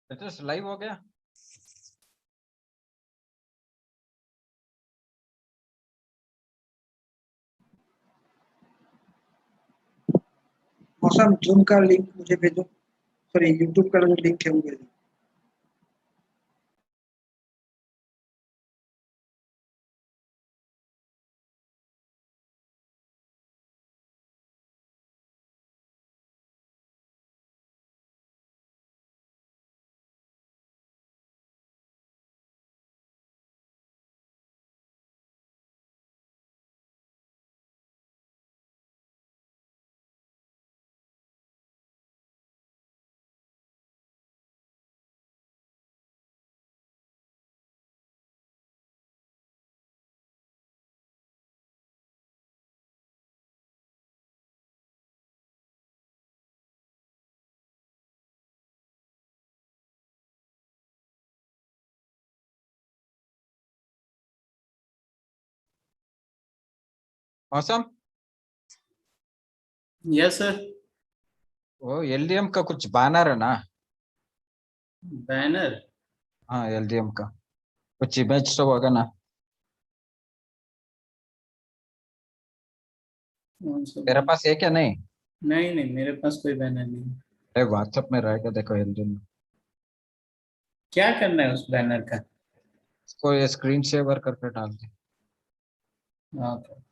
तो लाइव हो गया। मौसम जूम का लिंक मुझे भेजो, सॉरी यूट्यूब का जो लिंक है वो भेजो। मौसम यस सर। वो एलडीएम का कुछ बैनर है ना। बैनर? हाँ एलडीएम का कुछ इमेज तो होगा ना। तेरे पास है क्या? नहीं नहीं नहीं, मेरे पास कोई बैनर नहीं। अरे व्हाट्सएप में रहेगा, देखो एलडीएम में। क्या करना है उस बैनर का? इसको ये स्क्रीन शेयर करके डाल दे। हाँ।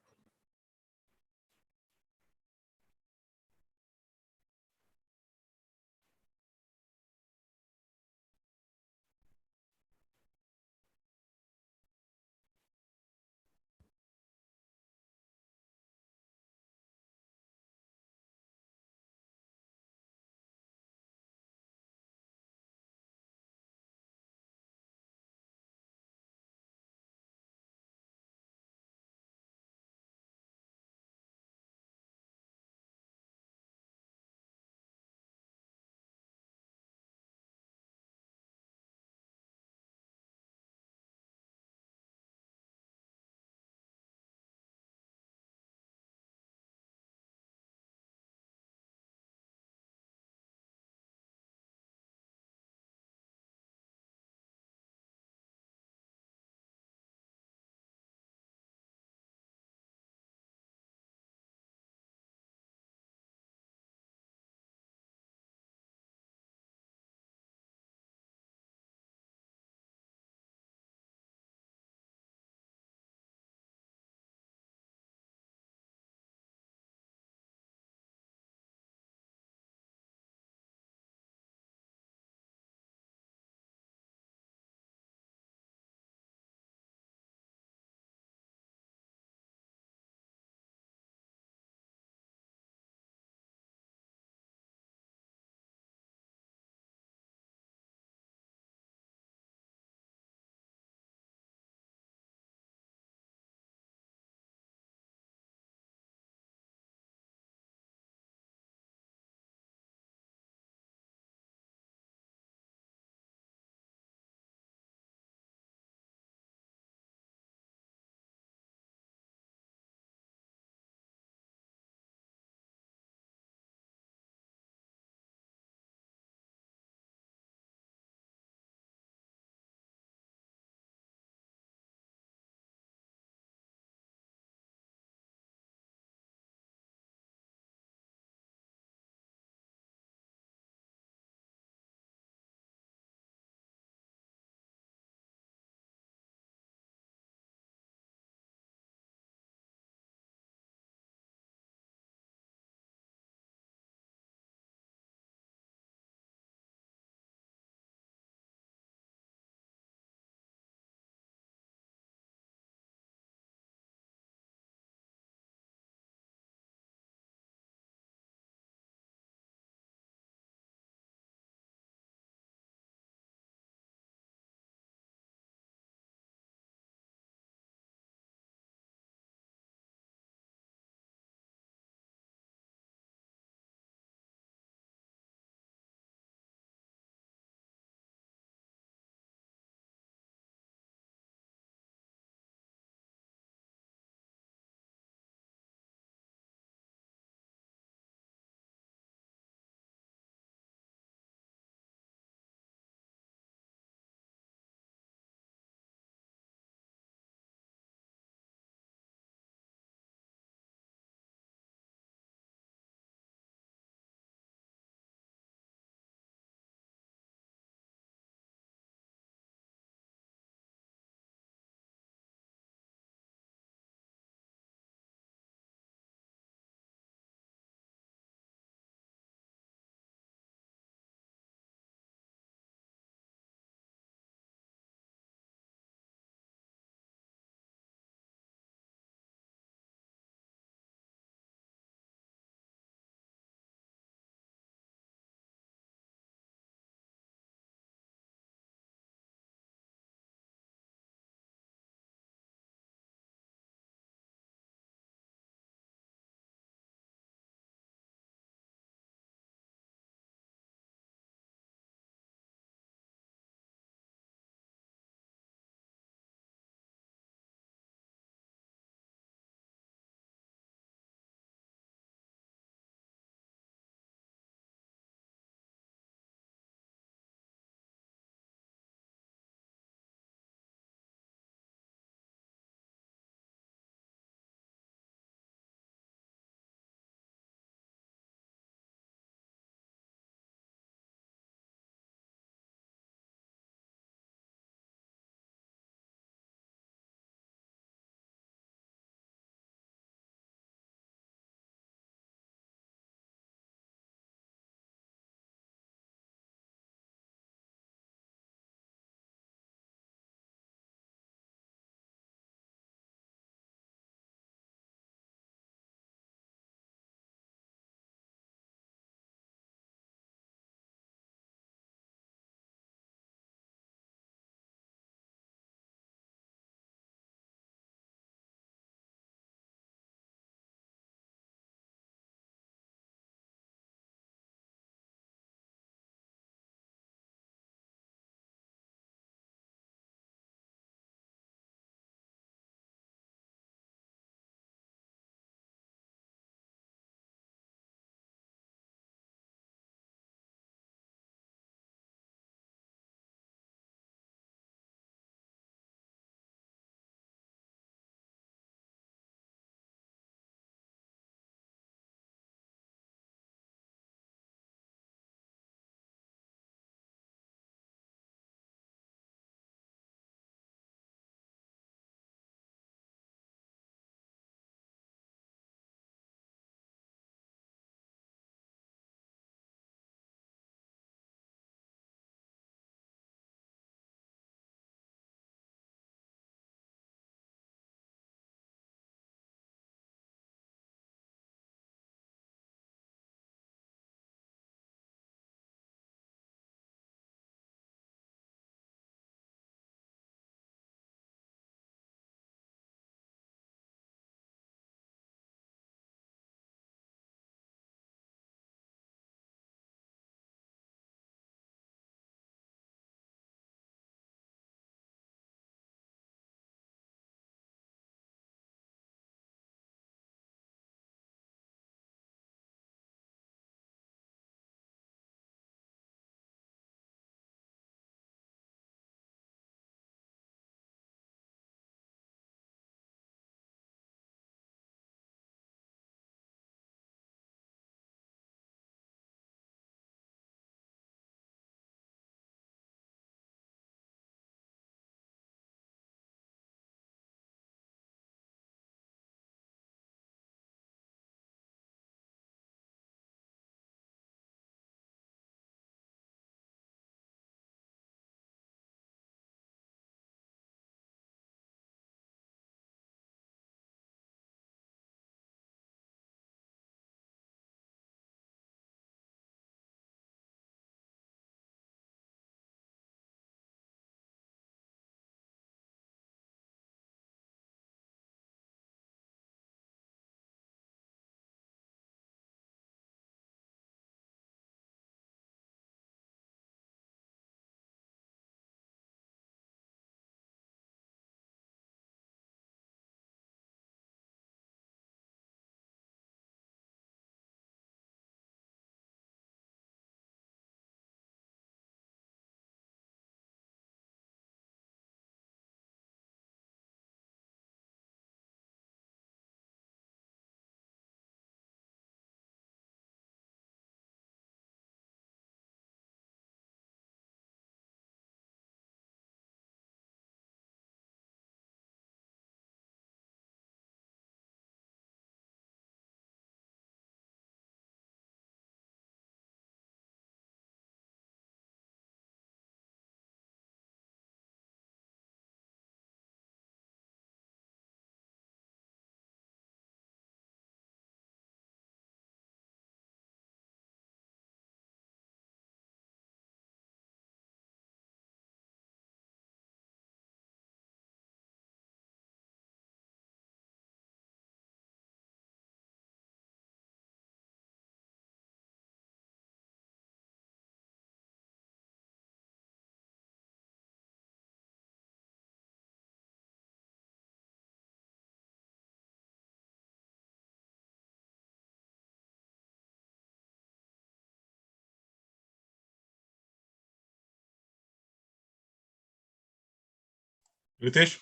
Ritesh?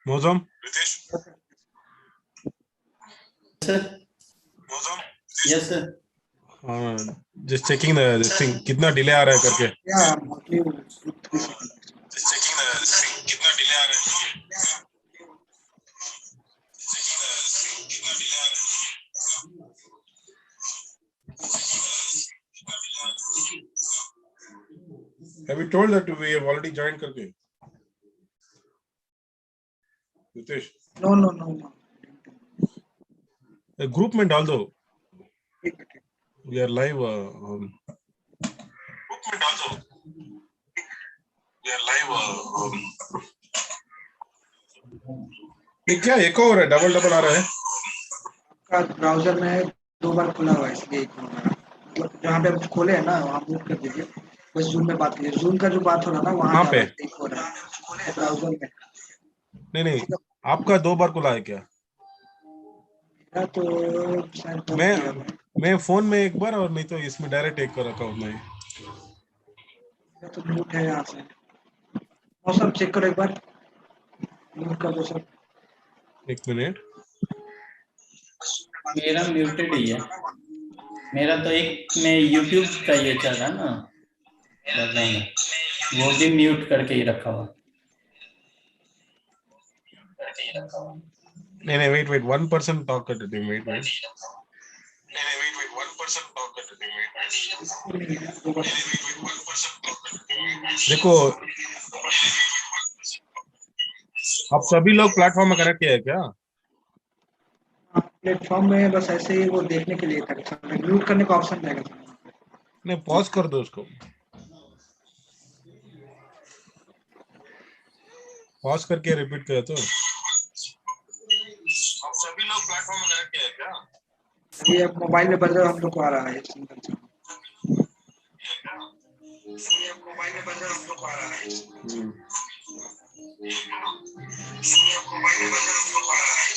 Mozam? Sir. Yes, sir. Just checking this thing. कितना delay आ रहा है करके. Yeah, mostly 2-3 seconds. Just checking this thing. कितना delay आ रहा है करके. Have you told that we have already joined करके? Ritesh? No. A group में डाल दो. ठीक है, ठीक. We are live. Group में डाल दो. We are live. ये क्या एको हो रहा है? डबल आ रहा है. आपका ब्राउजर में 2 बार खुला हुआ है इसलिए एक हो रहा है. मतलब जहाँ पे आप खोले हैं ना वहाँ मूव कर दीजिए. बस जूम में बात कीजिए. जूम का जो बात हो रहा है ना वहाँ कहाँ पे? एक हो रहा है ब्राउजर में. नहीं. आपका 2 बार खुला है क्या? मेरा तो शायद बंद किया हुआ है. मैं फोन में एक बार और नहीं तो इसमें डायरेक्ट एक कर रखा हूँ मैं. मेरा तो म्यूट है यहाँ से. और सब चेक करो एक बार. म्यूट कर दो सब. एक मिनट. मेरा म्यूटेड ही है. मेरा तो एक में YouTube का ये चल रहा है ना बैकग्राउंड में, वो भी म्यूट करके ही रखा हुआ. नहीं वेट 1% टॉक कर देते हैं. वेट नहीं वेट 1% टॉक कर देते हैं. देखो आप सभी लोग प्लेटफॉर्म में कनेक्ट किया है क्या? प्लेटफॉर्म में बस ऐसे ही वो देखने के लिए था. म्यूट करने का ऑप्शन रहेगा. नहीं पॉज कर दो उसको. पॉज करके रिपीट कर तो. आप सभी लोग प्लेटफॉर्म में कनेक्ट किया है क्या? अभी अब मोबाइल में बज रहा हम लोग को आ रहा है सिंगल से. मोबाइल में बज रहा हम लोग को आ रहा है. मोबाइल में बज रहा हम लोग को आ रहा है.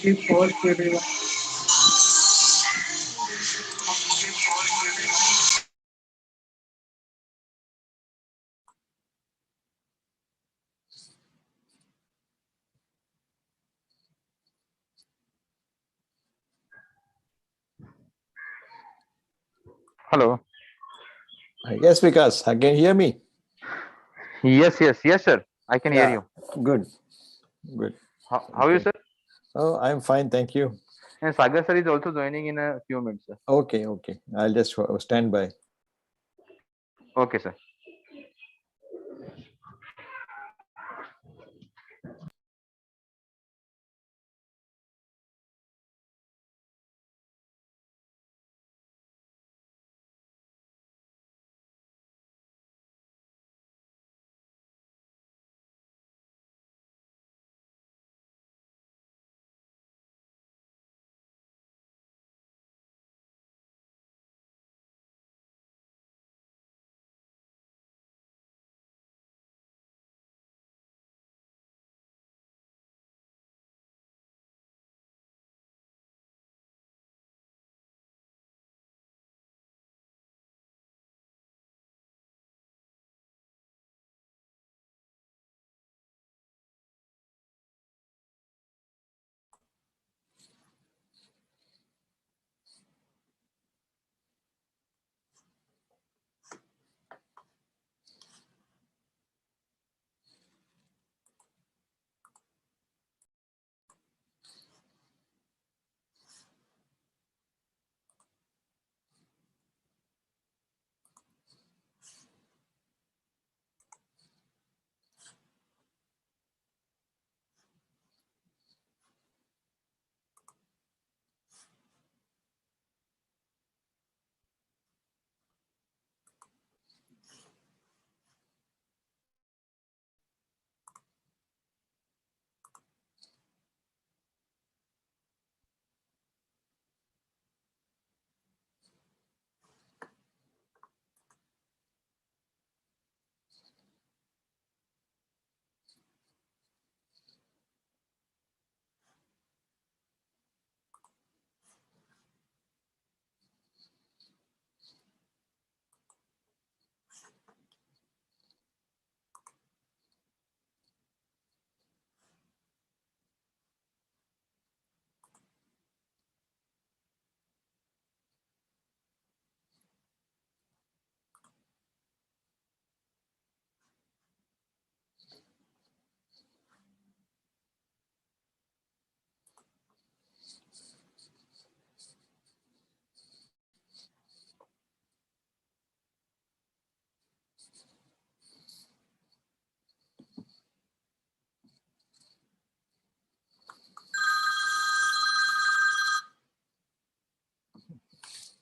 पॉज कर देगा. Hello. Yes, Vikas, can you hear me? Yes, sir. I can hear you. Good. How are you, Okay. sir? Oh, I'm fine, thank you. And Sagar sir is also joining in a few minutes, sir. Okay. I'll just stand by. Okay, sir.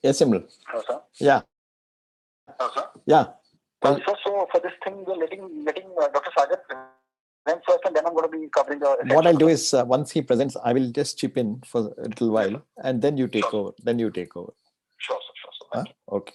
Yes, Simran. Hello, sir. Yeah. Hello, sir. Yeah. Sir, so for this thing, we're letting Dr. Sagar present first, and then I'm going to be covering the. What I'll do is once he presents, I will just chip in for a little while, and then you take over. Then you take over. Sure, sir. Sure, sir. Thank you. Okay.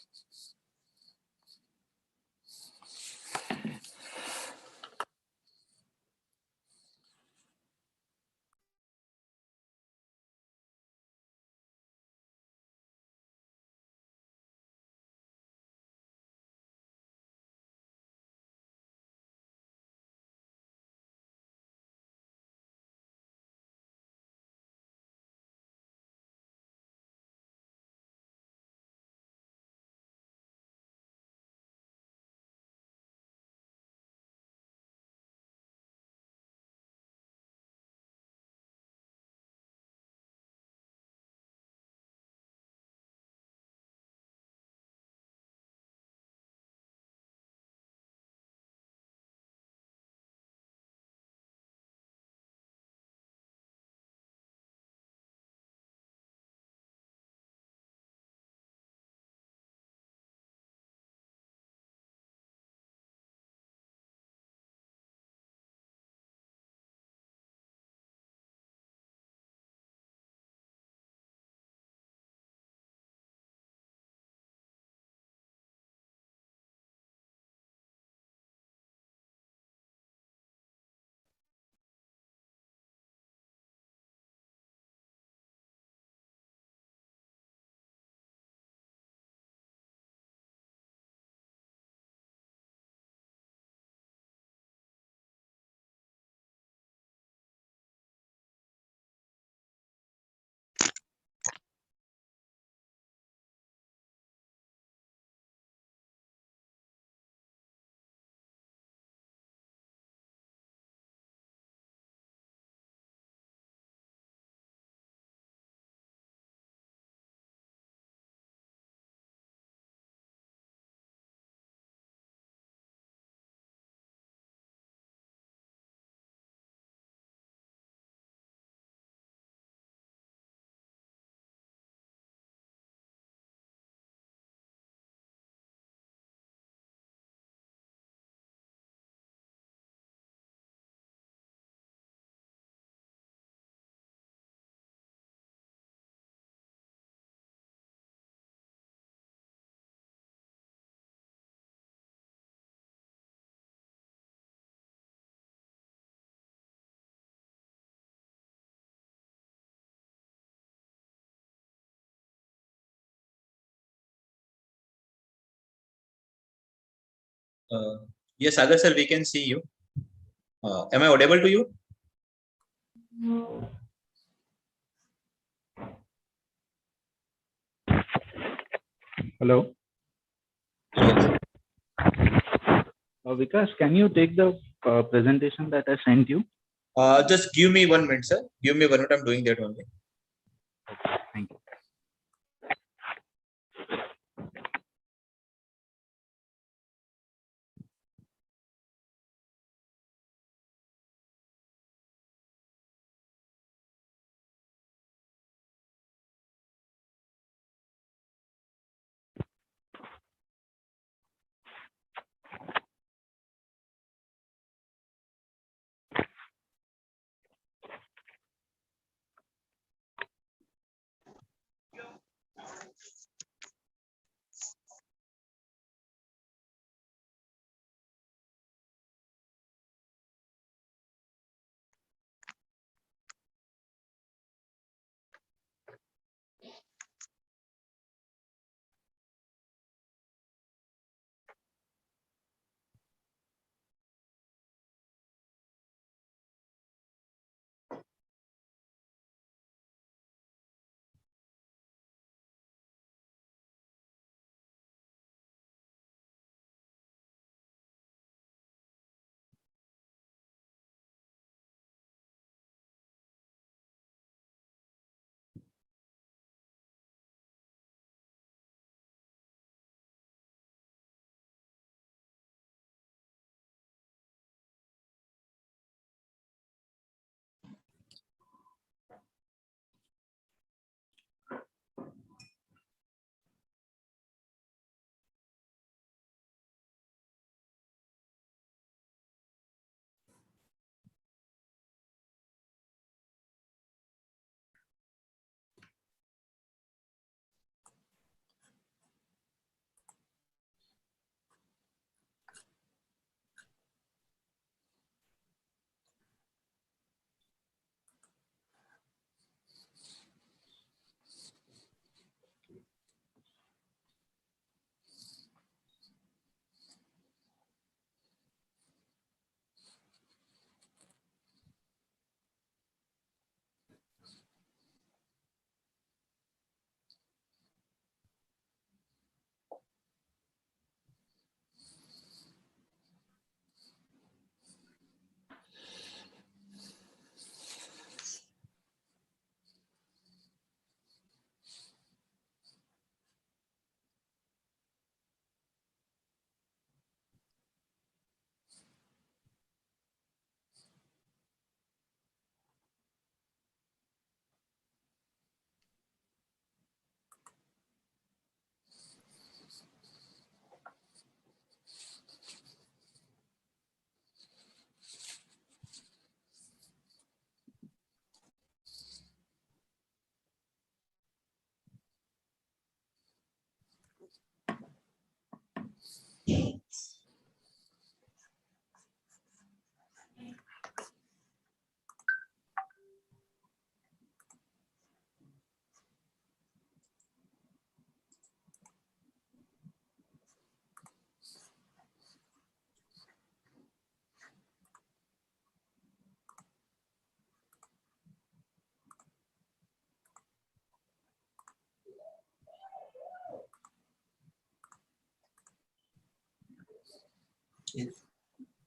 Yes, Sagar sir, we can see you. Am I audible to you? Hello. Yes. Vikas, can you take the presentation that I sent you? Just give me 1 minute, sir. Give me 1 minute. I'm doing that only. Thank you.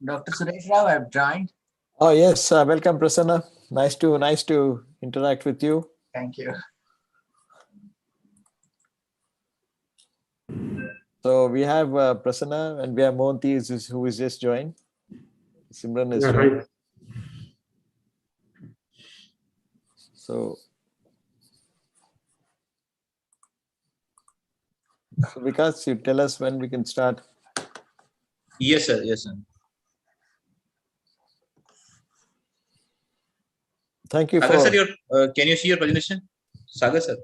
Dr. Suresh Rao, I've joined. Oh yes, welcome, Prasanna. Nice to interact with you. Thank you. So we have Prasanna and we have Monty who is just joined. Simran is Yeah, joined. hi. So Vikas, you tell us when we can start. Yes, sir. Yes, sir. Thank you Sagar for. sir, can you see your presentation? Sagar sir.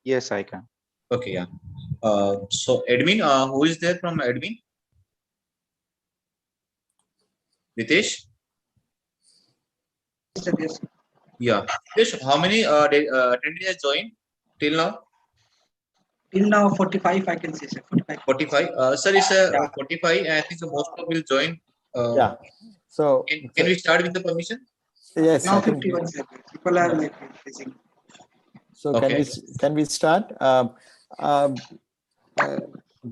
Yes, I can. Okay, yeah. So admin, who is there from admin? Ritesh? Yes. Yeah. Ritesh, how many attendees have joined till now? Till now, 45, I can say, sir. 45. 45. Sir, it's Yeah. 45. I think most of will join. Yeah. So Can we start with the permission? yes, Now I think. 51, sir. People are like facing. So Okay. can we start?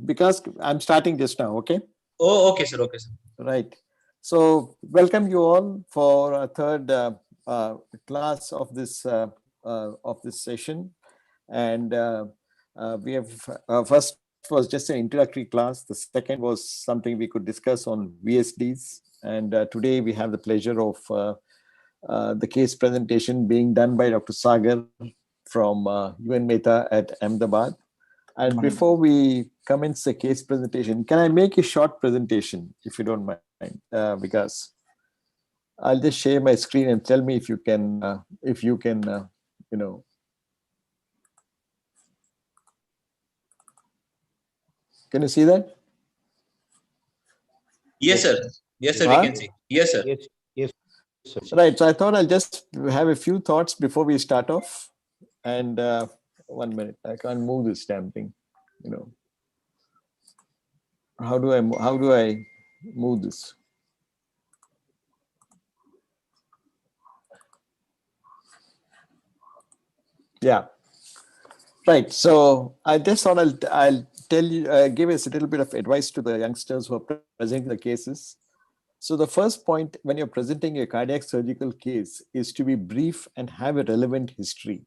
Because I'm starting just now. Okay. Oh, okay, sir. Okay, sir. Right. So welcome you all for a third class of this session, and we have first was just an introductory class. The second was something we could discuss on VSDs, and today we have the pleasure of the case presentation being done by Dr. Sagar from UN Mehta at Ahmedabad. And before we commence the case presentation, can I make a short presentation, if you don't mind, because I'll just share my screen and tell me if you can, you know. Can you see that? Yes, sir. Yes, sir. We can see. Yes, sir. Yes. Right. So I thought I'll just have a few thoughts before we start off. And 1 minute, I can't move this damn thing. You know, how do I move this? Yeah. Right. So I just thought I'll tell you, give us a little bit of advice to the youngsters who are presenting the cases. So the first point when you're presenting a cardiac surgical case is to be brief and have a relevant history,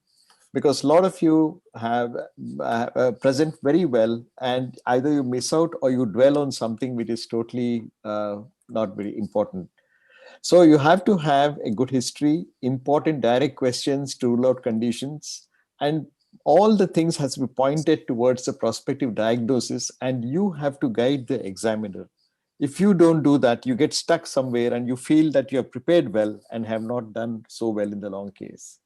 because a lot of you have present very well, and either you miss out or you dwell on something which is totally not very important. So you have to have a good history, important direct questions to rule out conditions, and all the things has to be pointed towards the prospective diagnosis, and you have to guide the examiner. If you don't do that, you get stuck somewhere and you feel that you have prepared well and have not done so well in the long case.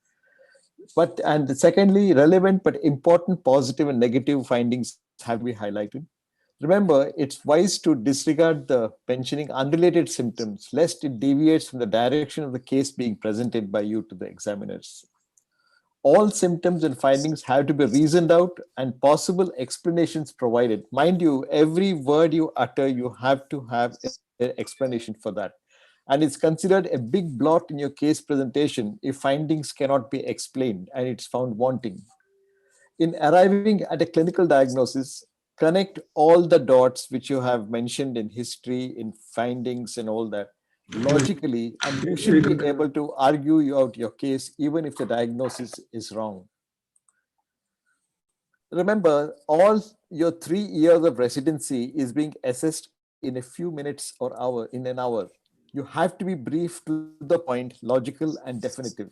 And secondly, relevant but important positive and negative findings have to be highlighted. Remember, it's wise to disregard the mentioning unrelated symptoms, lest it deviates from the direction of the case being presented by you to the examiners. All symptoms and findings have to be reasoned out and possible explanations provided. Mind you, every word you utter, you have to have an explanation for that. And it's considered a big blot in your case presentation if findings cannot be explained and it's found wanting. In arriving at a clinical diagnosis, connect all the dots which you have mentioned in history, in findings, and all that logically, and you should be able to argue out your case even if the diagnosis is wrong. Remember, all your 3 years of residency is being assessed in a few minutes or in an hour. You have to be brief, to the point, logical, and definitive.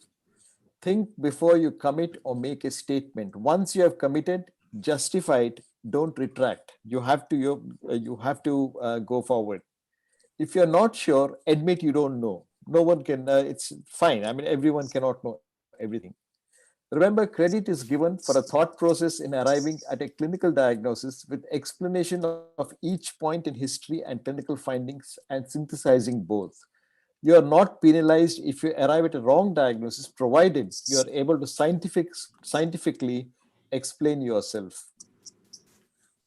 Think before you commit or make a statement. Once you have committed, justify it. Don't retract. You have to go forward. If you're not sure, admit you don't know. No one can. It's fine. I mean, everyone cannot know everything. Remember, credit is given for a thought process in arriving at a clinical diagnosis with explanation of each point in history and clinical findings and synthesizing both. You are not penalized if you arrive at a wrong diagnosis, provided you are able to scientifically explain yourself.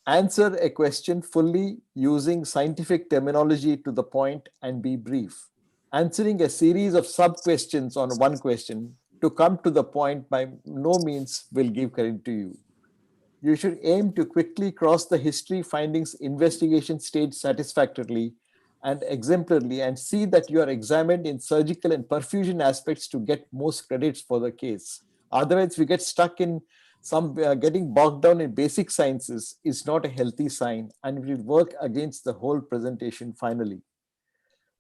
Answer a question fully using scientific terminology to the point and be brief. Answering a series of sub-questions on one question to come to the point by no means will give credit to you. You should aim to quickly cross the history findings investigation stage satisfactorily and exemplarily and see that you are examined in surgical and perfusion aspects to get most credits for the case. Otherwise, we get stuck in some getting bogged down in basic sciences is not a healthy sign and it will work against the whole presentation finally.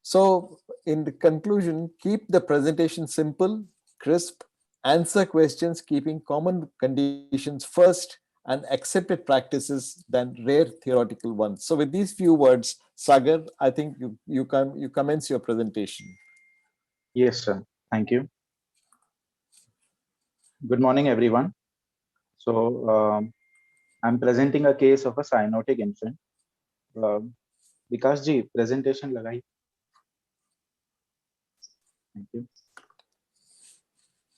So in the conclusion, keep the presentation simple, crisp, answer questions, keeping common conditions first and accepted practices than rare theoretical ones. So with these few words, Sagar, I think you commence your presentation. Yes, sir. Thank you. Good morning, everyone. So I'm presenting a case of a cyanotic infant. Vikas ji, presentation lagai. Thank you.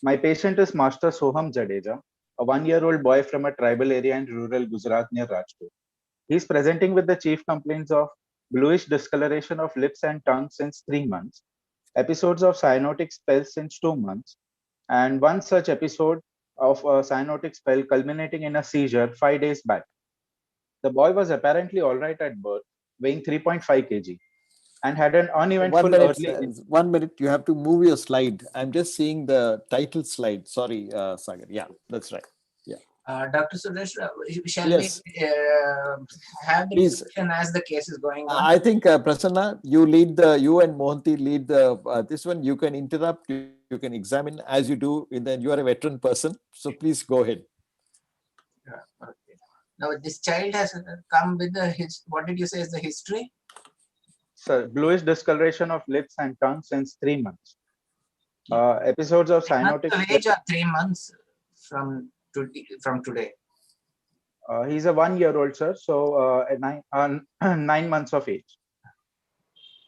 My patient is Master Soham Jadeja, a 1-year-old boy from a tribal area in rural Gujarat near Rajkot. He is presenting with the chief complaints of bluish discoloration of lips and tongue since 3 months, episodes of cyanotic spells since 2 months, and one such episode of a cyanotic spell culminating in a seizure 5 days back. The boy was apparently all right at birth, weighing 3.5 kg, and had an uneventful early. 1 minute, you have to move your slide. I'm just seeing the title slide. Sorry, Sagar. Yeah, that's right. Yeah. Dr. Suresh, shall Yes. we have the Please. discussion as the case is going on? I think Prasanna, you and Mohanty lead this one. You can interrupt, you can examine as you do. You are a veteran person, so please go ahead. Okay. Now this child has come with what did you say is the history? Sir, bluish discoloration of lips and tongue since 3 months. Episodes of cyanotic. Age of 3 months from today. He's a 1-year-old, sir. So 9 months of age.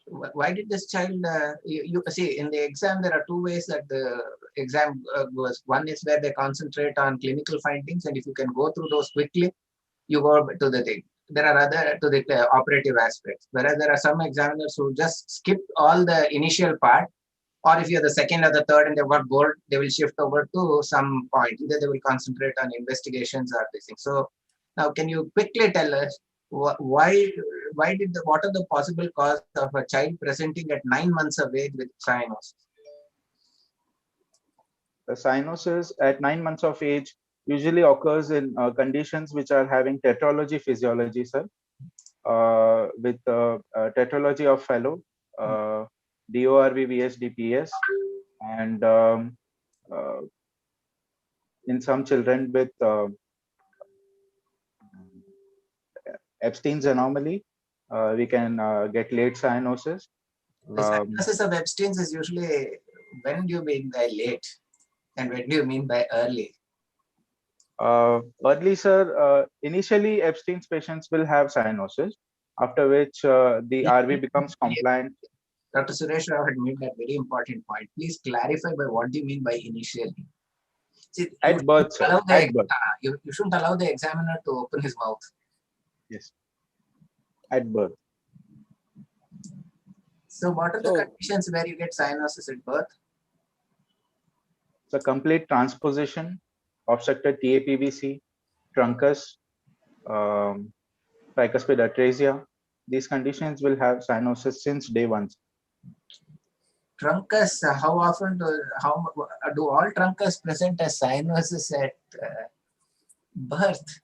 Why did this child? You see, in the exam there are 2 ways that the exam goes. One is where they concentrate on clinical findings, and if you can go through those quickly, you go to the thing. There are other to the operative aspects. Whereas there are some examiners who just skip all the initial part, or if you're the second or the third and they've got bored, they will shift over to some point. Either they will concentrate on investigations or this thing. So now, can you quickly tell us what are the possible causes of a child presenting at 9 months of age with cyanosis? The cyanosis at 9 months of age usually occurs in conditions which are having tetralogy physiology, sir, with tetralogy of fellow, DORV, VSDPS, and in some children with Epstein's anomaly, we can get late cyanosis. The cyanosis of Epstein's is usually, when do you mean by late and when do you mean by early? Early, sir, initially Epstein's patients will have cyanosis, after which the RV becomes compliant. Dr. Suresh Rao had made that very important point. Please clarify by what do you mean by initially? See, at birth, sir. At birth. You shouldn't allow the examiner to open his mouth. Yes. At birth. So what are the conditions where you get cyanosis at birth? So complete transposition, obstructed TAPVC, truncus, tricuspid atresia. These conditions will have cyanosis since day 1. Truncus, how often do all truncus present as cyanosis at birth?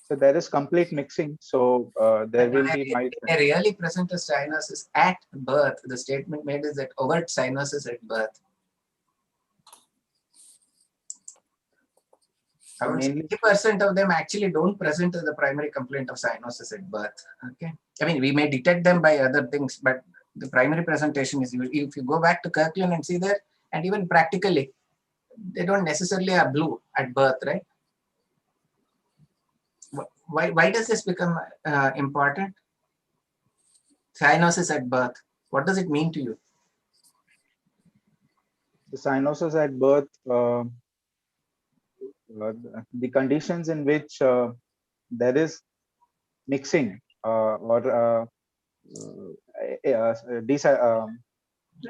So there is complete mixing. So there will be they really present as cyanosis at birth. The statement made is that overt cyanosis at birth. I would say 50% of them actually don't present as the primary complaint of cyanosis at birth. Okay, I mean we may detect them by other things, but the primary presentation is if you go back to Kirkland and see that, and even practically, they don't necessarily are blue at birth, right? Why does this become important? Cyanosis at birth. What does it mean to you? The cyanosis at birth, the conditions in which there is mixing or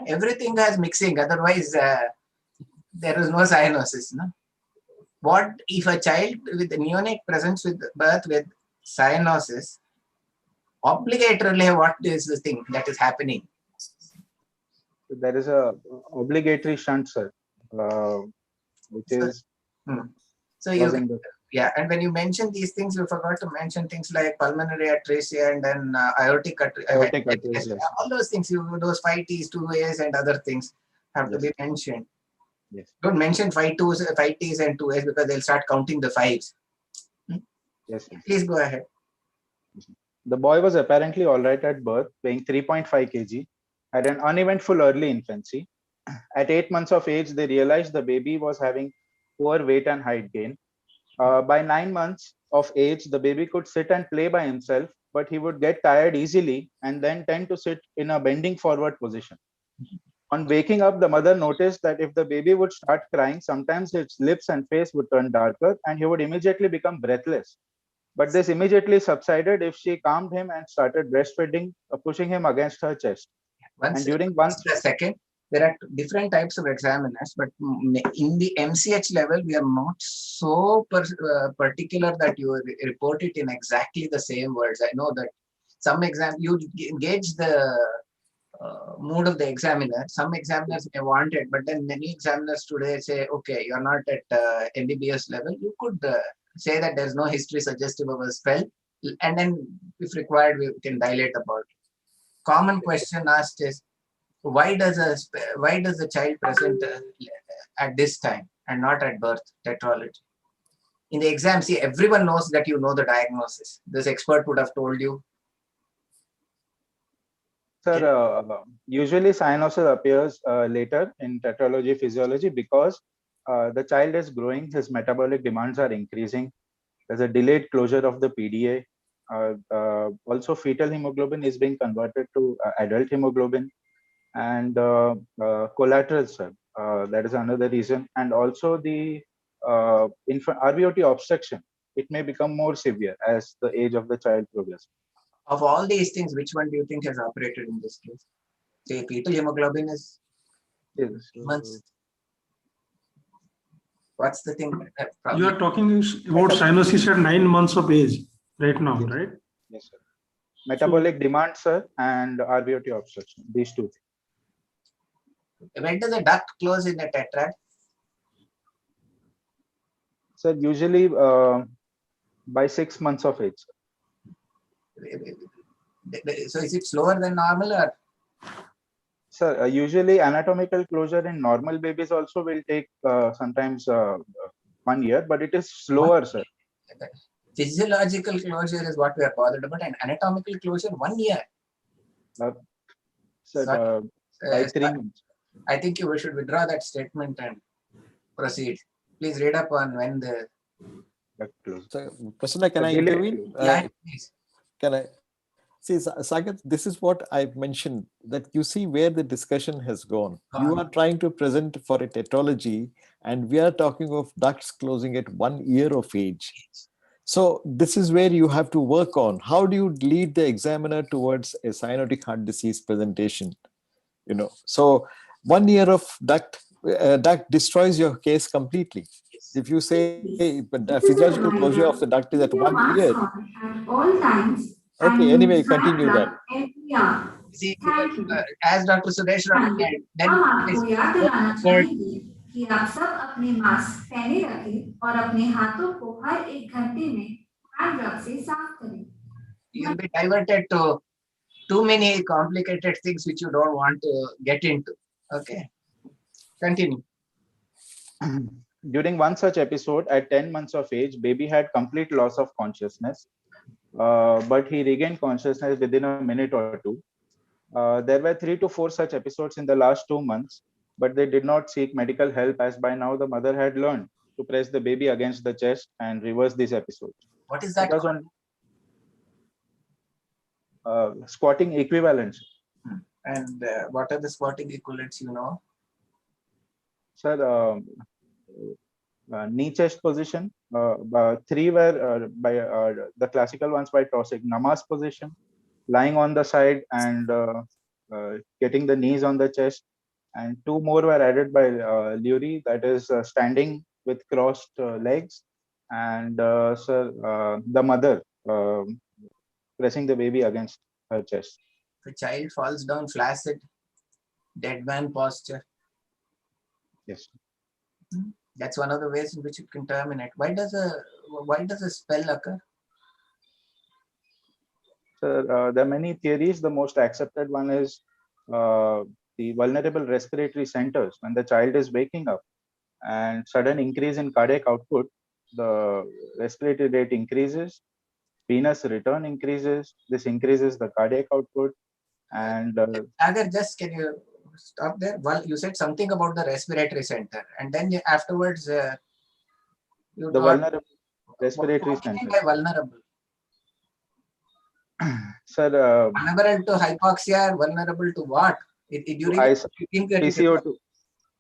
everything has mixing. Otherwise, there is no cyanosis, no? What if a child with a neonate presents with birth with cyanosis? Obligatorily, what is the thing that is happening? There is a obligatory shunt, sir, which is So you causing the yeah, and when you mention these things, you forgot to mention things like pulmonary atresia and then aortic atresia, atresia. yes. All those things, those 5Ts, 2As, and other things have to be mentioned. Yes. Don't mention 5Ts and 2As because they'll start counting the fives. Yes. Please go ahead. The boy was apparently all right at birth, weighing 3.5 kg, had an uneventful early infancy. At 8 months of age, they realized the baby was having poor weight and height gain. By 9 months of age, the baby could sit and play by himself, but he would get tired easily and then tend to sit in a bending forward position. On waking up, the mother noticed that if the baby would start crying, sometimes his lips and face would turn darker and he would immediately become breathless. But this immediately subsided if she calmed him and started breastfeeding, pushing him against her chest. Once, And during one second, there are different types of examiners, but in the MCH level, we are not so particular that you report it in exactly the same words. I know that some you gauge the mood of the examiner. Some examiners may want it, but then many examiners today say, okay, you're not at MBBS level. You could say that there's no history suggestive of a spell, and then if required, we can dilate about it. Common question asked is, why does the child present at this time and not at birth? Tetralogy. In the exam, see, everyone knows that you know the diagnosis. This expert would have told you. Sir, usually cyanosis appears later in tetralogy physiology because the child is growing, his metabolic demands are increasing. There's a delayed closure of the PDA. Also, fetal hemoglobin is being converted to adult hemoglobin, and collateral, sir. That is another reason. And also the RBOT obstruction. It may become more severe as the age of the child progresses. Of all these things, which one do you think has operated in this case? Say fetal hemoglobin is months. What's the thing? You are talking about cyanosis at 9 months of age right now, yes. right? Yes, sir. Metabolic demand, sir, and RBOT obstruction. These two things. When does the duct close in a tetrad? Sir, usually by 6 months of age. So is it slower than normal, or? Sir, usually anatomical closure in normal babies also will take sometimes 1 year, but it is slower, sir. Physiological closure is what we are bothered about, and anatomical closure 1 year. Sir, by 3 months. I think you should withdraw that statement and proceed. Please read up on when the. So, Prasanna, can I intervene? Please. Can I? See, Sagat, this is what I mentioned, that you see where the discussion has gone. You are trying to present for a tetralogy, and we are talking of ducts closing at 1 year of age. So this is where you have to work on. How do you lead the examiner towards a cyanotic heart disease presentation? So 1 year of duct destroys your case completely. If you say the physiological closure of the duct is at 1 year. At all times. Okay, anyway, continue that. See, as Dr. Suresh said, then हम आपको याद दिलाना चाहेंगे कि आप सब अपने mask पहने रखें और अपने हाथों को हर 1 घंटे में हैंड रब से साफ करें. You'll be diverted to too many complicated things which you don't want to get into. Okay, continue. During one such episode, at 10 months of age, baby had complete loss of consciousness, but he regained consciousness within a minute or two. There were 3 to 4 such episodes in the last 2 months, but they did not seek medical help, as by now the mother had learned to press the baby against the chest and reverse these episodes. What is that? Squatting equivalents. And what are the squatting equivalents, you know? Sir, knee chest position. 3 were by the classical ones by tossing namas position, lying on the side and getting the knees on the chest, and 2 more were added by Lurie, that is standing with crossed legs, and the mother pressing the baby against her chest. The child falls down flaccid, dead man posture. Yes. That's one of the ways in which it can terminate. Why does a spell occur? So there are many theories. The most accepted one is the vulnerable respiratory centers. When the child is waking up and sudden increase in cardiac output, the respiratory rate increases, venous return increases, this increases the cardiac output. And Agar, just can you stop there? Well, you said something about the respiratory center, and then afterwards the vulnerable respiratory what do you mean center. by vulnerable? Sir, Vulnerable to hypoxia, vulnerable to what? During PCO2,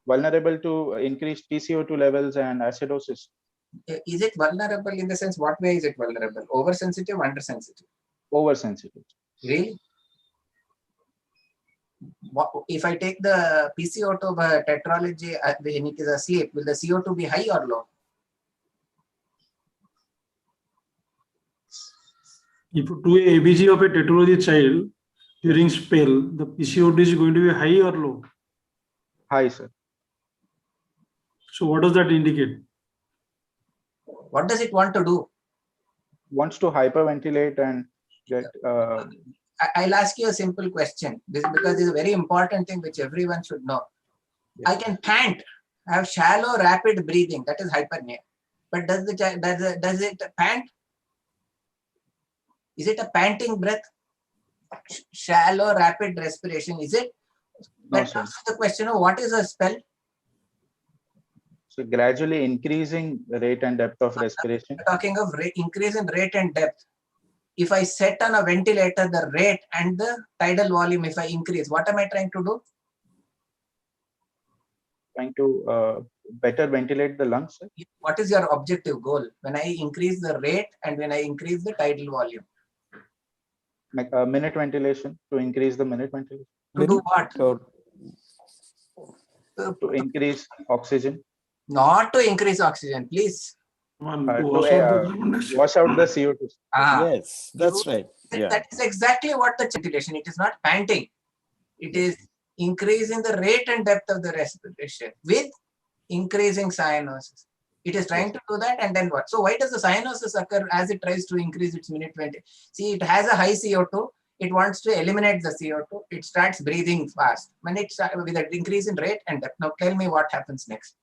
vulnerable to increased PCO2 levels and acidosis. Is it vulnerable in the sense, what way is it vulnerable? Oversensitive, undersensitive? Oversensitive. Really? If I take the PCO2 tetralogy when it is asleep, will the CO2 be high or low? If you do a ABG of a tetralogy child during spell, the PCOD is going to be high or low? High, sir. So what does that indicate? What does it want to do? Wants to hyperventilate and get. I'll ask you a simple question. Because it's a very important thing which everyone should know. Yes. I can pant, have shallow, rapid breathing. That is hyperpnea. But does it pant? Is it a panting breath? Shallow, rapid respiration, is it? No, that answers the question of what is a spell? So gradually increasing the rate and depth of respiration. Talking of increase in rate and depth. If I set on a ventilator, the rate and the tidal volume, if I increase, what am I trying to do? Trying to better ventilate the lungs, sir? What is your objective goal when I increase the rate and when I increase the tidal volume? Like minute ventilation, to increase the minute ventilation. To do what? To increase oxygen. Not to increase oxygen, please. Wash out the CO2. Yes, that's right. Yeah. That is exactly what the ventilation. It is not panting. It is increasing the rate and depth of the respiration with increasing cyanosis. It is trying to do that, and then what? So why does the cyanosis occur as it tries to increase its minute 20? See, it has a high CO2. It wants to eliminate the CO2. It starts breathing fast. When it starts with an increase in rate and depth. Now tell me what happens next.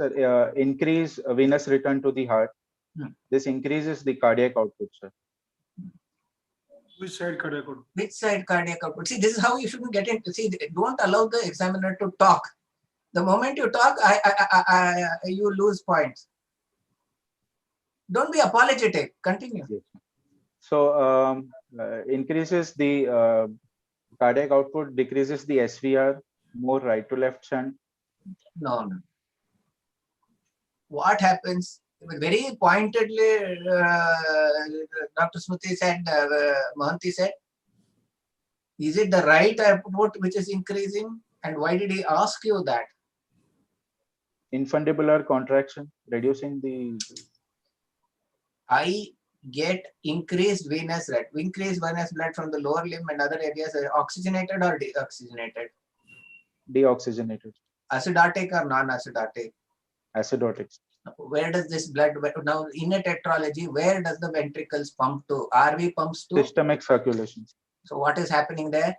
Sir, increase venous return to the heart. This increases the cardiac output, sir. Which side cardiac output? Which side cardiac output? See, this is how you shouldn't get into. See, don't allow the examiner to talk. The moment you talk, you lose points. Don't be apologetic. Continue. Yes. So increases the cardiac output, decreases the SVR, more right to left shunt. No. What happens? Very pointedly, Dr. Smriti said, Mohanty said, is it the right output which is increasing? And why did he ask you that? Infundibular contraction, reducing the... I get increased venous blood. Increased venous blood from the lower limb and other areas are oxygenated or deoxygenated? Deoxygenated. Acidotic or non-acidotic? Acidotic. Where does this blood, now in a tetralogy, where does the ventricles pump to? RV pumps to? Systemic circulation. So what is happening there?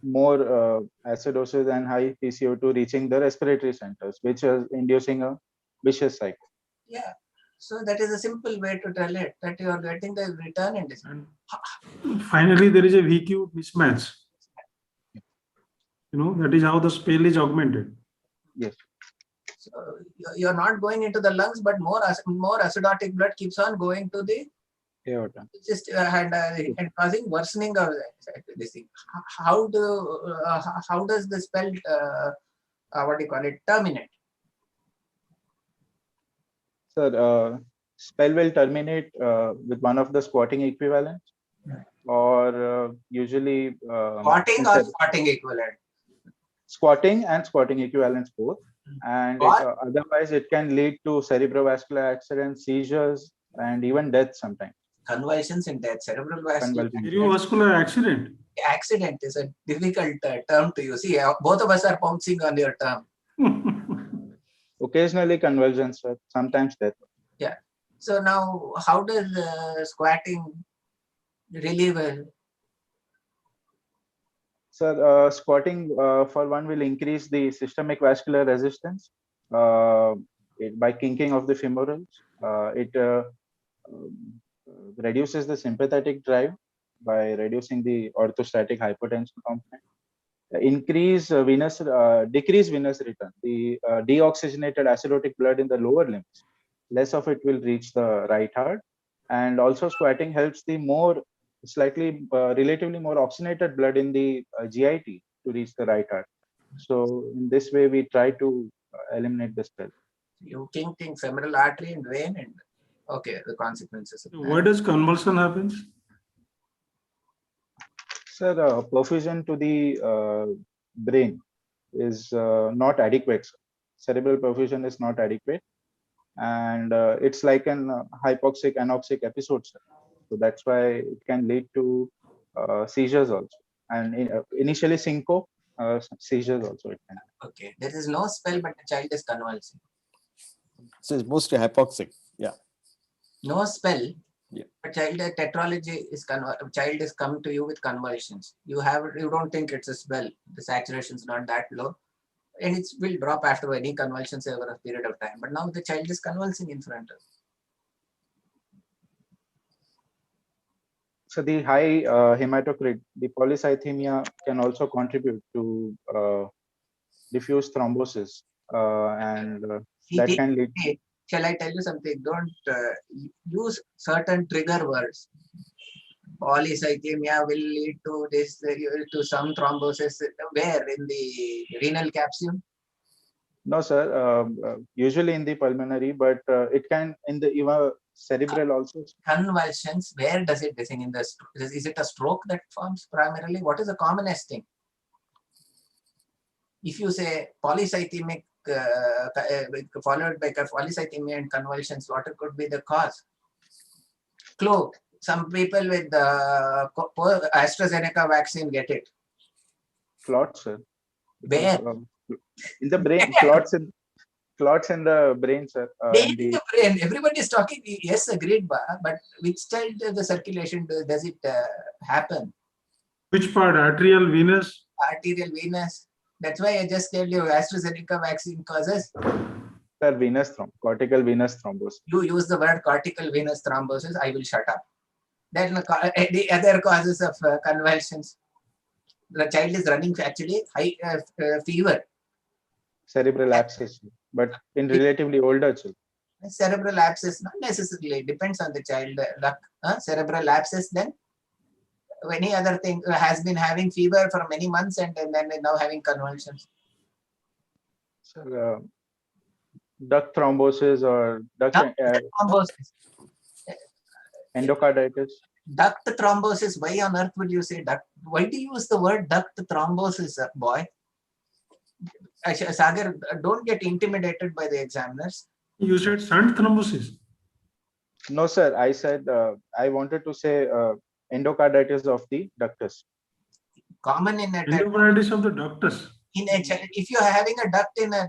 More acidosis and high PCO2 reaching the respiratory centers, which is inducing a vicious cycle. Yeah. So that is a simple way to tell it, that you are getting the return in this. Finally, there is a VQ mismatch. That is how the spell is augmented. Yes. So you are not going into the lungs, but more acidotic blood keeps on going to the aorta. Just and causing worsening of this thing. How does the spell terminate? Sir, spell will terminate with one of the squatting equivalents, or usually squatting or squatting equivalent. squatting and squatting equivalents both. And otherwise, it can lead to cerebrovascular accidents, seizures, and even death sometimes. Convulsions and death, cerebral vascular Cerebrovascular accident. accident is a difficult term to use. See, both of us are pouncing on your term. Occasionally convulsions, sir. Sometimes death. Yeah. So now, how does squatting relieve? Sir, squatting for one will increase the systemic vascular resistance by kinking of the femorals. It reduces the sympathetic drive by reducing the orthostatic hypotension component. Decrease venous return. The deoxygenated acidotic blood in the lower limbs, less of it will reach the right heart. And also squatting helps the relatively more oxygenated blood in the GIT to reach the right heart. So in this way, we try to eliminate the spell. You kinking femoral artery and vein, and okay, the consequences. Why does convulsion happens? Sir, perfusion to the brain is not adequate. Cerebral perfusion is not adequate, and it's like an hypoxic anoxic episode, sir. So that's why it can lead to seizures also, and initially syncope, seizures also it can. Okay, there is no spell, but the child is convulsing. So it's mostly hypoxic. Yeah. No spell. Yeah. But child tetralogy is child is come to you with convulsions. You don't think it's a spell. The saturation is not that low, and it will drop after any convulsions over a period of time. But now the child is convulsing in front of. So the high hematocrit, the polycythemia can also contribute to diffuse thrombosis, and that can lead. Shall I tell you something? Don't use certain trigger words. Polycythemia will lead to this, to some thrombosis. Where? In the renal capsule? No, sir. Usually in the pulmonary, but it can in the even cerebral also. Convulsions. Where does it design in the? Is it a stroke that forms primarily? What is the commonest thing? If you say polycythemic followed by polycythemia and convulsions, what could be the cause? Clue. Some people with the AstraZeneca vaccine get it. Clots, sir. Where? In the brain. Clots in the brain, sir. In the brain. Everybody is talking. Yes, agreed, but which child the circulation does it happen? Which part? Arterial, venous? Arterial, venous. That's why I just tell you AstraZeneca vaccine causes. Sir, cortical venous thrombosis. You use the word cortical venous thrombosis, I will shut up. Then the other causes of convulsions. The child is running actually high fever. Cerebral abscess, but in relatively older children. Cerebral abscess, not necessarily, depends on the child. Cerebral abscess, then any other thing has been having fever for many months and then now having convulsions. So, duct thrombosis or duct thrombosis. Endocarditis. Duct thrombosis. Why on earth would you say duct? Why do you use the word duct thrombosis, boy? Sagar, don't get intimidated by the examiners. You said shunt thrombosis. No, sir. I said I wanted to say endocarditis of the ductus. Common in a endocarditis of the ductus. In a child, if you are having a duct in a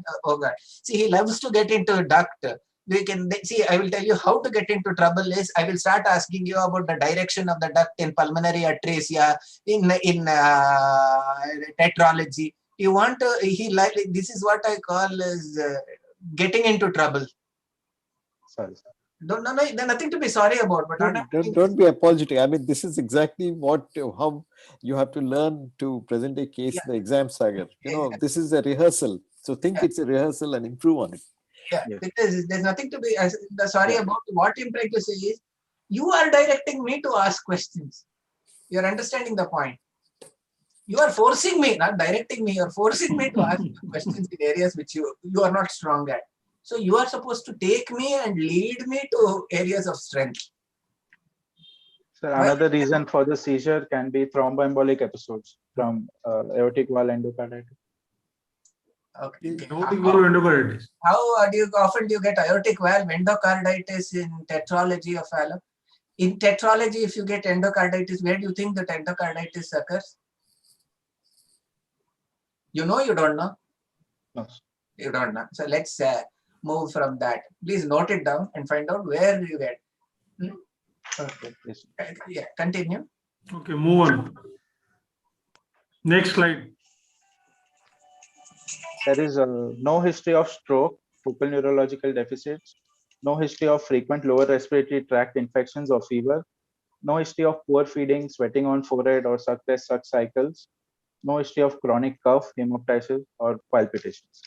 see, he loves to get into a duct. We can see. I will tell you how to get into trouble. Is I will start asking you about the direction of the duct in pulmonary atresia, in tetralogy. You want to? This is what I call as getting into trouble. Sorry. No, there's nothing to be sorry about. But don't be apologetic. I mean, this is exactly how you have to learn to present a case in the exam, Sagar. This is a rehearsal. So think it's a rehearsal and improve on it. Yeah, because there's nothing to be sorry about. What I'm trying to say is, you are directing me to ask questions. You're understanding the point. You are forcing me, not directing me. You're forcing me to ask questions in areas which you are not strong at. So you are supposed to take me and lead me to areas of strength. So another reason for the seizure can be thromboembolic episodes from aortic valve endocarditis. Okay. Aortic valve endocarditis. How often do you get aortic valve endocarditis in tetralogy of alum? In tetralogy, if you get endocarditis, where do you think that endocarditis occurs? You know, you don't know? No. You don't know. So let's move from that. Please note it down and find out where you get. Okay. Yes. Yeah, continue. Okay, move on. Next slide. There is no history of stroke, focal neurological deficits, no history of frequent lower respiratory tract infections or fever, no history of poor feeding, sweating on forehead or suck test suck cycles, no history of chronic cough, hemoptysis or palpitations.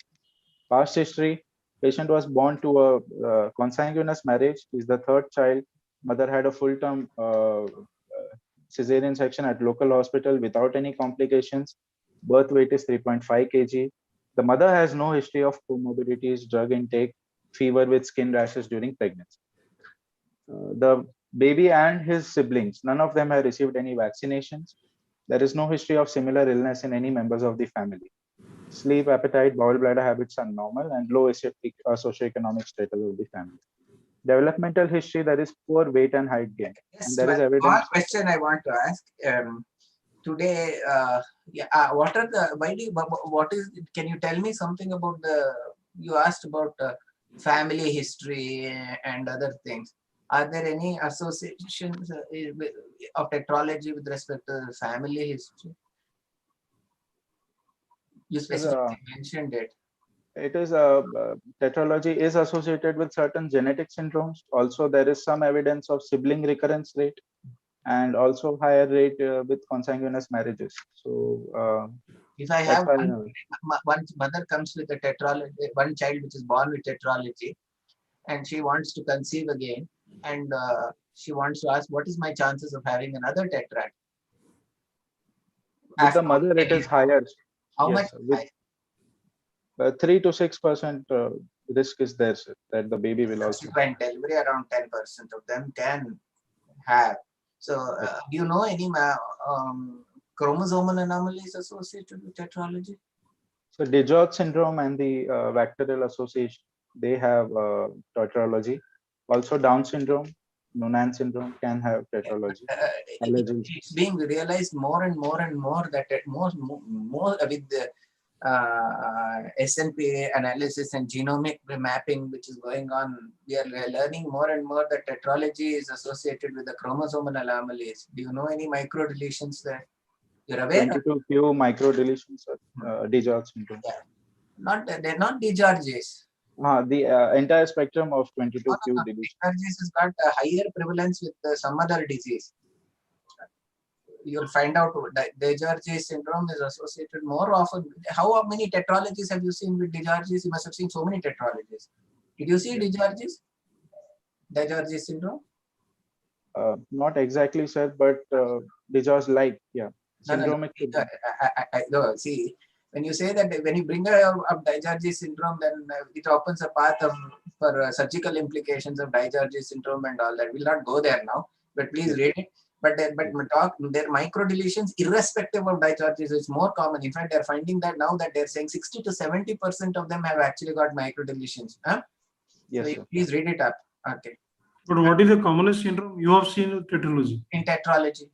Past history, patient was born to a consanguineous marriage, is the third child, mother had a full-term cesarean section at local hospital without any complications, birth weight is 3.5 kg. The mother has no history of comorbidities, drug intake, fever with skin rashes during pregnancy. The baby and his siblings, none of them have received any vaccinations. There is no history of similar illness in any members of the family. Sleep, appetite, bowel bladder habits are normal and low socioeconomic status of the family. Developmental history, there is poor weight and height gain. Yes, And there is one evidence. question I want to ask. Today, what are the, what is, can you tell me something about you asked about family history and other things. Are there any associations of tetralogy with respect to family history? You specifically mentioned it. It is tetralogy is associated with certain genetic syndromes. Also, there is some evidence of sibling recurrence rate and also higher rate with consanguineous marriages. So, if I have one mother comes with a tetralogy, one child which is born with tetralogy, and she wants to conceive again, and she wants to ask, what is my chances of having another tetrad? With the mother, it is higher. How yes, much? 3 to 6% risk is there, sir, that the baby will also. Delivery around 10% of them can have. So, do you know any chromosomal anomalies associated with tetralogy? So, DiGeorge syndrome and the Bacterial Association, they have tetralogy. Also, Down syndrome, Noonan syndrome can have tetralogy. It's being realized more and more and more that more with the SNP analysis and genomic mapping which is going on, we are learning more and more that tetralogy is associated with the chromosomal anomalies. Do you know any micro deletions there? You're aware? 22q micro deletions, DiGeorge syndrome. Yeah. They're not DiGeorges. The entire spectrum of 22q deletion. DiGeorges has got a higher prevalence with some other disease. You'll find out that DiGeorges syndrome is associated more often. How many tetralogies have you seen with DiGeorges? You must have seen so many tetralogies. Did you see DiGeorges? DiGeorges syndrome? Not exactly, sir, but DiGeorge like, yeah. Syndromic. No, see, when you say that, when you bring up DiGeorges syndrome, then it opens a path for surgical implications of DiGeorges syndrome and all that. We'll not go there now, but please read it. But their micro deletions, irrespective of DiGeorges, is more common. In fact, they're finding that now that they're saying 60 to 70% of them have actually got micro deletions. Huh? Yes, so please read it up. Okay. But what is the commonest syndrome you have seen in tetralogy? In tetralogy.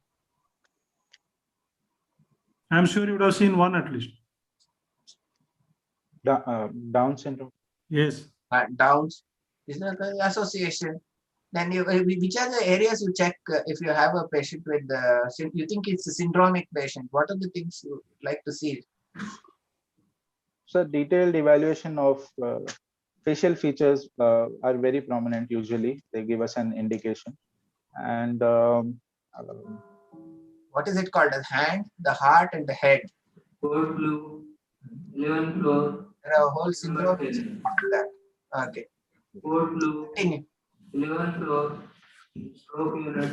I'm sure you would have seen one at least. Down syndrome. Yes. Downs is the association. Then which are the areas you check if you have a patient with you think it's a syndromic patient? What are the things you like to see? So detailed evaluation of facial features are very prominent usually. They give us an indication. And what is it called? The hand, the heart, and the head. Code blue, 11 floor. There are a whole syndrome which is that. Okay. Code blue, 11 floor, stroke unit,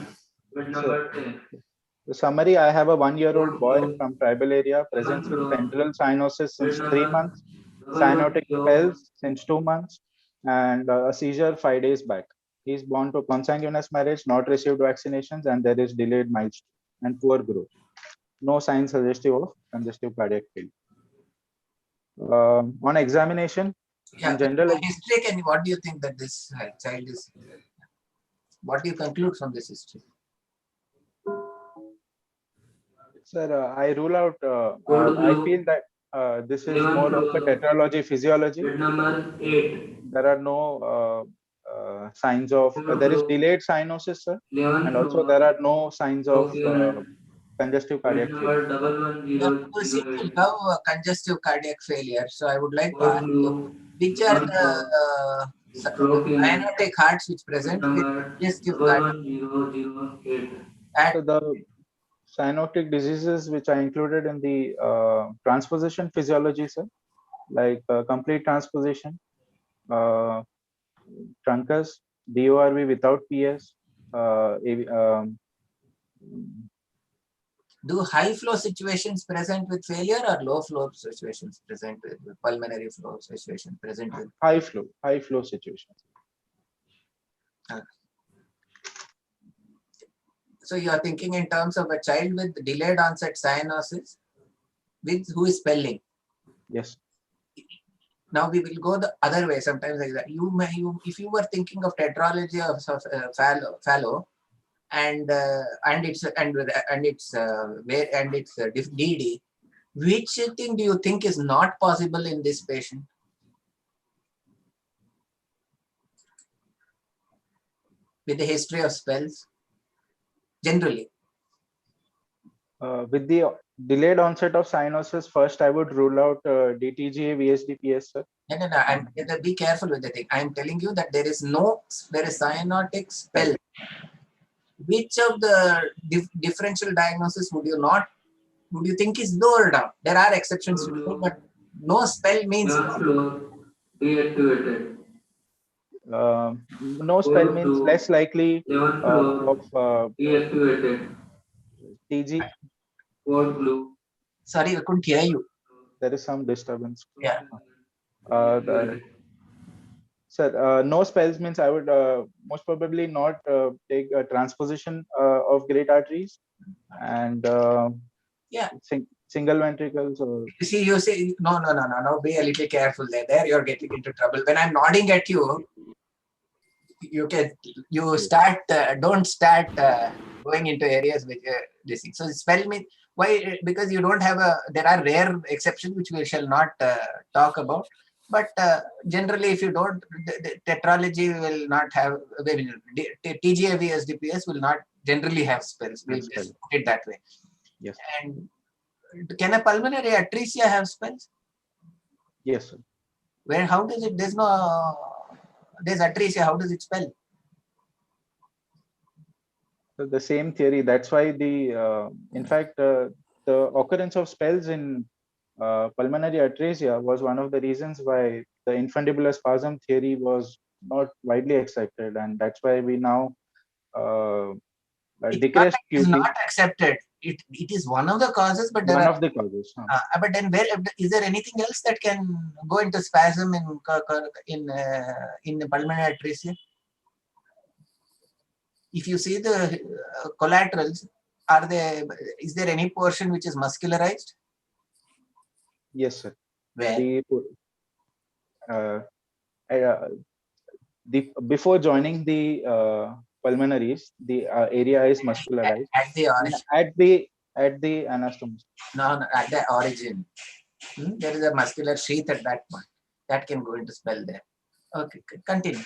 bed number 10. The summary, I have a 1-year-old boy from tribal area, presents with ventral cyanosis since 3 months, cyanotic spells since 2 months, and a seizure 5 days back. He is born to consanguineous marriage, not received vaccinations, and there is delayed milestone and poor growth. No signs suggestive of congestive cardiac failure. On examination, Yeah, on general, history, what do you think that this child is, what do you conclude from this history? sir, I rule out, Code I blue. feel that this is 11 more of a floor. tetralogy physiology. Bed number 8. There are no signs of, 4 there is floor. delayed cyanosis, sir. 11 And also floor. there are no signs of Stroke unit. congestive Bed cardiac failure. number People seem to 1108. love congestive cardiac failure. So I would like to 4 ask you, blue. which are 1 floor. the Stroke unit. cyanotic hearts which Bed present with number congestive cardiac 11008. at So the cyanotic diseases which are included in the transposition physiology, sir, like complete transposition, uh, truncus, DORV without PS, do high flow situations present with failure or low flow situations present with pulmonary flow situation present with high flow situations. So you are thinking in terms of a child with delayed onset cyanosis with who is spelling. Yes. Now we will go the other way. Sometimes like that. If you were thinking of tetralogy of fallow and its DD, which thing do you think is not possible in this patient? With the history of spells, generally. With the delayed onset of cyanosis, first I would rule out DTGA, VSDPS, sir. No. And be careful with the thing. I am telling you that there is cyanotic spell. Which of the differential diagnosis would you think is lower down? There are exceptions to it, but no spell means Deactivated. No spell means less likely 11 floor. of Deactivated. TG. Code blue. Sorry, I couldn't hear you. There is some disturbance. Yeah. Sir, no spells means I would most probably not take a transposition of great arteries and single ventricles. Or You say no. Be a little careful there. There you're getting into trouble. When I'm nodding at you, don't start going into areas with this thing. So spell means why? Because you don't have there are rare exceptions which we shall not talk about. But generally, if you don't, the tetralogy will not have, TGAV SDPS will not generally have spells. We'll just put it that way. Yes. And can a pulmonary atresia have spells? Yes, sir. Where? How does it? There's atresia. How does it spell? So the same theory. That's why in fact, the occurrence of spells in pulmonary atresia was one of the reasons why the infundibular spasm theory was not widely accepted, and that's why we now decreased QT. It's not accepted. It is one of the causes, but one of the causes. But then, is there anything else that can go into spasm in the pulmonary atresia? If you see the collaterals, is there any portion which is muscularized? Yes, sir. Where? Before joining the pulmonaries, the area is muscularized. At the origin. At the anastomos. No, at the origin. There is a muscular sheath at that point. That can go into spell there. Okay, continue.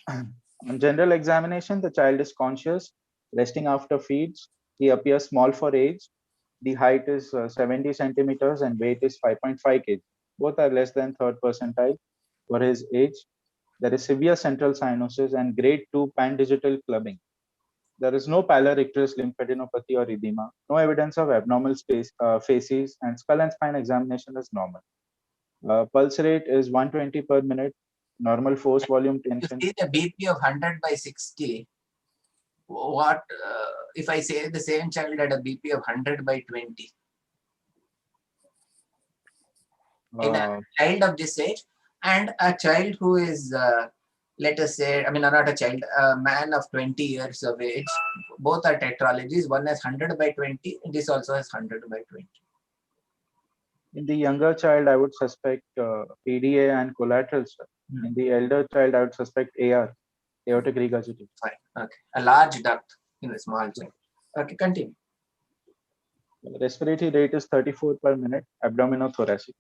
On general examination, the child is conscious, resting after feeds. He appears small for age. The height is 70 centimeters and weight is 5.5 kg. Both are less than third percentile for his age. There is severe central cyanosis and grade 2 pan-digital clubbing. There is no pallor icterus lymphadenopathy or edema. No evidence of abnormal facies, and skull and spine examination is normal. Pulse rate is 120 per minute. Normal force volume tension. You see the BP of 100 by 60. What if I say the same child had a BP of 100 by 20? In a child of this age, and a child who is, let us say, not a child, a man of 20 years of age, both are tetralogies. One has 100 by 20, and this also has 100 by 20. In the younger child, I would suspect PDA and collateral. Sir. In the elder child, I would suspect AR, aortic regurgitation. Fine. Okay. A large duct in a small child. Okay, continue. Respiratory rate is 34 per minute, abdominothoracic.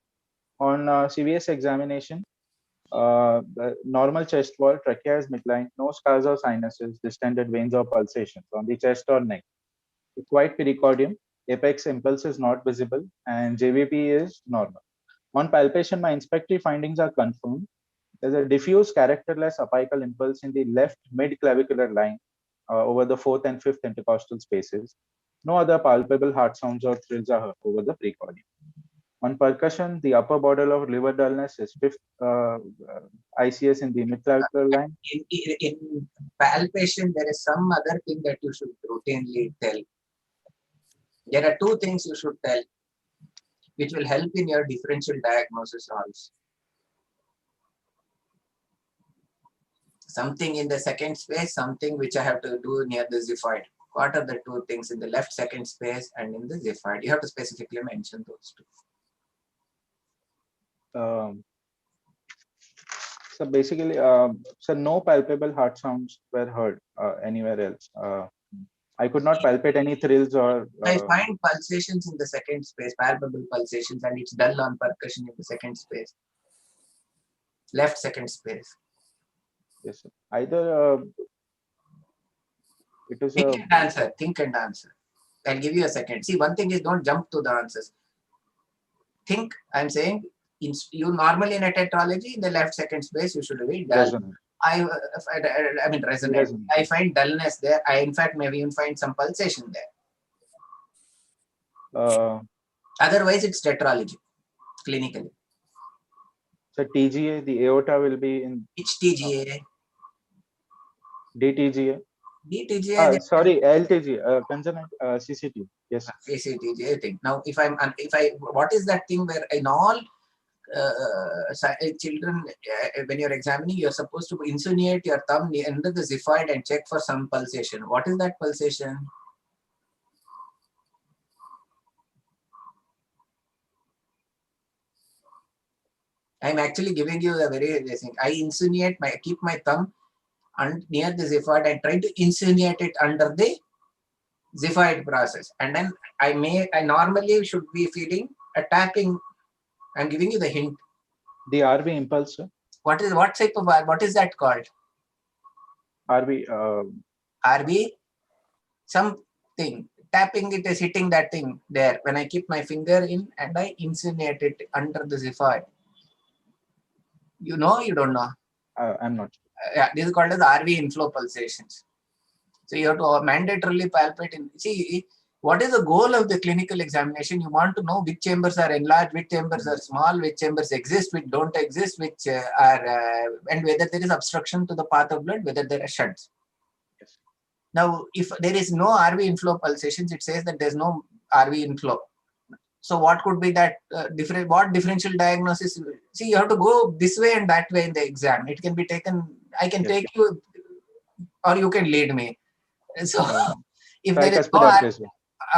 On CVS examination, the normal chest wall, trachea is midline, no scars or sinuses, distended veins or pulsations on the chest or neck. Quite pericardium, apex impulse is not visible, and JVP is normal. On palpation, my inspectory findings are confirmed. There's a diffuse characterless apical impulse in the left mid-clavicular line over the fourth and fifth intercostal spaces. No other palpable heart sounds or thrills are heard over the precordium. On percussion, the upper border of liver dullness is fifth ICS in the mid-clavicular line. In palpation, there is some other thing that you should routinely tell. There are two things you should tell, which will help in your differential diagnosis also. Something in the second space, something which I have to do near the xiphoid. What are the two things in the left second space and in the xiphoid? You have to specifically mention those two. So basically, so no palpable heart sounds were heard anywhere else. I could not palpate any thrills or. I find pulsations in the second space, palpable pulsations, and it's dull on percussion in the second space, left second space. Yes, sir. Either it is think and answer. Think and answer. I'll give you a second. See, one thing is don't jump to the answers. Think. I'm saying you normally in a tetralogy in the left second space you should read dull. Resonant. I mean resonant. I find dullness there. I in fact maybe even find some pulsation there. Otherwise, it's tetralogy clinically. So TGA, the aorta will be in. Which TGA? DTGA. DTGA. Sorry, LTG. Congenital CCT. Yes. CCTGA thing. Now, what is that thing where in all children, when you're examining, you're supposed to insinuate your thumb under the xiphoid and check for some pulsation. What is that pulsation? I'm actually giving you a very thing. I insinuate keep my thumb near the xiphoid and try to insinuate it under the xiphoid process, and then I normally should be feeling a tapping. I'm giving you the hint. The RV impulse. Sir? What type of what is that called? RV. RV. Something tapping it is hitting that thing there. When I keep my finger in and I insinuate it under the xiphoid. You know, you don't know. I'm not. Yeah, this is called as RV inflow pulsations. So you have to mandatorily palpate. See, what is the goal of the clinical examination? You want to know which chambers are enlarged, which chambers are small, which chambers exist, which don't exist, which are, and whether there is obstruction to the path of blood, whether there are shunts. Yes. Now, if there is no RV inflow pulsations, it says that there is no RV inflow. So what could be that what differential diagnosis? See, you have to go this way and that way in the exam. It can be taken, I can take you, or you can lead me. So if there is no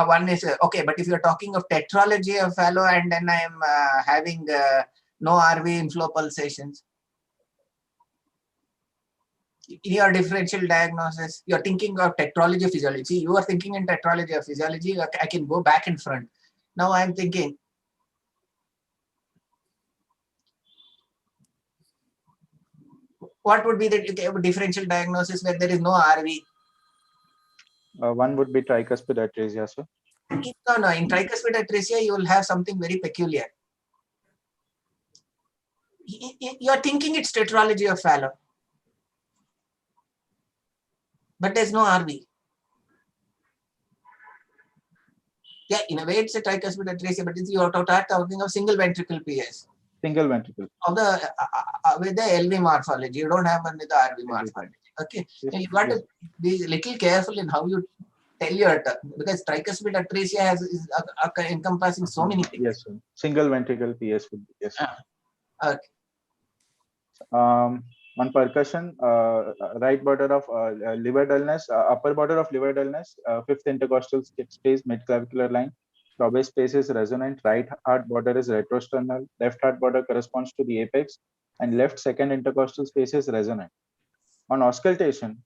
one is okay, but if you're talking of tetralogy of fallow and then I am having no RV inflow pulsations, in your differential diagnosis, you're thinking of tetralogy of physiology. You are thinking in tetralogy of physiology. I can go back and front. Now I'm thinking. What would be the differential diagnosis where there is no RV? One would be tricuspid atresia, sir. No. In tricuspid atresia, you will have something very peculiar. You are thinking it's tetralogy of fallow, but there's no RV. Yeah, in a way, it's a tricuspid atresia, but you are talking of single ventricle PS. Single ventricle. Of the with the LV morphology, you don't have one with the RV morphology. Okay, yes, you got to be a little careful in how you tell your because tricuspid atresia is encompassing so many things. Yes, sir. Single ventricle PS would be yes. Okay. On percussion, right border of liver dullness, upper border of liver dullness, fifth intercostal space, mid clavicular line. Lobby space is resonant, right heart border is retrosternal, left heart border corresponds to the apex, and left second intercostal space is resonant. On auscultation,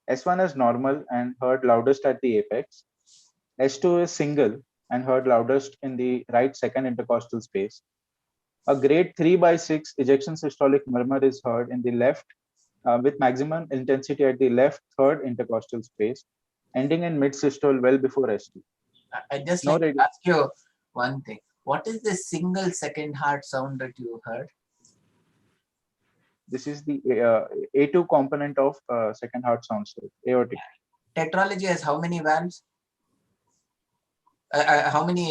S1 is normal and heard loudest at the apex. S2 is single and heard loudest in the right second intercostal space. A grade 3/6 ejection systolic murmur is heard in the left with maximum intensity at the left third intercostal space, ending in mid systole well before S2. I just No like to radi- ask you one thing. What is the single second heart sound that you heard? This is the A2 component of second heart sound state, aortic. Tetralogy has how many valves? How many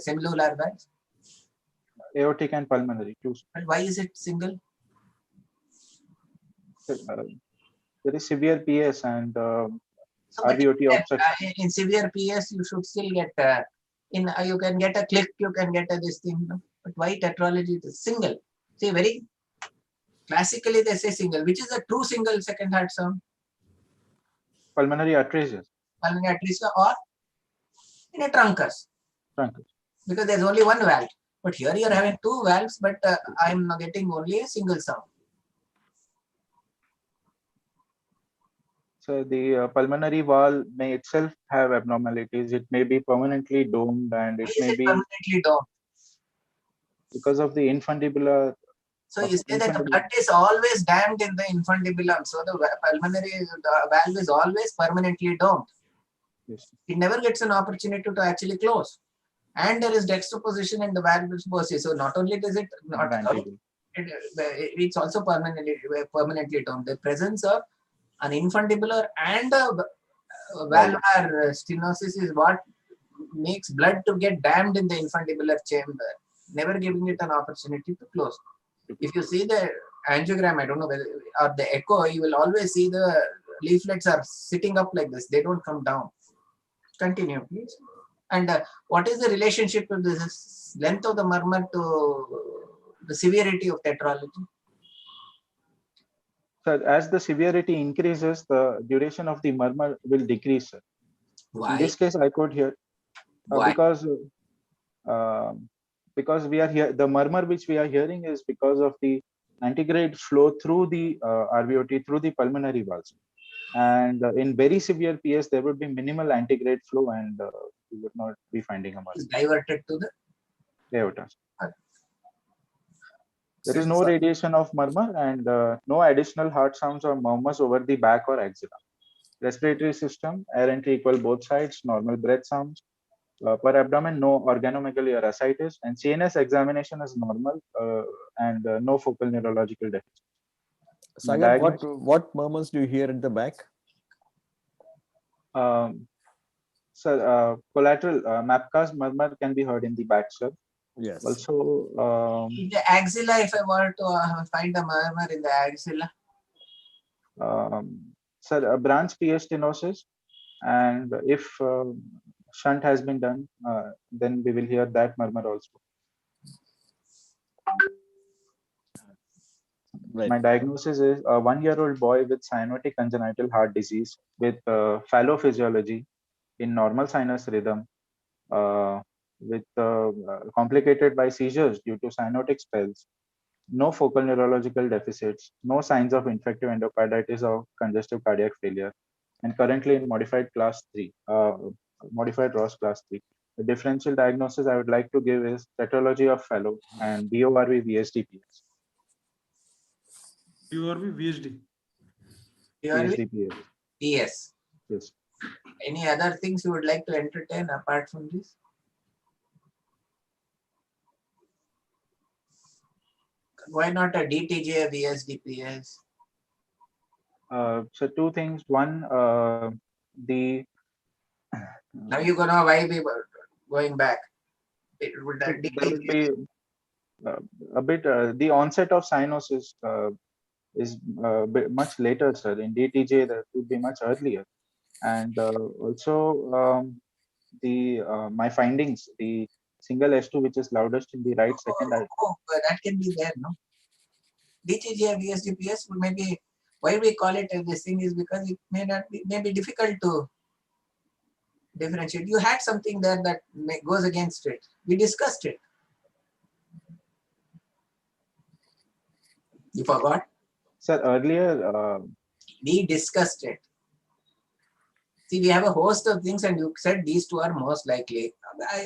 semilunar valves? Aortic and pulmonary, two. And why is it single? There is severe PS and So, but RVOT obstruction. in severe PS, you should still get you can get a click, you can get this thing. No? But why tetralogy is single? See, very classically they say single. Which is a true single second heart sound? Pulmonary atresia. Pulmonary atresia or in a truncus. Truncus. Because there's only one valve. But here you're having two valves, but I'm getting only a single sound. So the pulmonary wall may itself have abnormalities. It may be permanently domed and it may be permanently domed because of the infundibular. So you say that the blood is always dammed in the infundibulum. So the pulmonary valve is always permanently domed. Yes. It never gets an opportunity to actually close. And there is dextroposition in the valve pulsi. So not only does it not it's also permanently domed. The presence of an infundibular and a valvular stenosis is what makes blood to get dammed in the infundibular chamber, never giving it an opportunity to close. If you see the angiogram, I don't know whether, or the echo, you will always see the leaflets are sitting up like this. They don't come down. Continue, please. And what is the relationship of this length of the murmur to the severity of tetralogy? So as the severity increases, the duration of the murmur will decrease. Sir. Why? In this case, I could hear because we are here. The murmur which we are hearing is because of the antegrade flow through the RVOT through the pulmonary valves. And in very severe PS, there would be minimal antegrade flow, and we would not be finding a murmur. Is diverted to the aorta. There is no radiation of murmur and no additional heart sounds or murmurs over the back or axilla. Respiratory system, air entry equal both sides, normal breath sounds. Per abdomen, no organomegaly or ascites, and CNS examination is normal and no focal neurological deficit. Sagar, what murmurs do you hear at the back? Collateral Mapka's murmur can be heard in the back, sir. Yes. Also, in the axilla, if I were to find a murmur in the axilla. Sir, a branch PS stenosis, and if shunt has been done, then we will hear that murmur also. Right. My diagnosis is a 1-year-old boy with cyanotic congenital heart disease with phallophysiology in normal sinus rhythm, with complicated by seizures due to cyanotic spells, no focal neurological deficits, no signs of infective endocarditis or congestive cardiac failure, and currently in modified class 3, modified Ross class 3. The differential diagnosis I would like to give is tetralogy of Fallot and BORV VSD-PS. BORV VSD. VSD PS. Yes. Any other things you would like to entertain apart from this? Why not a DTJ VSD-PS? So two things. One, now you're gonna why we were going back. It would there would be a bit. The onset of cyanosis is much later, sir. In DTJ, that would be much earlier, and also my findings, the single S2 which is loudest in the right second. That can be there, no? DTJ VSD-PS maybe. Why we call it this thing is because it may not be, may be difficult to differentiate. You had something there that goes against it. We discussed it. You forgot? Sir, earlier, we discussed it. See, we have a host of things, and you said these two are most likely.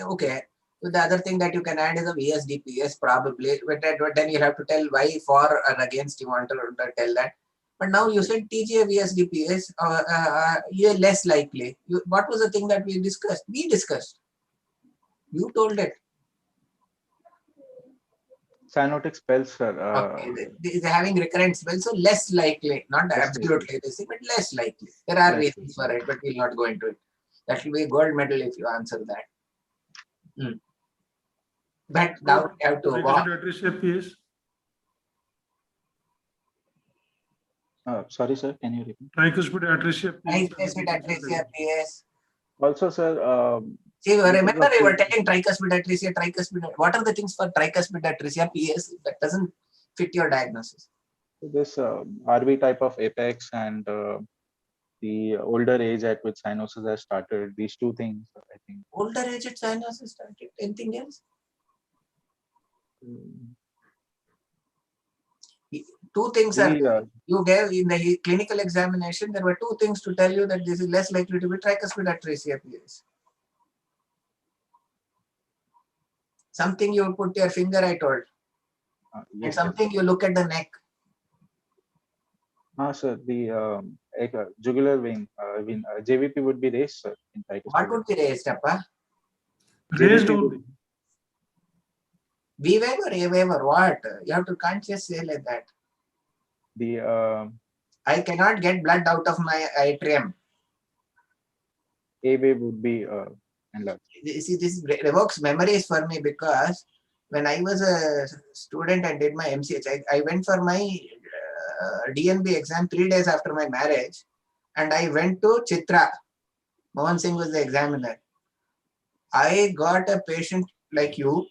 Okay. So the other thing that you can add is a VSDPS probably. But then you have to tell why for or against you want to tell that. But now you said TGA VSDPS, you're less likely. What was the thing that we discussed? We discussed. You told it. cyanotic spells, sir. Okay, they're having recurrent spells, so less likely, not absolutely the same, but less likely. There are reasons for it, but we'll not go into it. That will be a gold medal if you answer that. But now we have to walk. Sorry, sir. Can you repeat? Tricuspid atresia. Tricuspid atresia PS. Also, sir. See, remember we were telling tricuspid atresia, tricuspid. What are the things for tricuspid atresia PS that doesn't fit your diagnosis? This RV type of apex and the older age at which cyanosis has started. These two things, I think. Older age at cyanosis started. Anything else? Two things are you gave in the clinical examination. There were two things to tell you that this is less likely to be tricuspid atresia PS. Something you put your finger, I told. And something you look at the neck. Sir, the jugular vein, JVP would be raised, sir. In what would be raised, Appa? Raised only. V wave or A wave or what? You have to can't just say like that. I cannot get blood out of my atrium. A wave would be enlarged. See, this revokes memories for me because when I was a student and did my MCH, I went for my DNB exam 3 days after my marriage, and I went to Chitra. Mohan Singh was the examiner. I got a patient like you,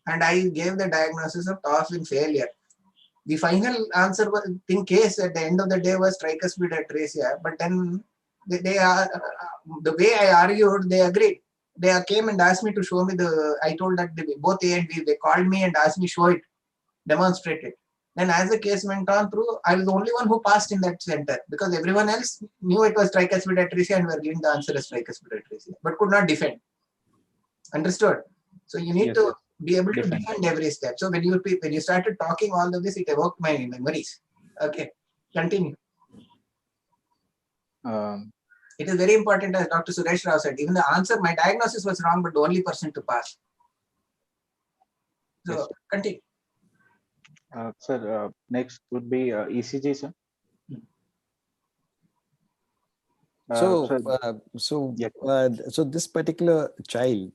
and I gave the diagnosis of top failure. The final answer was, in case at the end of the day, was tricuspid atresia, but then they are the way I argued, they agreed. They came and asked me to show me I told that both A and B, they called me and asked me show it, demonstrate it. Then as the case went on through, I was the only one who passed in that center because everyone else knew it was tricuspid atresia and were giving the answer as tricuspid atresia, but could not defend. Understood? So you need to be able to defend every step. So when you started talking all of this, it evoked my memories. Okay, continue. It is very important, as Dr. Suresh Rao said, even the answer, my diagnosis was wrong, but the only person to pass. So continue. Sir, next would be ECG, sir. So this particular child,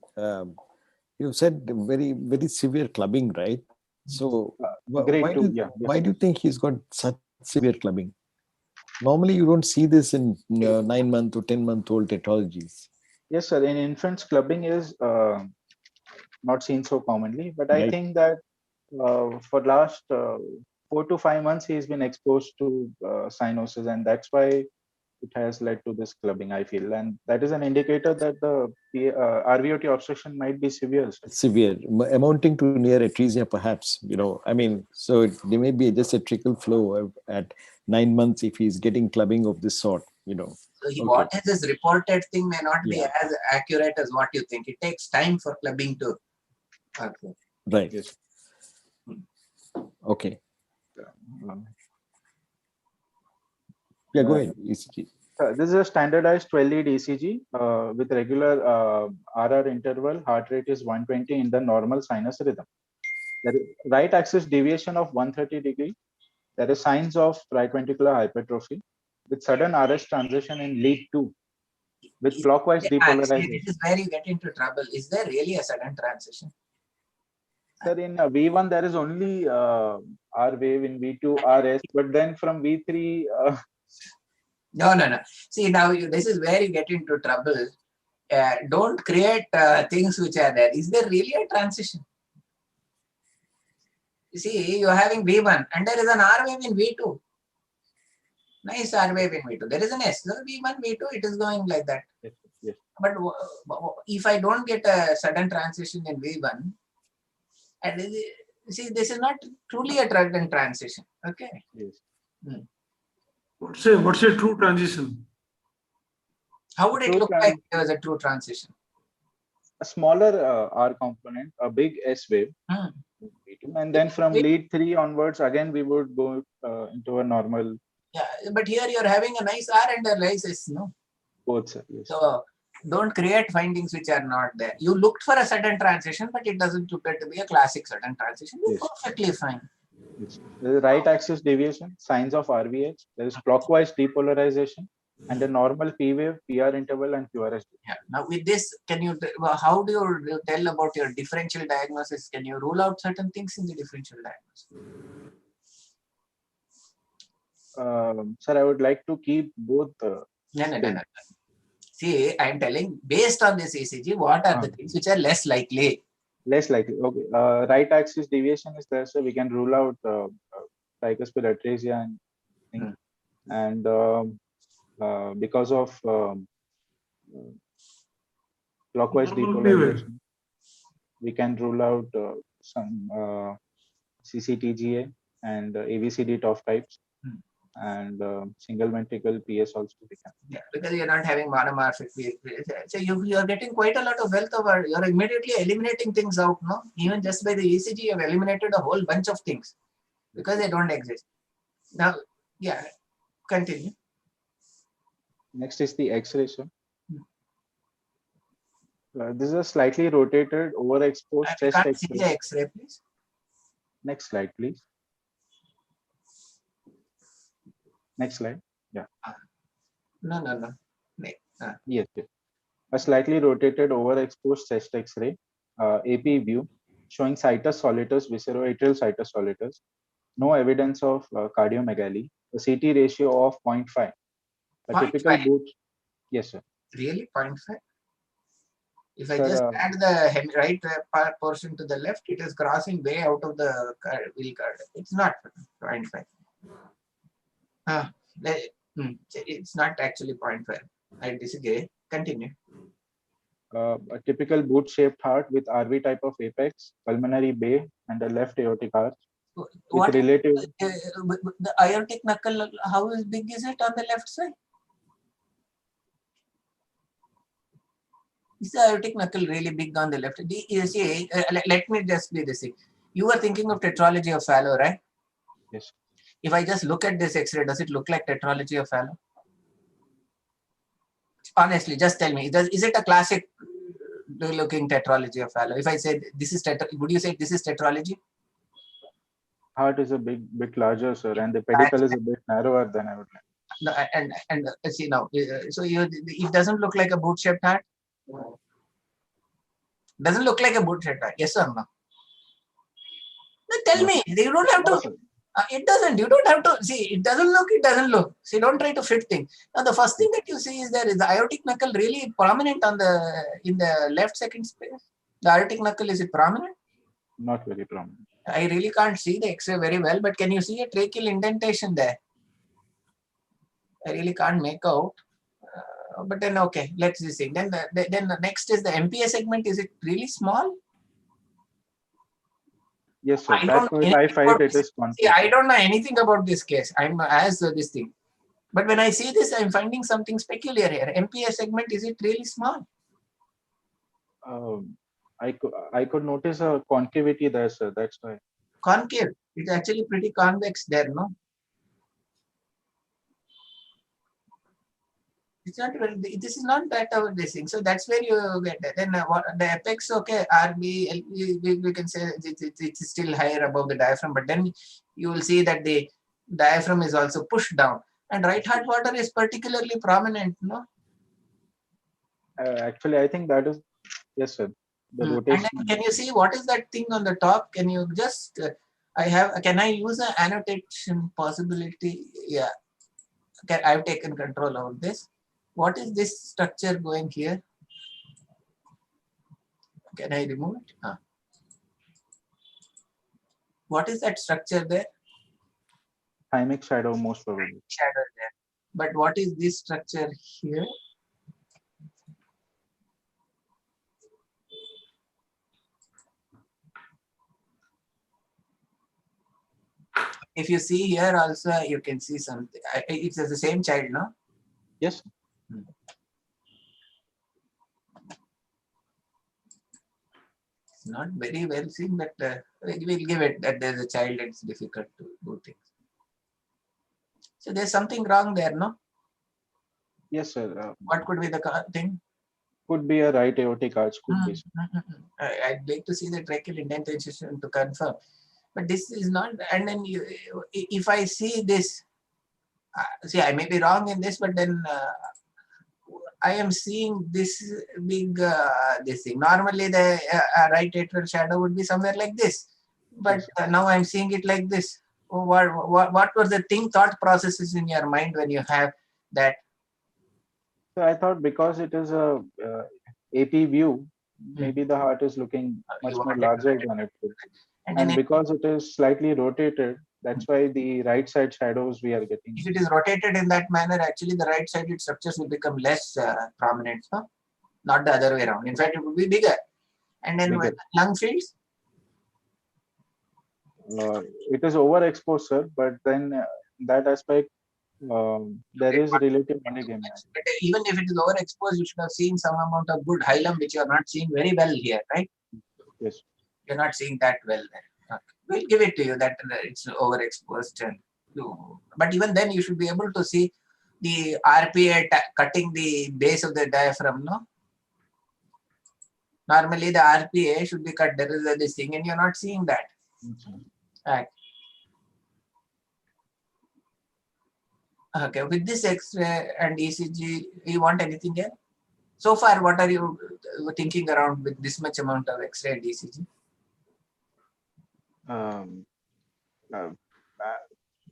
you said very severe clubbing, right? So why do you think he's got such severe clubbing? Normally, you don't see this in 9-month or 10-month-old tetralogies. Yes, sir. In infants, clubbing is not seen so commonly, but I think that for last 4 to 5 months, he's been exposed to cyanosis, and that's why it has led to this clubbing, I feel. And that is an indicator that the RVOT obstruction might be severe. Sir. Severe, amounting to near atresia, perhaps. I mean, so there may be just a trickle flow at 9 months if he's getting clubbing of this sort. So what is this reported thing may not be as accurate as what you think. It takes time for clubbing to. Okay. Right. Yes. Okay. Yeah, go ahead. ECG. This is a standardized 12-lead ECG with regular RR interval. Heart rate is 120 in the normal sinus rhythm. There is right axis deviation of 130 degree. There is signs of right ventricular hypertrophy with sudden RS transition in lead 2 with clockwise depolarization. This is where you get into trouble. Is there really a sudden transition? Sir, in V1 there is only R wave, in V2 RS, but then from V3. No. See, now this is where you get into trouble. Don't create things which are there. Is there really a transition? You see, you're having V1 and there is an R wave in V2. Nice R wave in V2. There is an S. So V1, V2, it is going like that. Yes. But if I don't get a sudden transition in V1, and see, this is not truly a sudden transition. Okay. Yes. What's a true transition? How would it look like if there was a true transition? A smaller R component, a big S wave, and then from lead 3 onwards, again we would go into a normal. Yeah, but here you're having a nice R and a nice S, no? Both, sir. Yes. So don't create findings which are not there. You looked for a sudden transition, but it doesn't appear to be a classic sudden transition. You're perfectly fine. Yes. There is right axis deviation, signs of RVH. There is clockwise depolarization, and a normal P wave, PR interval, and QRS. Yeah. Now with this, can you? How do you tell about your differential diagnosis? Can you rule out certain things in the differential diagnosis? Sir, I would like to keep both. No. See, I am telling, based on this ECG, what are the things which are less likely? Less likely. Okay. Right axis deviation is there, so we can rule out tricuspid atresia and because of clockwise depolarization, we can rule out some CCTGA and AVCD TOF types. And single ventricle PS also we can. Yeah, because you're not having monomorphic. So you are getting quite a lot of wealth over. You're immediately eliminating things out, no? Even just by the ECG, you have eliminated a whole bunch of things because they don't exist. Now, yeah, continue. Next is the X-ray. This is a slightly rotated, overexposed chest Can't X-ray. see the X-ray, please. Next slide, please. Next slide. Yeah. No. Yes. A slightly rotated, overexposed chest X-ray, AP view, showing situs solitus, visceroatrial situs solitus. No evidence of cardiomegaly. A CT ratio of 0.5. A typical boot. Yes, sir. Really, 0.5? If I just add the right portion to the left, it is crossing way out of the wheel card. It's not 0.5. It's not actually 0.5. I disagree. Continue. A typical boot-shaped heart with RV type of apex, pulmonary bay, and a left aortic arch. What relative the aortic knuckle? How big is it on the left side? Is the aortic knuckle really big on the left? See, let me just be this thing. You were thinking of tetralogy of Fallot, right? Yes. If I just look at this X-ray, does it look like tetralogy of Fallot? Honestly, just tell me. Is it a classic looking tetralogy of Fallot? If I say this is would you say this is tetralogy? Heart is a bit larger, sir, and the pedicle is a bit narrower than I would like. No, and see now, so it doesn't look like a boot-shaped heart. Doesn't look like a boot-shaped heart. Yes or no? No, tell me. You don't have to. It doesn't. You don't have to see. It doesn't look. It doesn't look. See, don't try to fit things. Now, the first thing that you see is there is the aortic knuckle really prominent on in the left second space. The aortic knuckle, is it prominent? Not very prominent. I really can't see the X-ray very well, but can you see a tracheal indentation there? I really can't make out. But then okay, let's see. Then the next is the MPA segment. Is it really small? Yes, sir. That's what I find it is confusing. See, I don't know anything about this case. I'm as this thing. But when I see this, I'm finding something peculiar here. MPA segment, is it really small? I could notice a concavity there, sir. That's why. Concave. It's actually pretty convex there, no? It's not. This is not that our this thing. So that's where you get that. Then the apex, okay, RB, we can say it's still higher above the diaphragm, but then you will see that the diaphragm is also pushed down, and right heart water is particularly prominent, no? Actually, I think that is yes, sir. The rotation. And then can you see what is that thing on the top? Can you just? Can I use an annotation possibility? Yeah. Okay, I've taken control over this. What is this structure going here? Can I remove it? What is that structure there? Thymic shadow, most probably. Shadow there. But what is this structure here? If you see here also, you can see something. It's the same child, no? Yes. It's not very well seen, but we'll give it that there's a child. It's difficult to do things. So there's something wrong there, no? Yes, sir. What could be the thing? Could be a right aortic arch. Could be. I'd like to see the tracheal indentation to confirm. But this is not, and then if I see this, see, I may be wrong in this, but then I am seeing this big this thing. Normally, the right atrial shadow would be somewhere like this, but now I'm seeing it like this. What was the thought processes in your mind when you have that? So I thought because it is a AP view, maybe the heart is looking much more larger than it could. And because it is slightly rotated, that's why the right side shadows we are getting. If it is rotated in that manner, actually the right sided structures will become less prominent, no? Not the other way around. In fact, it would be bigger. And then lung fields? It is overexposed, sir, but then that aspect, there is relative polygamy. But even if it is overexposed, you should have seen some amount of good hilum, which you are not seeing very well here, right? Yes. You're not seeing that well there. Okay. We'll give it to you that it's overexposed. But even then, you should be able to see the RPA cutting the base of the diaphragm, no? Normally, the RPA should be cut. There is this thing, and you're not seeing that. Right. Okay, with this X-ray and ECG, you want anything else? So far, what are you thinking around with this much amount of X-ray and ECG?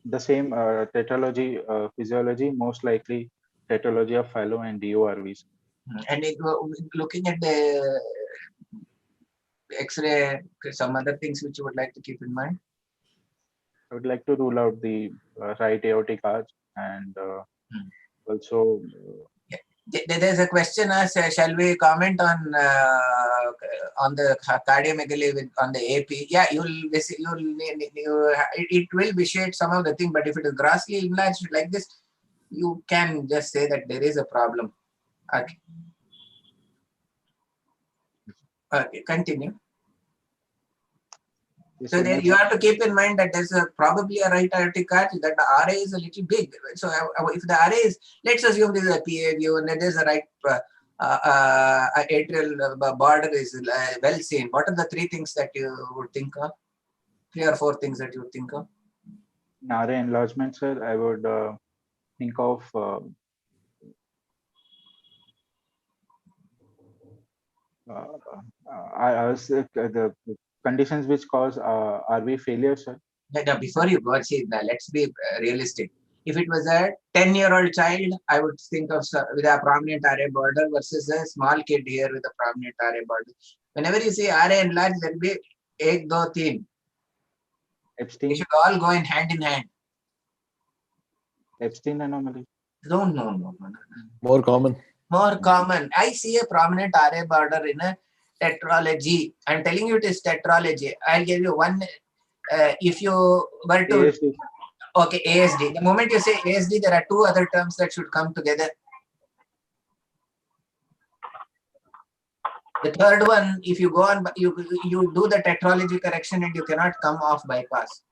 The same tetralogy, physiology, most likely tetralogy of Fallot and DORVs. And looking at the X-ray, some other things which you would like to keep in mind? I would like to rule out the right aortic arch and also. There's a question as shall we comment on the cardiomegaly on the AP? Yeah, it will vitiate some of the thing, but if it is grossly enlarged like this, you can just say that there is a problem. Okay. Okay, continue. So then you have to keep in mind that there's probably a right aortic arch, that the RA is a little big. So if the RA is, let's assume this is a PA view and there's a right atrial border is well seen. What are the three things that you would think of? 3 or 4 things that you would think of? RA enlargement, sir, I would think of the conditions which cause RV failure, sir. Now, before you go, see, let's be realistic. If it was a 10-year-old child, I would think of with a prominent RA border versus a small kid here with a prominent RA border. Whenever you see RA enlarged, there will be ek do teen. Epstein. They should all go in hand. Epstein anomaly. No. More common. More common. I see a prominent RA border in a tetralogy. I'm telling you it is tetralogy. I'll give you one. If you were to... ASD. Okay, ASD. The moment you say ASD, there are 2 other terms that should come together. The third one, if you go on, you do the tetralogy correction and you cannot come off bypass.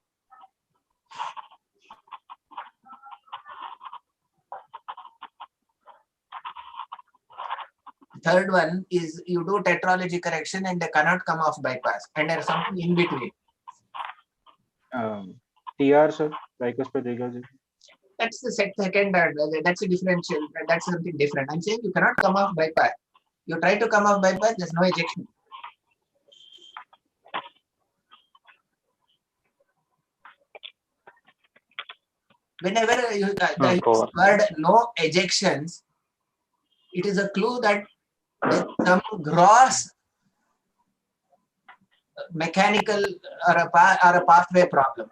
Third one is you do tetralogy correction and they cannot come off bypass, and there's something in between. TR, sir, tricuspid regurgitation. That's the second, that's a differential, that's something different. I'm saying you cannot come off bypass. You try to come off bypass, there's no ejection. Whenever you the word no ejections, it is a clue that there's some gross mechanical or a pathway problem.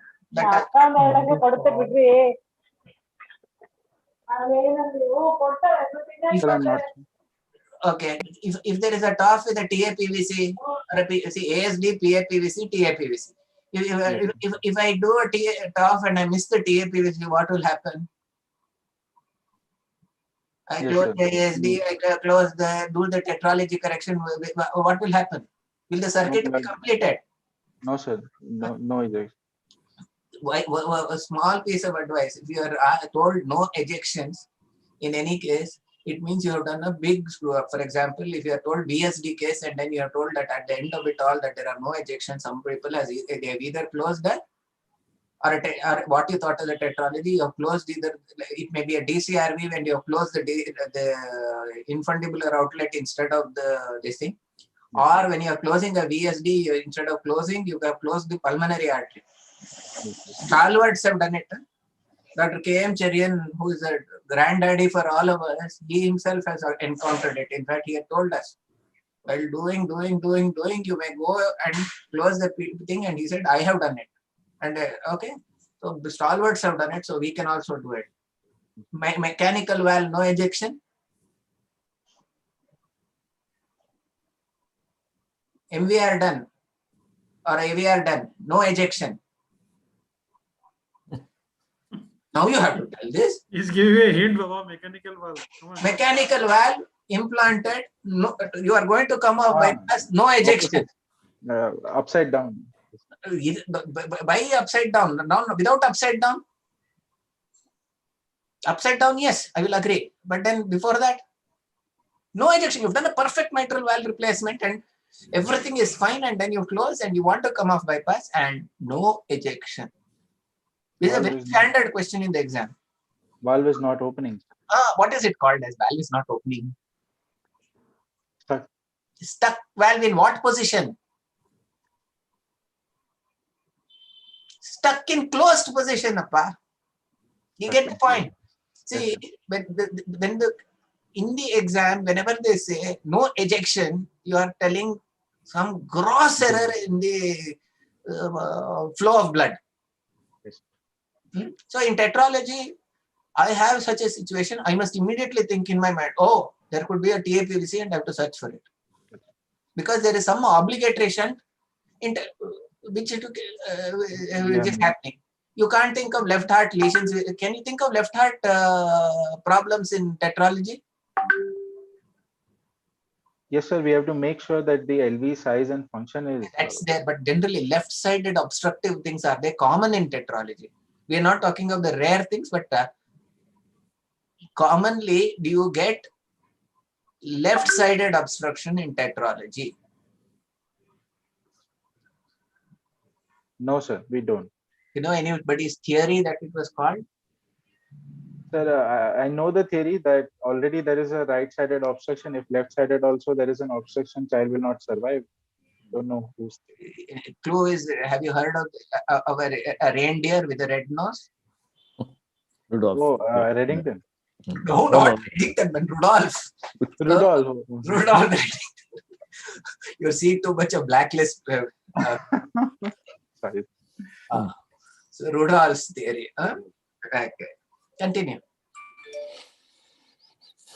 Okay, if there is a TOF with a TAPVC or a ASD, PAPVC, TAPVC, If I do a TOF and I miss the TAPVC, what will happen? I Yes, close sir. the ASD, I close do the tetralogy correction. What will happen? Will the circuit be completed? No, sir. No ejection. A small piece of advice: if you are told no ejections in any case, it means you have done a big screw up. For example, if you are told VSD case and then you are told that at the end of it all that there are no ejections, some people they have either closed that or what you thought as a tetralogy, you have closed either, it may be a DCRV when you have closed the infundibular outlet instead of this thing, or when you are closing a VSD, instead of closing, you have closed the pulmonary artery. Stalwarts have done it. Dr. K.M. Cherian, who is a granddaddy for all of us, he himself has encountered it. In fact, he had told us, while doing, you may go and close the thing, and he said, I have done it. And okay, so the stalwarts have done it, so we can also do it. Mechanical valve, no ejection. MVR done or AVR done, no ejection. Now you have to tell this. He's giving you a hint about mechanical valve. Come on. Mechanical valve implanted, no, you are going to come off bypass, no ejection. Upside down. By upside down, without upside down? Upside down, yes, I will agree. But then before that, no ejection. You've done a perfect mitral valve replacement and everything is fine, and then you close and you want to come off bypass and no ejection. This is a very standard question in the exam. Valve is not opening. What is it called as valve is not opening? Stuck. Stuck valve in what position? Stuck in closed position, appa. You get the point. See, when in the exam, whenever they say no ejection, you are telling some gross error in the flow of blood. So in tetralogy, I have such a situation, I must immediately think in my mind, oh, there could be a TAPVC and I have to search for it. Because there is some obligatory shunt which is happening. You can't think of left heart lesions. Can you think of left heart problems in tetralogy? Yes, sir. We have to make sure that the LV size and function is. That's there, but generally left-sided obstructive things are they common in tetralogy. We are not talking of the rare things, but commonly do you get left-sided obstruction in tetralogy? No, sir, we don't. You know anybody's theory that it was called? Sir, I know the theory that already there is a right-sided obstruction. If left-sided also there is an obstruction, child will not survive. Don't know who's. Clue is, have you heard of a reindeer with a red nose? Rudolph. Oh, Reddington. No, not Reddington, but Rudolph. Rudolph. Rudolph. You see too much of blacklist. Sorry. So Rudolph's theory. Okay. Continue.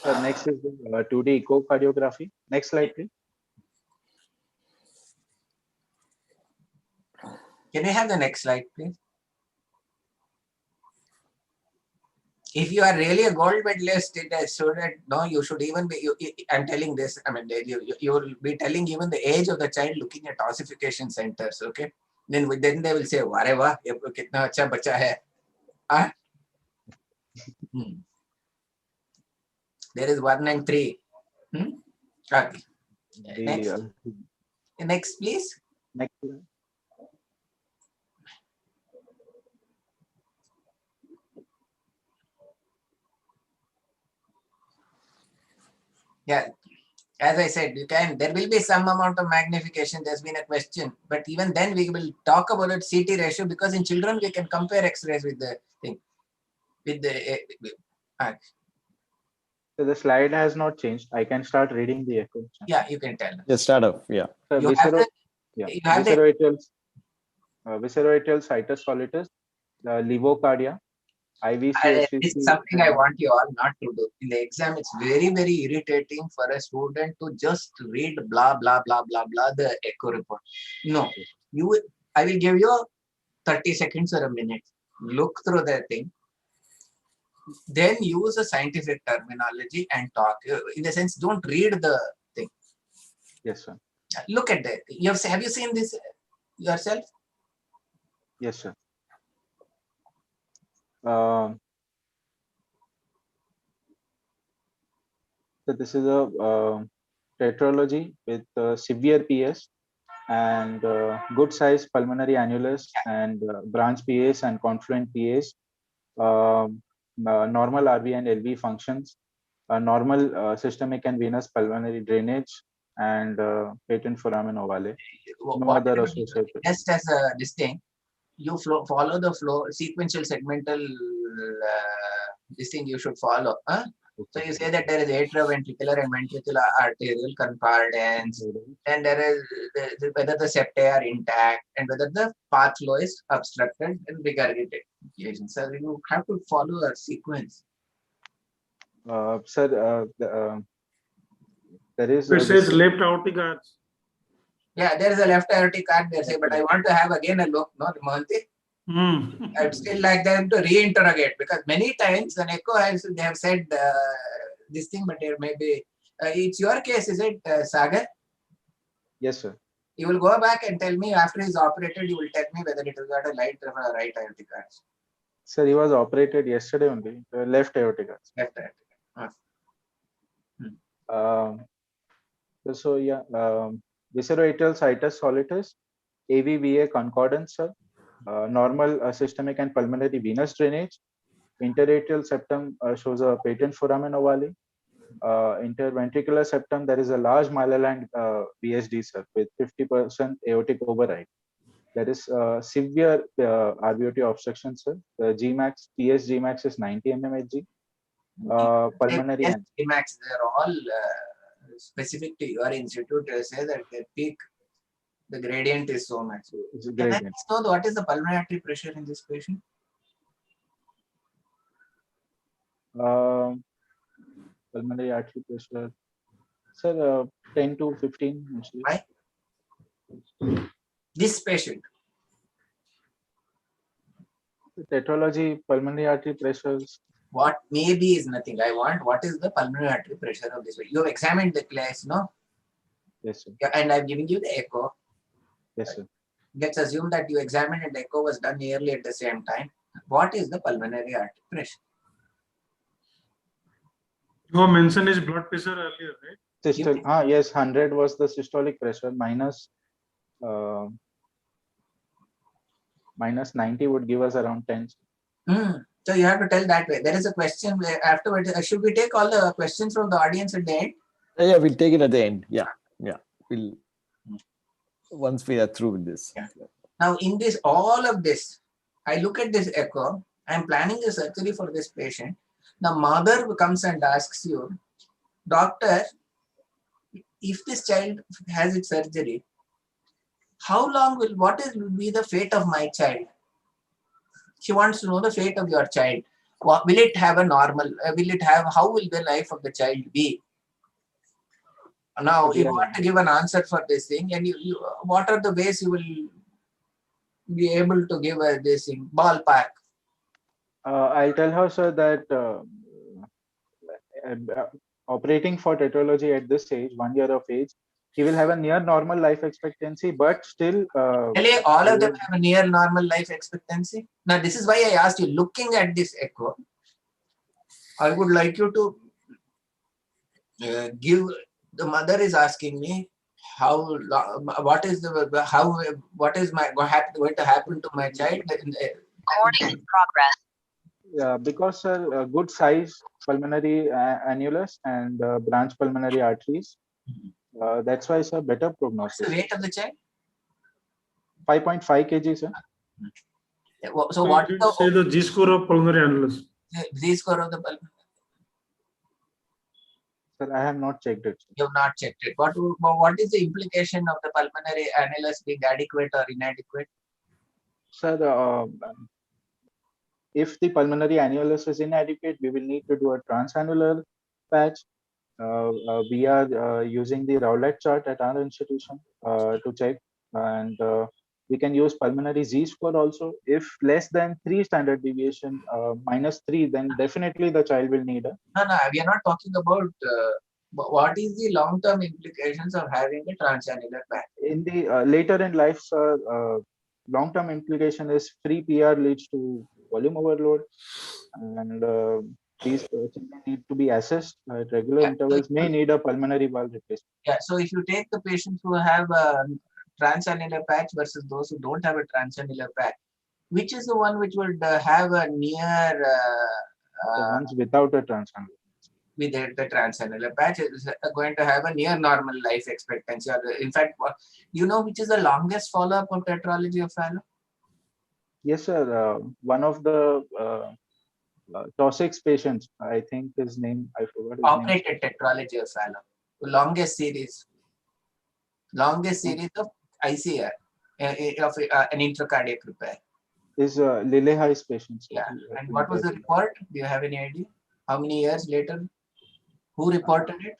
So next is the 2D echocardiography. Next slide, please. Can we have the next slide, please? If you are really a gold medalist in a student, no, you should even be, I'm telling this, I mean, you will be telling even the age of the child looking at ossification centers, okay? Then they will say, "Wareva, kitna acha bacha hai." There is 1 and 3. Okay. Next, please. Next. Yeah, as I said, there will be some amount of magnification. There's been a question, but even then we will talk about it CT ratio, because in children we can compare X-rays with the thing. So the slide has not changed. I can start reading the echo. Yeah, you can tell. Yeah, start off. Yeah. So visceroatrial situs solitus, levocardia, IVC. This is something I want you all not to do. In the exam, it's very, very irritating for a student to just read blah, blah, blah, blah, blah, the echo report. No, I will give you 30 seconds or a minute. Look through the thing. Then use a scientific terminology and talk. In the sense, don't read the thing. Yes, sir. Look at that. Have you seen this yourself? Yes, sir. So this is a tetralogy with severe PS and good size pulmonary annulus and branch PAs and confluent PAs, normal RV and LV functions, normal systemic and venous pulmonary drainage, and patent foramen ovale. No other associated. Just as this thing, you follow the flow, sequential segmental this thing you should follow. Huh? So you say that there is atrioventricular and ventricular arterial concordance, and there is whether the septae are intact and whether the path flow is obstructed and regurgitation. So you have to follow a sequence. Sir, there is. It says left aortic arch. Yeah, there is a left aortic arch there, say, but I want to have again a look, no, Mohanty? I'd still like them to reinterrogate because many times an echo they have said this thing, but there may be. It's your case, is it, Sagar? Yes, sir. You will go back and tell me after he's operated, you will tell me whether it has got a right aortic arch. Sir, he was operated yesterday only, left aortic arch. Left aortic. So yeah, visceroatrial situs solitus, AVVA concordance, sir. Normal systemic and pulmonary venous drainage. Interatrial septum shows a patent foramen ovale. Interventricular septum, there is a large myelin VSD, sir, with 50% aortic override. There is severe RVOT obstruction, sir. The Gmax, PS Gmax is 90 mmHg. Pulmonary. Yes, Gmax, they're all specific to your institute. Say that the peak, the gradient is so much. Can I just know what is the pulmonary artery pressure in this patient? Pulmonary artery pressure, sir, 10 to 15. Mostly. Why? This patient. Tetralogy, pulmonary artery pressures. What maybe is nothing. I want what is the pulmonary artery pressure of this patient. You have examined the class, no? Yes, sir. Yeah, and I'm giving you the echo. Yes, sir. Let's assume that you examined and the echo was done nearly at the same time. What is the pulmonary artery pressure? You mentioned his blood pressure earlier, right? Yes, 100 was the systolic pressure, minus 90 would give us around 10. So you have to tell that way. There is a question afterwards. Should we take all the questions from the audience at the end? Yeah, we'll take it at the end. Yeah. We'll once we are through with this. Yeah. Now, in this, all of this, I look at this echo. I'm planning a surgery for this patient. The mother comes and asks you, doctor, if this child has its surgery, what will be the fate of my child? She wants to know the fate of your child. Will it have a normal, how will the life of the child be? Now, you want to give an answer for this thing, and what are the ways you will be able to give this thing, ballpark? I'll tell her, sir, that operating for tetralogy at this age, 1 year of age, he will have a near normal life expectancy, but still. Really, all of them have a near normal life expectancy. Now, this is why I asked you, looking at this echo, I would like you to give. The mother is asking me what is going to happen to my child. Recording in progress. Yeah, because sir, good size pulmonary annulus and branch pulmonary arteries. That's why, sir, better prognosis. What's the weight of the child? 5.5 kg, sir. So what did say the G score of pulmonary annulus? G score of the pulmonary. Sir, I have not checked it. You have not checked it. What is the implication of the pulmonary annulus being adequate or inadequate? Sir, if the pulmonary annulus is inadequate, we will need to do a transannular patch. We are using the Rowlett chart at our institution to check, and We can use pulmonary Z-score also. If less than 3 standard deviation, -3, then definitely the child will need a. No, we are not talking about what is the long-term implications of having a transannular patch. In the later in life, sir, long-term implication is free PR leads to volume overload, and these children need to be assessed at regular intervals, may need a pulmonary valve replacement. Yeah, so if you take the patients who have a transannular patch versus those who don't have a transannular patch, which is the one which would have a near The ones without a transannular. With the transannular patch is going to have a near normal life expectancy. In fact, you know which is the longest follow-up of tetralogy of Fallot? Yes, sir. One of the Tossex patients, I think his name, I forgot his Operated tetralogy of Fallot. Longest series of ICR of an intracardiac repair. Is Lillehei's patients. Yeah. And what was the report? Do you have any idea? How many years later? Who reported it?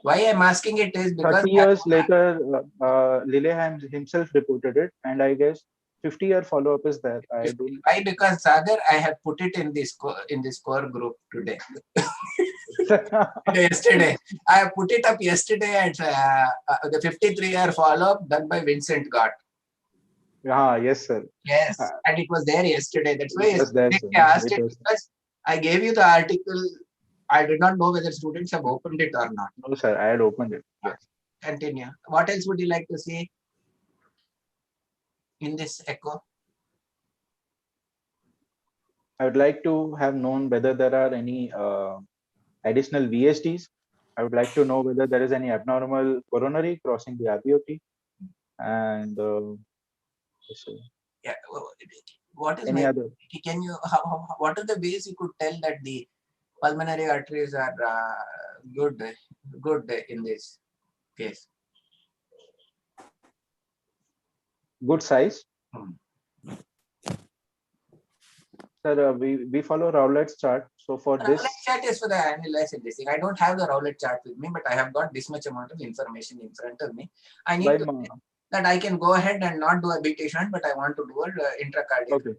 Why I'm asking it is because 30 years later, Lillehei himself reported it, and I guess 50-year follow-up is there. I don't. Why? Because Sagar, I have put it in this core group today. Yesterday, I have put it up yesterday at the 53-year follow-up done by Vincent Gott. Yes, sir. Yes, and it was there yesterday. That's why I asked it because I gave you the article. I did not know whether students have opened it or not. No, sir. I had opened it. Yes. Continue. What else would you like to see in this echo? I would like to have known whether there are any additional VSTs. I would like to know whether there is any abnormal coronary crossing the RBOT. And yeah, what is any other? Can you? What are the ways you could tell that the pulmonary arteries are good in this case? Good size. Sir, we follow Rowlett's chart. So for this, Rowlett's chart is for the analyzing this thing. I don't have the Rowlett chart with me, but I have got this much amount of information in front of me. I need to say that I can go ahead and not do a beat shunt, but I want to do an intracardiac. Okay.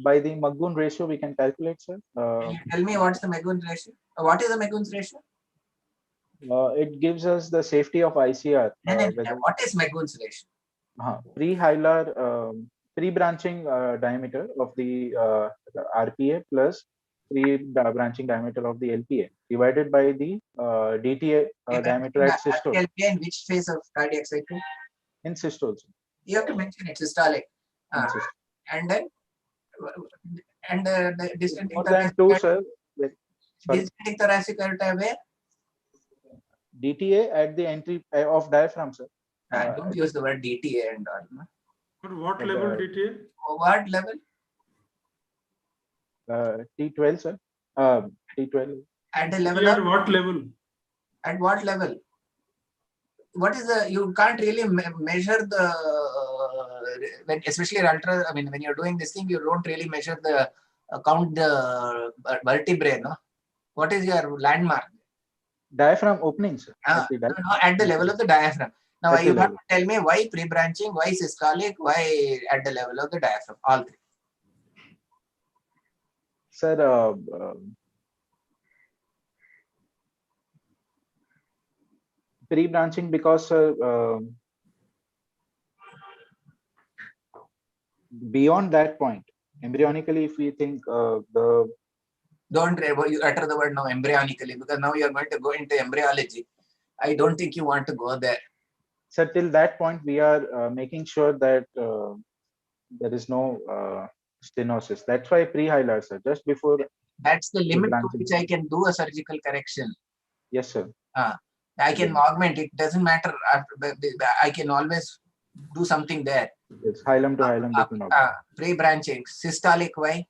By the Magoon ratio, we can calculate, sir. Can you tell me what's the Magoon ratio? What is the Magoon's ratio? It gives us the safety of ICR. What is Magoon's ratio? Pre-hilar, pre-branching diameter of the RPA plus pre-branching diameter of the LPA divided by the DTA diameter at systole. LPA in which phase of cardiac cycle? In systole. You have to mention it, systolic. And then, and the descending more than 2, sir. Descending thoracic aorta where? DTA at the entry of diaphragm, sir. Don't use the word DTA and all. No? But what level DTA? What level? T12, sir. T12. At the level of what level? At what level? What is the? You can't really measure the especially ultra. I mean, when you're doing this thing, you don't really measure the count the vertebrae. No, what is your landmark? Diaphragm opening, sir. At the level of the diaphragm. Now you have to tell me why pre-branching, why systolic, why at the level of the diaphragm. All three. Sir, pre-branching because beyond that point, embryonically, if we think the don't you utter the word now embryonically because now you are going to go into embryology. I don't think you want to go there. So till that point, we are making sure that there is no stenosis. That's why pre-hilar, sir, just before. That's the limit to which I can do a surgical correction. Yes, sir. I can augment. It doesn't matter. I can always do something there. It's hilum to hilum. Pre-branching. Systolic, why?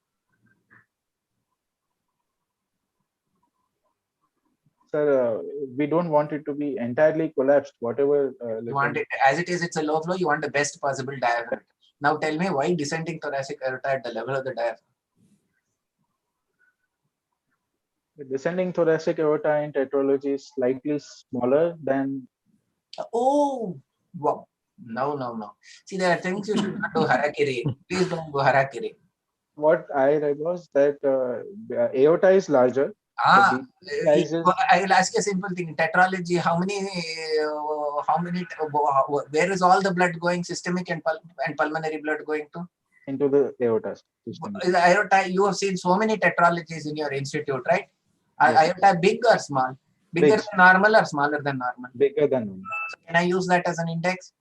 Sir, we don't want it to be entirely collapsed. Whatever. You want it as it is. It's a low flow. You want the best possible diaphragm. Now tell me why descending thoracic aorta at the level of the diaphragm. The descending thoracic aorta in tetralogy is slightly smaller than. Oh, wow. No. See, there are things you should not do harakiri. Please don't go harakiri. What I read was that aorta is larger. The size is I will ask you a simple thing. Tetralogy, where is all the blood going, systemic and pulmonary blood going to? into the aorta. The aorta, you have seen so many tetralogies in your institute, right? Yes. Aorta big or small? Bigger than normal or smaller than normal? Bigger than normal. So can I use that as an index?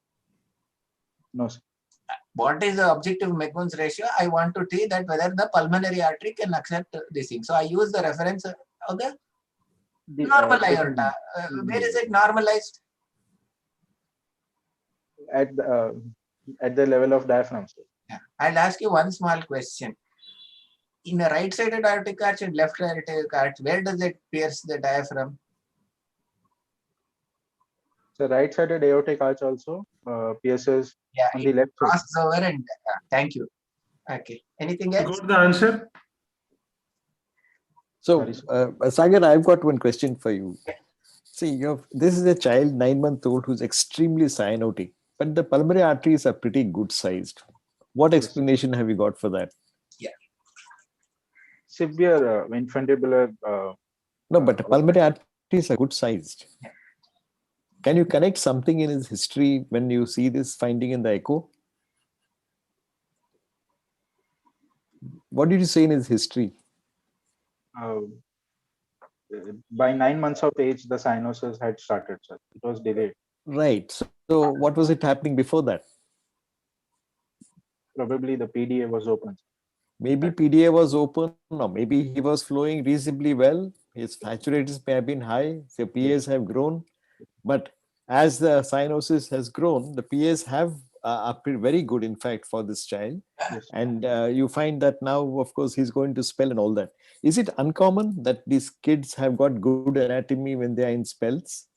No, sir. What is the objective McGowan's ratio? I want to see that whether the pulmonary artery can accept this thing. So I use the reference of the normal aorta. Where is it normalized? At the level of diaphragm, sir. Yeah. I'll ask you one small question. In a right-sided aortic arch and left-sided aortic arch, where does it pierce the diaphragm? So right-sided aortic arch also pierces on the left side. Crosses over and thank you. Okay. Anything else? Got the answer? So, Sagar, I've got one question for you. See, this is a child 9-month-old who's extremely cyanotic, but the pulmonary arteries are pretty good sized. What explanation have you got for that? Yeah. Severe infundibular. No, but the pulmonary arteries are good sized. Yeah. Can you connect something in his history when you see this finding in the echo? What did you say in his history? By 9 months of age, the cyanosis had started, sir. It was delayed. Right. So what was it happening before that? Probably the PDA was open. Maybe PDA was open, or maybe he was flowing reasonably well. His saturators may have been high. The PAs have grown. But as the cyanosis has grown, the PAs have are very good, in fact, for this child. Yes. And you find that now, of course, he's going to spell and all that. Is it uncommon that these kids have got good anatomy when they are in spells?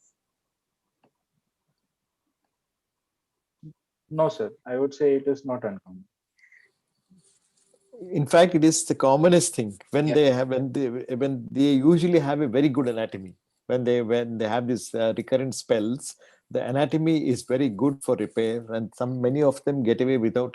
No, sir. I would say it is not uncommon. In fact, it is the commonest thing when they usually have a very good anatomy. When they have these recurrent spells, the anatomy is very good for repair, and many of them get away without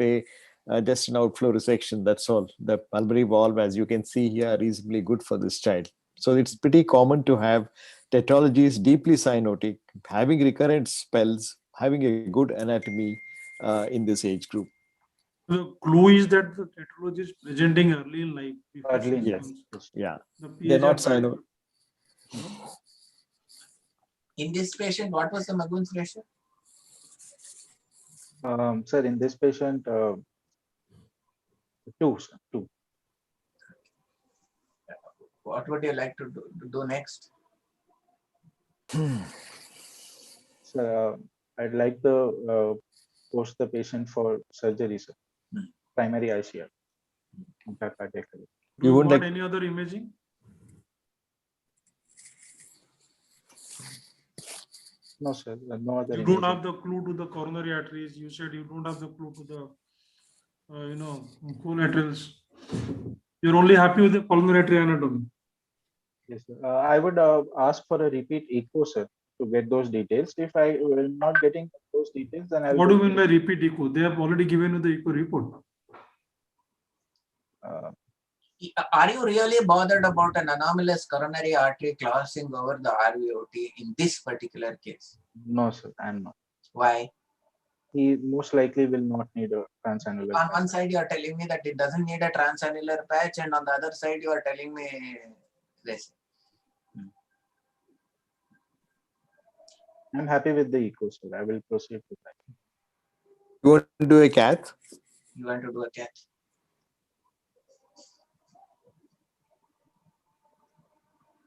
just an outflow resection. That's all. The pulmonary valve, as you can see here, are reasonably good for this child. So it's pretty common to have tetralogies deeply cyanotic, having recurrent spells, having a good anatomy in this age group. The clue is that the tetralogy is presenting early in life. Early in life. Yeah. They're not cyanotic. In this patient, what was the McGowan's ratio? Sir, in this patient, 2. What would you like to do next? Sir, I'd like to post the patient for surgery, sir. Primary ICR. You won't want any other imaging? No, sir. No other. You don't have the clue to the coronary arteries. You said you don't have the clue to the, collaterals. You're only happy with the pulmonary artery anatomy. Yes, sir. I would ask for a repeat echo, sir, to get those details. If I will not getting those details, then I'll. What do you mean by repeat echo? They have already given you the echo report. Are you really bothered about an anomalous coronary artery crossing over the RVOT in this particular case? No, sir, I'm not. Why? He most likely will not need a transannular. On one side, you are telling me that it doesn't need a transannular patch, and on the other side, you are telling me this. I'm happy with the echo, sir. I will proceed with that. You want to do a cath? You want to do a cath?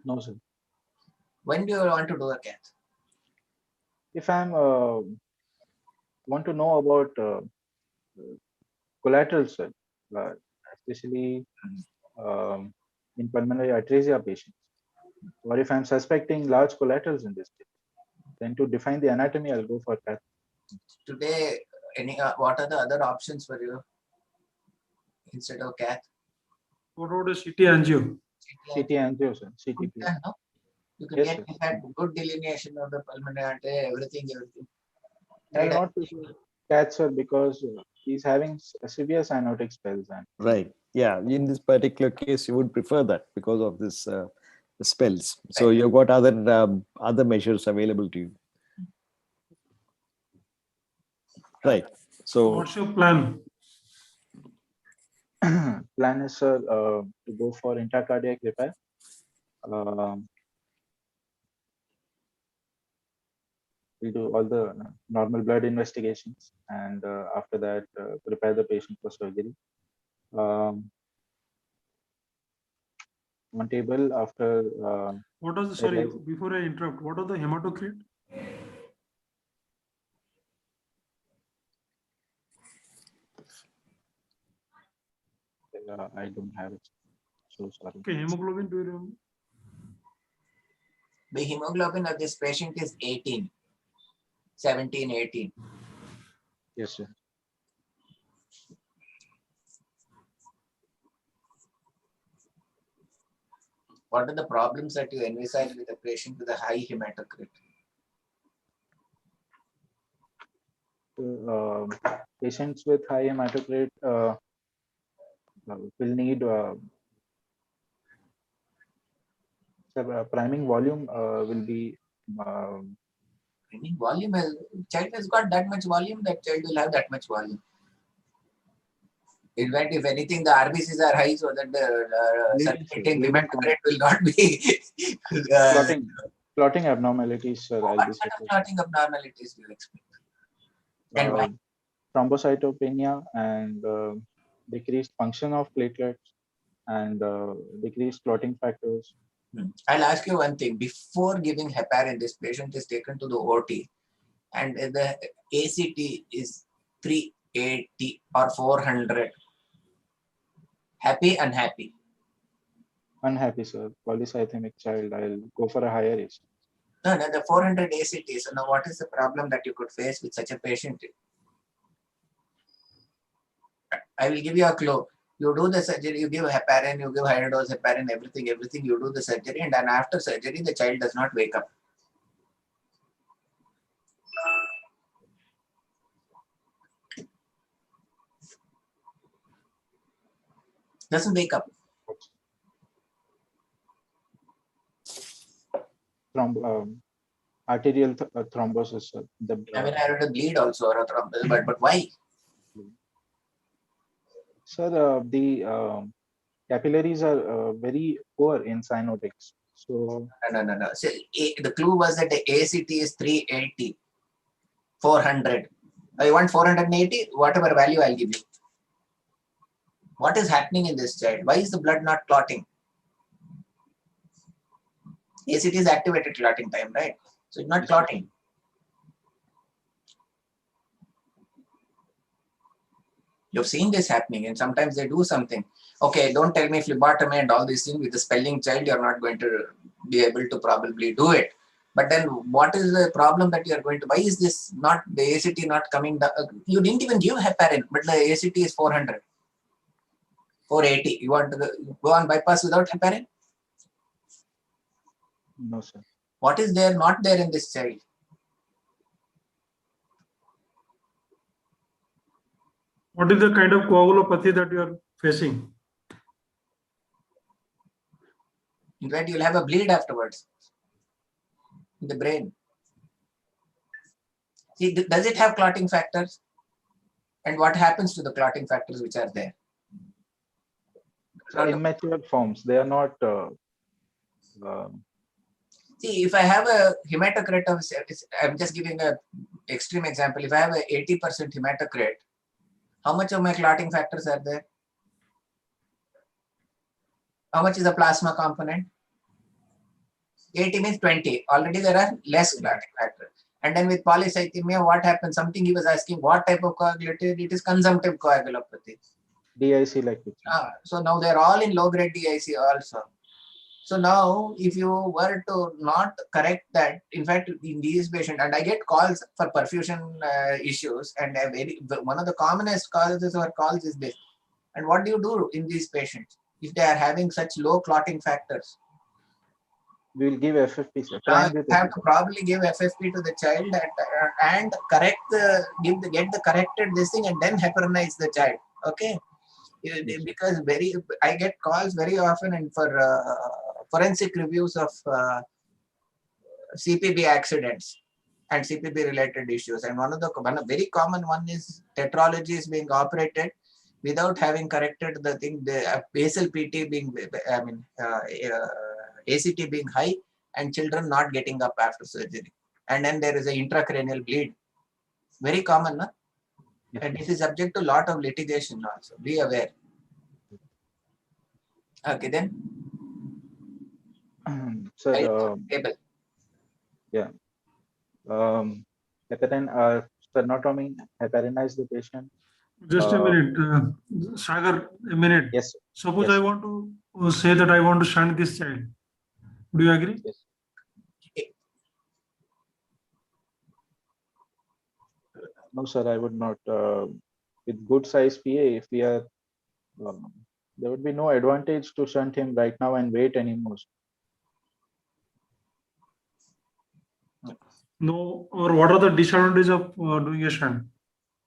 No, sir. When do you want to do a cath? If I'm want to know about collateral, sir, especially in pulmonary atresia patients, or if I'm suspecting large collaterals in this case, then to define the anatomy, I'll go for cath. Today, what are the other options for you instead of cath? What about a CT angio? CT angio, sir. CT. No? You can Yes, get sir. good delineation of the pulmonary artery, everything. I'll not prefer catch, sir, because he's having severe cyanotic spells. And Right. Yeah. In this particular case, you would prefer that because of this spells. So you've got other measures available to you. Right. So what's your plan? plan is, sir, to go for intracardiac repair. We'll do all the normal blood investigations, and after that, prepare the patient for surgery. On table after. What was the, sorry, before I interrupt, what are the hematocrit? I don't have it. So sorry. Okay, hemoglobin, do you remember? The hemoglobin of this patient is 18, 17, 18. Yes, sir. What are the problems that you envisage with a patient with a high hematocrit? Patients with high hematocrit will need priming volume will be. Priming volume, child has got that much volume, that child will have that much volume. In fact, if anything, the RBCs are high so that the circulating hematocrit will not be. Clotting abnormalities, sir. What sort of clotting abnormalities do you expect? And why? Thrombocytopenia and decreased function of platelets and decreased clotting factors. I'll ask you one thing. Before giving heparin, this patient is taken to the OT and the ACT is 380 or 400. Happy, unhappy? Unhappy, sir. Polycythemic child. I'll go for a higher ACT. No, the 400 ACT. So now what is the problem that you could face with such a patient? I will give you a clue. You do the surgery, you give heparin, you give higher dose heparin, everything, you do the surgery, and then after surgery, the child does not wake up. Doesn't wake up. Arterial thrombosis. I mean, I had a bleed also, or a thrombosis, but why? Sir, the capillaries are very poor in cyanotics. So No. So, the clue was that the ACT is 380, 400. I want 480, whatever value I'll give you. What is happening in this child? Why is the blood not clotting? ACT is activated clotting time, right? So it's not clotting. You've seen this happening, and sometimes they do something. Okay, don't tell me phlebotomy and all these things with a spelling child, you're not going to be able to probably do it. But then what is the problem that you're going to, why is this not, the ACT not coming down? You didn't even give heparin, but the ACT is 400, 480. You want to go on bypass without heparin? No, sir. What is there, not there in this child? What is the kind of coagulopathy that you are facing? In fact, you'll have a bleed afterwards in the brain. See, does it have clotting factors? And what happens to the clotting factors which are there? immature forms. They are not. See, if I have a hematocrit of, I'm just giving an extreme example. If I have a 80% hematocrit, how much of my clotting factors are there? How much is the plasma component? 80 means 20. Already there are less clotting factors. And then with polycythemia, what happens? Something he was asking, what type of coagulated? It is consumptive coagulopathy. DIC like it. So now they're all in low-grade DIC also. So now, if you were to not correct that, in fact, in these patients, and I get calls for perfusion issues, and one of the commonest causes or calls is this. And what do you do in these patients if they are having such low clotting factors? We will give FFP, sir. Now Prime you with have FFP. to probably give FFP to the child and correct the get the corrected this thing and then heparinize the child. Okay, because I get calls very often and for forensic reviews of CPB accidents and CPB related issues. And one very common one is tetralogy is being operated without having corrected the thing, the basal PT being, ACT being high and children not getting up after surgery. And then there is an intracranial bleed. Very common, no? And this is subject to a lot of litigation also. Be aware. Okay, then. Sir, yeah. Sternotomy, heparinize the patient. Just a minute, Sagar, a minute. Yes. Suppose Yes. I want to say that I want to shunt this child. Do you agree? Yes. No, sir, I would not. With good size PA, if we are, there would be no advantage to shunt him right now and wait anymore. No, or what are the disadvantages of doing a shunt?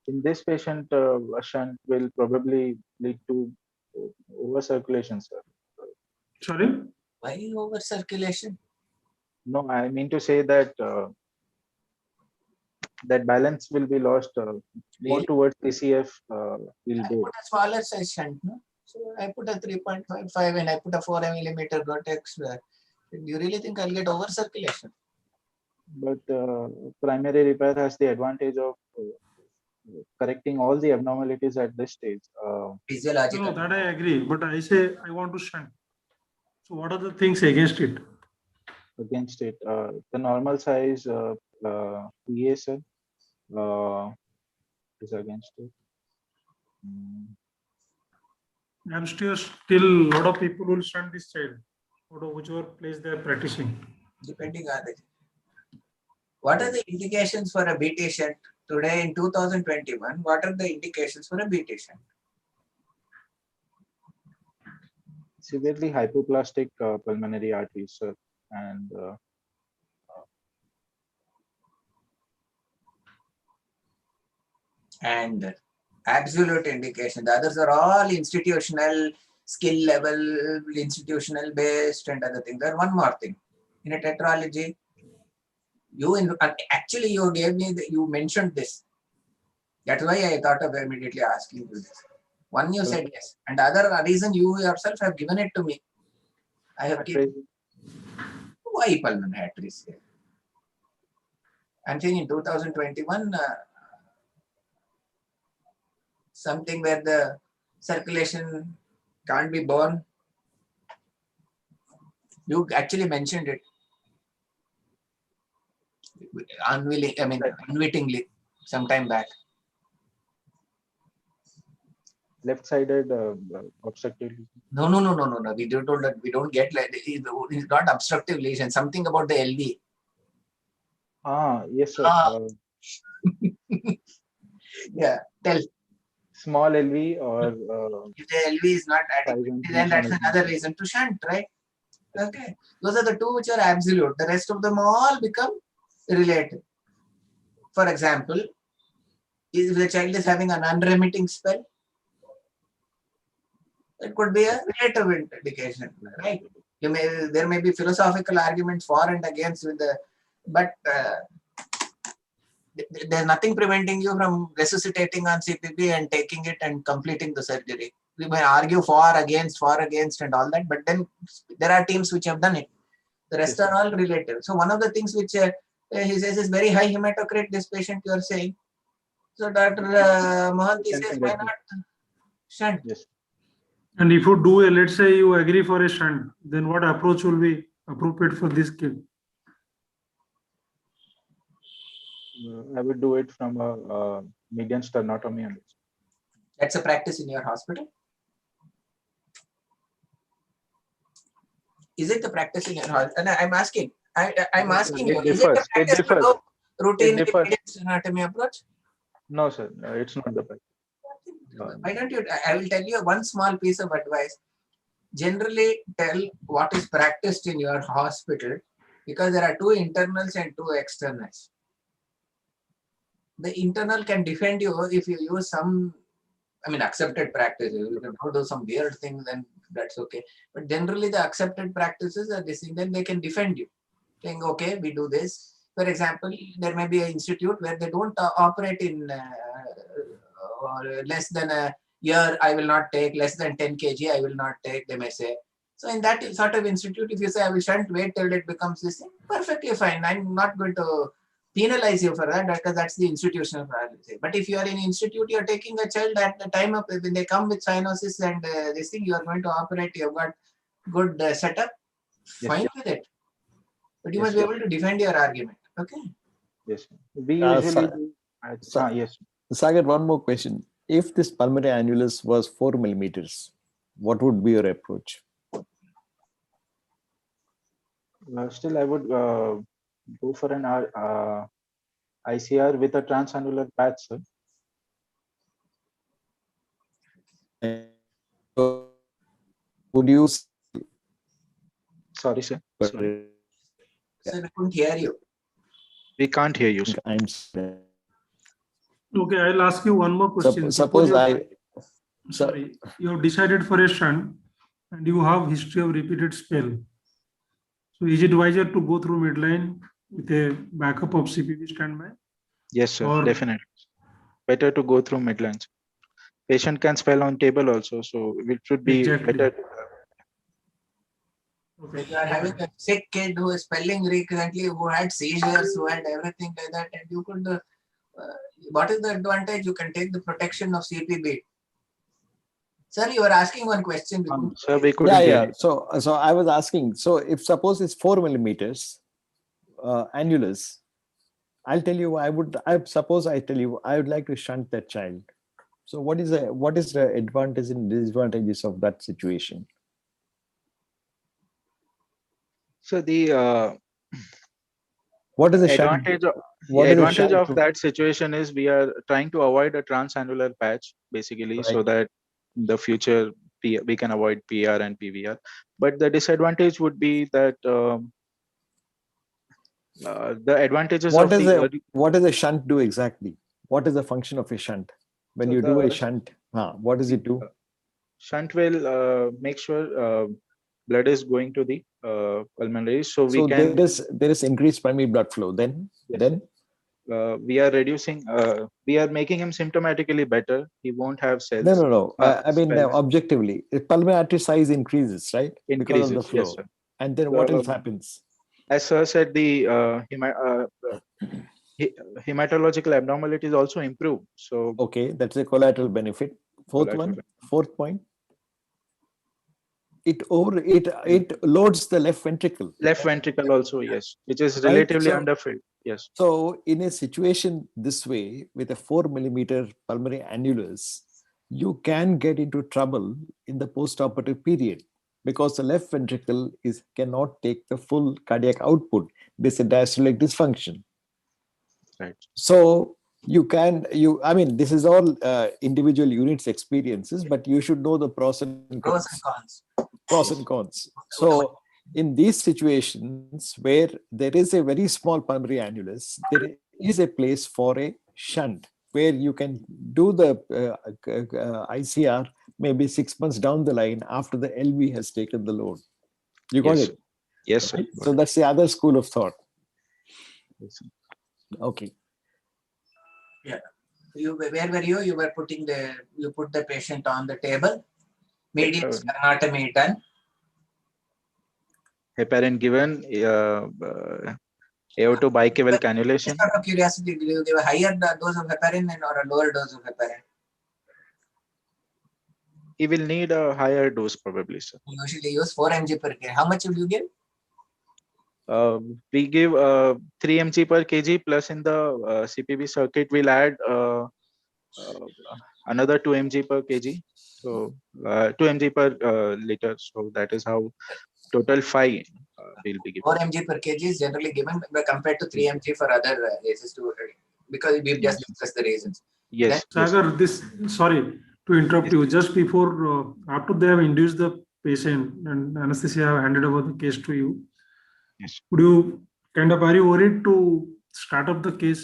In this patient, a shunt will probably lead to over circulation, sir. Sorry? Why over circulation? No, I mean to say that that balance will be lost more towards PCF. Will I do. put a smaller size shunt, no? So I put a 3.55 and I put a 4 millimeter Gore-Tex. Do you really think I'll get over circulation? But primary repair has the advantage of correcting all the abnormalities at this stage. Physiological. No, that I agree. But I say I want to shunt. So what are the things against it? Against it, the normal size PA, sir, is against it. I'm still a lot of people will shunt this child, out of whichever place they are practicing. Depending on the. What are the indications for a BT shunt today in 2021? What are the indications for a BT shunt? Severely hypoplastic pulmonary arteries, sir, and absolute indication. The others are all institutional, skill level, institutional based, and other things. There one more thing. In a tetralogy, actually you gave me you mentioned this. That's why I thought of immediately asking you this. One you said yes, and the other reason you yourself have given it to me. I have given. Why pulmonary arteries? I'm saying in 2021. Something where the circulation can't be borne. You actually mentioned it unwittingly sometime back. left-sided obstructive. No. We don't get like it's not obstructive lesion. Something about the LV. Yes, sir. Yeah, tell. Small LV or if the LV is not adequate, then that's another reason to shunt, right? Okay, those are the two which are absolute. The rest of them all become relative. For example, if the child is having an unremitting spell, it could be a relative indication, right? There may be philosophical arguments for and against with the, but there's nothing preventing you from resuscitating on CPB and taking it and completing the surgery. We may argue for, against, and all that, but then there are teams which have done it. The rest are all relative. So one of the things which he says is very high hematocrit, this patient you are saying. So Dr. Mohanty says, why not shunt? Yes. And if you do, let's say you agree for a shunt, then what approach will be appropriate for this kid? I would do it from a median sternotomy. That's a practice in your hospital? Is it the practice in your hospital? And I'm asking. I'm asking you. Is it the practice to do routine median sternotomy approach? No, sir. It's not the practice. Why don't you? I will tell you one small piece of advice. generally tell what is practiced in your hospital, because there are two internals and two externals. The internal can defend you if you use some, accepted practices. You can do some weird things, then that's okay. But generally, the accepted practices are this thing, then they can defend you, saying, okay, we do this. For example, there may be an institute where they don't operate in less than a year, I will not take, less than 10 kg, I will not take, they may say. So in that sort of institute, if you say, I will shunt, wait till it becomes this thing, perfectly fine. I'm not going to penalize you for that, because that's the institutional priority. But if you are in institute, you're taking a child at the time of, when they come with cyanosis and this thing, you are going to operate, you've got good setup, fine with it. But you must be able to defend your argument. Okay. Yes. We usually do. Yes. Sagar, one more question. If this pulmonary annulus was 4 millimeters, what would be your approach? Still, I would go for an ICR with a transannular patch, sir. Would you? Sorry, sir. Sorry. Sir, I couldn't hear you. We can't hear you, sir. Okay, I'll ask you one more question. Suppose you have decided for a shunt and you have history of repeated spell. So is it wiser to go through midline with a backup of CPB standby? Yes, sir. Definitely. Better to go through midlines. Patient can spell on table also, so it should be better. Okay. If you are having a sick kid who is spelling recurrently, who had seizures, who had everything like that, and you could, what is the advantage? You can take the protection of CPB. Sir, you were asking one question. Sir, we couldn't hear you. So I was asking, so if suppose it's 4 millimeters annulus, I'll tell you, I would like to shunt that child. So what is the advantage and disadvantages of that situation? So the what is the advantage of that situation is we are trying to avoid a transannular patch, basically, so that in the future we can avoid PR and PVR. But the disadvantage would be that the advantages what does a shunt do exactly? What is the function of a shunt? When you do a shunt, what does it do? Shunt will make sure blood is going to the pulmonary, so we can. There is increased primary blood flow. Then we are reducing. We are making him symptomatically better. He won't have cells. No. I mean, objectively, the pulmonary artery size increases, right? Increases, because of the flow. yes, sir. And then what else happens? As sir said, the hematological abnormalities also improve. So okay, that's a collateral benefit. Fourth point. It loads the left ventricle. Left ventricle also, yes, which is relatively underfilled. Yes. So in a situation this way, with a 4 millimeter pulmonary annulus, you can get into trouble in the postoperative period because the left ventricle cannot take the full cardiac output. This is a diastolic dysfunction. Right. So this is all individual units experiences, but you should know the pros and cons. So in these situations where there is a very small pulmonary annulus, there is a place for a shunt where you can do the ICR maybe 6 months down the line after the LV has taken the load. You got it? Yes, sir. So that's the other school of thought. Okay. Yeah. Where were you? You were put the patient on the table. Median sternotomy done. Heparin given. Aorto bicaval cannulation. Just out of curiosity, do you give a higher dose of heparin or a lower dose of heparin? He will need a higher dose probably, sir. You usually use 4 mg per kg. How much would you give? We give 3 mg per kg plus in the CPB circuit we'll add another 2 mg per kg. So 2 mg per liter. So that is how total 5 will be given. 4 mg per kg is generally given compared to 3 mg for other races because we've just discussed the reasons. Yes. Sagar, sorry to interrupt you. Just before, after they have induced the patient and anesthesia have handed over the case to you. Yes. Would you are you worried to start up the case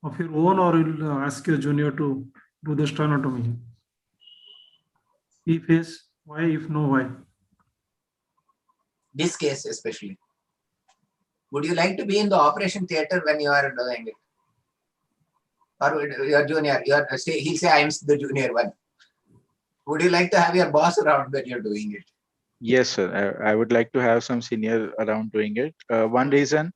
of your own, or you'll ask your junior to do the sternotomy? If yes, why? If no, why? This case especially. Would you like to be in the operation theater when you are doing it? Or your junior, he'll say, I'm the junior one. Would you like to have your boss around when you're doing it? Yes, sir. I would like to have some senior around doing it. One reason,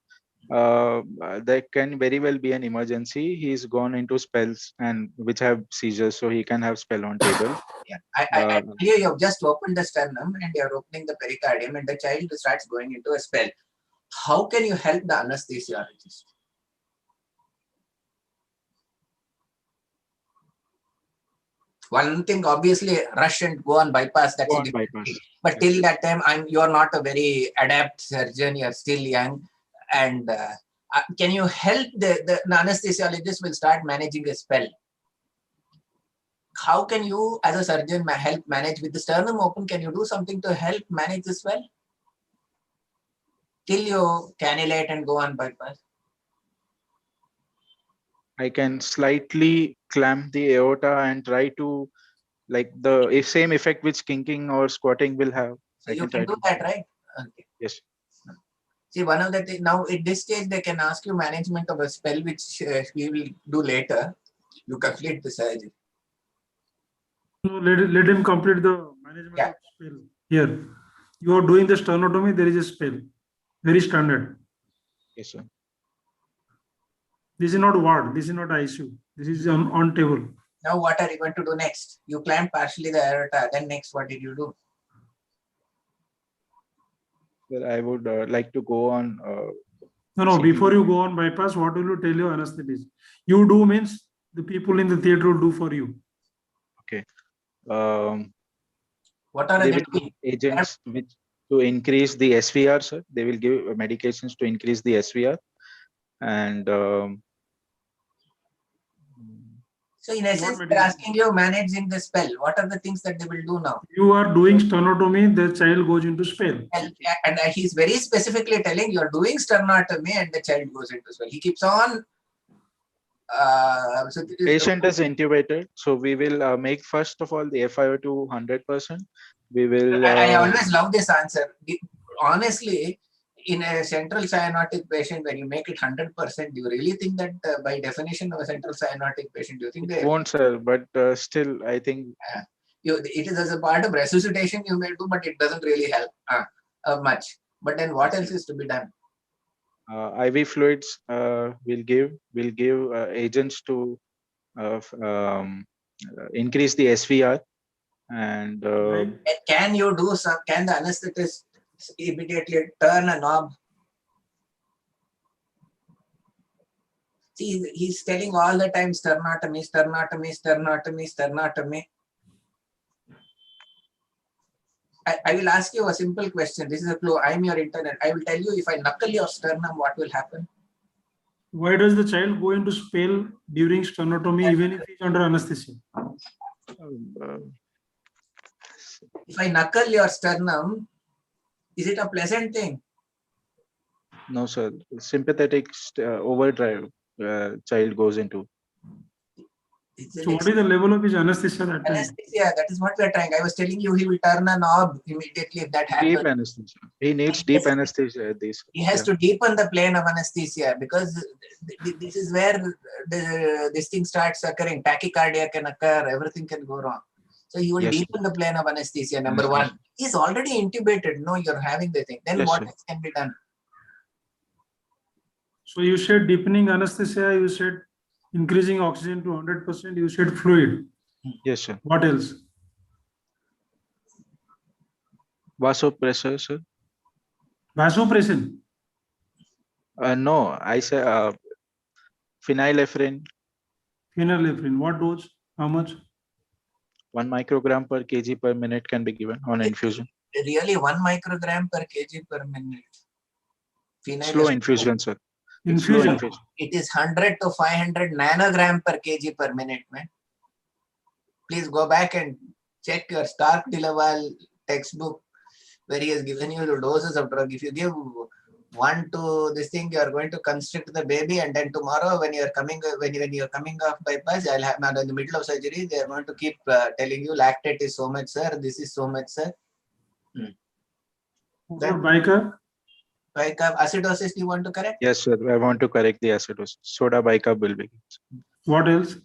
there can very well be an emergency. He's gone into spells and which have seizures, so he can have spell on table. Yeah, I hear you have just opened the sternum and you're opening the pericardium and the child starts going into a spell. How can you help the anesthesiologist? One thing, obviously, rush and go on bypass. That's a different thing. But till that time, you're not a very adept surgeon. You're still young, and can you help the anesthesiologist will start managing a spell? How can you, as a surgeon, help manage with the sternum open? Can you do something to help manage the spell till you cannulate and go on bypass? I can slightly clamp the aorta and try to, like the same effect which kinking or squatting will have. So you can do that, right? Okay. Yes. See, one of the things now at this stage, they can ask you management of a spell, which we will do later. You complete the surgery. So let him complete the management of spell. Here, you are doing the sternotomy, there is a spell. Very standard. Yes, sir. This is not ward, this is not ICU. This is on table. Now what are you going to do next? You clamped partially the aorta. Then next, what did you do? Well, I would like to go on. No, before you go on bypass, what will you tell your anesthetist? You do means the people in the theater will do for you. Okay. What are they will give agents which to increase the SVR, sir. They will give medications to increase the SVR. And so in essence, they're asking you managing the spell. What are the things that they will do now? You are doing sternotomy, the child goes into spell. And he's very specifically telling you're doing sternotomy and the child goes into spell. He keeps on. Patient is intubated, so we will make first of all the FiO2 100%. We will. I always love this answer. Honestly, in a central cyanotic patient, when you make it 100%, do you really think that by definition of a central cyanotic patient, do you think they won't, sir? But still, I think it is as a part of resuscitation you may do, but it doesn't really help much. But then what else is to be done? IV fluids will give agents to increase the SVR, and can you do some? Can the anesthetist immediately turn a knob? See, he's telling all the time sternotomy, sternotomy, sternotomy, sternotomy. I will ask you a simple question. This is a clue. I'm your internet. I will tell you, if I knuckle your sternum, what will happen? Why does the child go into spell during sternotomy even if he's under anesthesia? If I knuckle your sternum, is it a pleasant thing? No, sir. Sympathetic overdrive child goes into. So what is the level of his anesthesia that time? Anesthesia, that is what we are trying. I was telling you, he will turn a knob immediately if that happens. Deep anesthesia. He needs deep anesthesia at this. He has to deepen the plane of anesthesia because this is where this thing starts occurring. Tachycardia can occur, everything can go wrong. So he will deepen the plane of anesthesia, number one. He's already intubated. No, you're having the thing. Then what else can be done? So you said deepening anesthesia, you said increasing oxygen to 100%, you said fluid. Yes, sir. What else? Vasopressor, sir. Vasopressin? No, I say phenylephrine. Phenylephrine. What dose? How much? 1 microgram per kg per minute can be given on infusion. Really, 1 microgram per kg per minute. Slow infusion, sir. Infusion. It is 100 to 500 nanogram per kg per minute, man. Please go back and check your Stark Delaval textbook where he has given you the doses of drug. If you give one to this thing, you are going to constrict the baby, and then tomorrow when you are coming off bypass, I'll have now in the middle of surgery, they are going to keep telling you lactate is so much, sir. This is so much, sir. What about bicarb acidosis you want to correct? Yes, sir. I want to correct the acidosis. Soda bicarb will be. What else?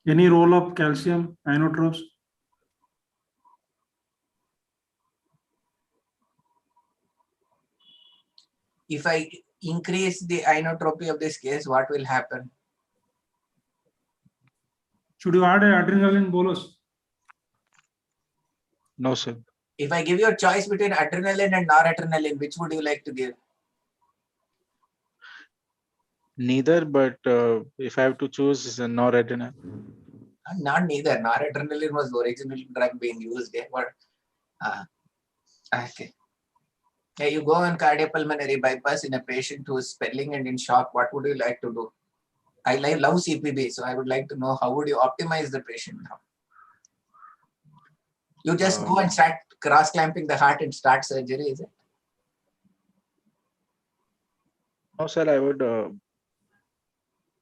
Any role of calcium inotropes? If I increase the inotropy of this case, what will happen? Should you add an adrenaline bolus? No, sir. If I give you a choice between adrenaline and noradrenaline, which would you like to give? Neither, but if I have to choose, is a noradrenaline. Not neither. Noradrenaline was the original drug being used. Okay. Yeah, you go on cardiopulmonary bypass in a patient who is spelling and in shock. What would you like to do? I love CPB, so I would like to know how would you optimize the patient now? You just go and start cross clamping the heart and start surgery, is it? No, sir. I would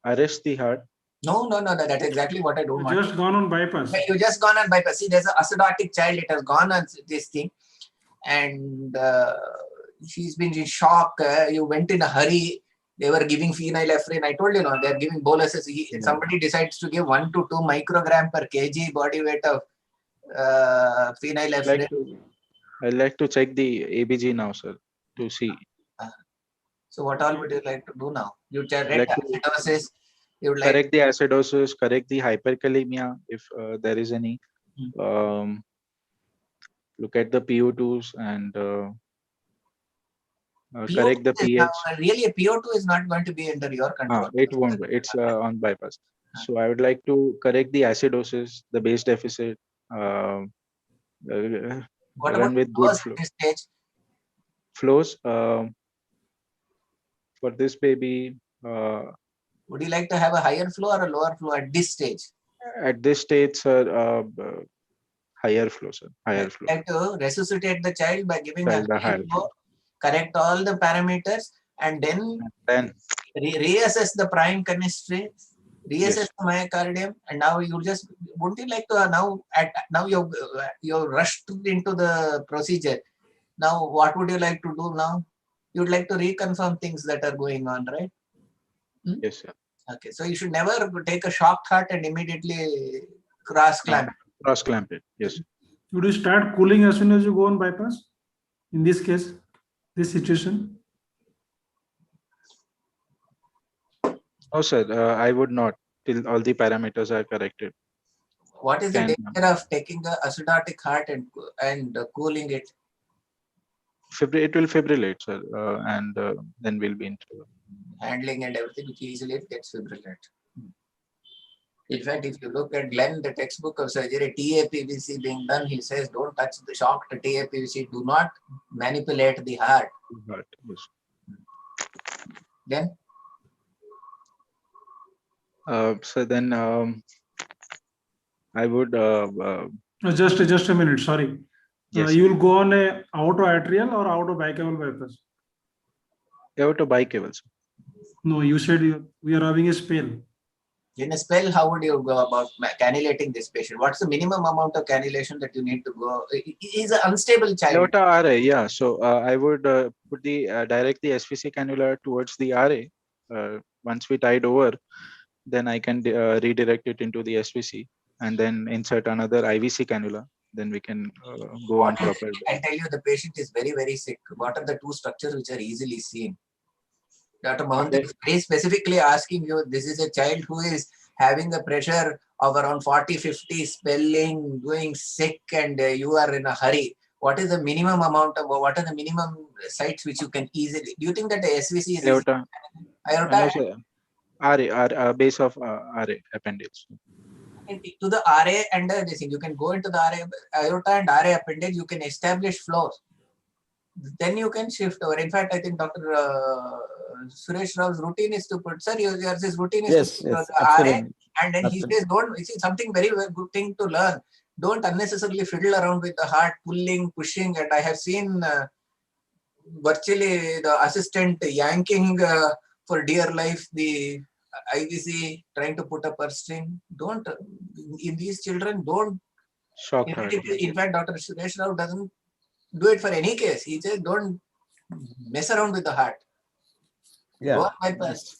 arrest the heart. No. That's exactly what I don't want. Just gone on bypass. You just gone on bypass. See, there's an acidotic child. It has gone on this thing, and she's been in shock. You went in a hurry. They were giving phenylephrine. I told you, no, they're giving boluses. Somebody decides to give 1 to 2 microgram per kg body weight of phenylephrine. I'd like to check the ABG now, sir, to see. So what all would you like to do now? You check acidosis. You would correct the acidosis, correct the hyperkalemia if there is any. Look at the PO2s and correct the pH. Really, a PO2 is not going to be under your control. It won't. It's on bypass. So I would like to correct the acidosis, the base deficit. What Run about with good flow. This stage? Flows for this baby. Would you like to have a higher flow or a lower flow at this stage? At this stage, sir, higher flow, sir. Higher flow. Like to resuscitate the child by giving a higher flow, correct all the parameters, and then reassess the prime chemistry, reassess the myocardium, and now you just wouldn't you like to now you're rushed into the procedure. Now what would you like to do now? You'd like to reconfirm things that are going on, right? Yes, sir. Okay, so you should never take a shocked heart and immediately cross clamp. Cross clamp it. Yes. Would you start cooling as soon as you go on bypass? In this case, this situation? No, sir. I would not till all the parameters are corrected. What is the danger of taking the acidotic heart and cooling it? It will fibrillate, sir, and then we'll be into handling and everything, which easily gets fibrillate. In fact, if you look at Glenn, the textbook of surgery, TAPVC being done, he says, don't touch the shocked TAPVC. Do not manipulate the heart. Yes. Then? So then I would... just a minute, sorry. Yes. You will go on a auto-atrial or auto-bicaval bypass? Auto-bicaval, sir. No, you said we are having a spell. In a spell, how would you go about cannulating this patient? What's the minimum amount of cannulation that you need to go? He's an unstable child. Aorta RA, yeah. So I would put direct the SVC cannula towards the RA. Once we tied over, then I can redirect it into the SVC and then insert another IVC cannula. Then we can go on proper. I tell you, the patient is very, very sick. What are the two structures which are easily seen? Dr. Mohanty is very specifically asking you, this is a child who is having a pressure of around 40-50, spelling, doing sick, and you are in a hurry. What is the minimum amount of, what are the minimum sites which you can easily, do you think that the SVC is aorta? Aorta? No, RA, base of RA appendage. To the RA and this thing, you can go into the RA, aorta and RA appendage, you can establish flows. Then you can shift over. In fact, I think Dr. Suresh Rao's routine is to put, sir, his routine is to put the RA, and then he says, don't, it's something very good thing to learn. don't unnecessarily fiddle around with the heart, pulling, pushing. And I have seen virtually the assistant yanking for dear life the IVC, trying to put a purse string. Don't, in these children, don't. Shock heart. In fact, Dr. Suresh Rao doesn't do it for any case. He says, don't mess around with the heart. Yeah. Go on bypass.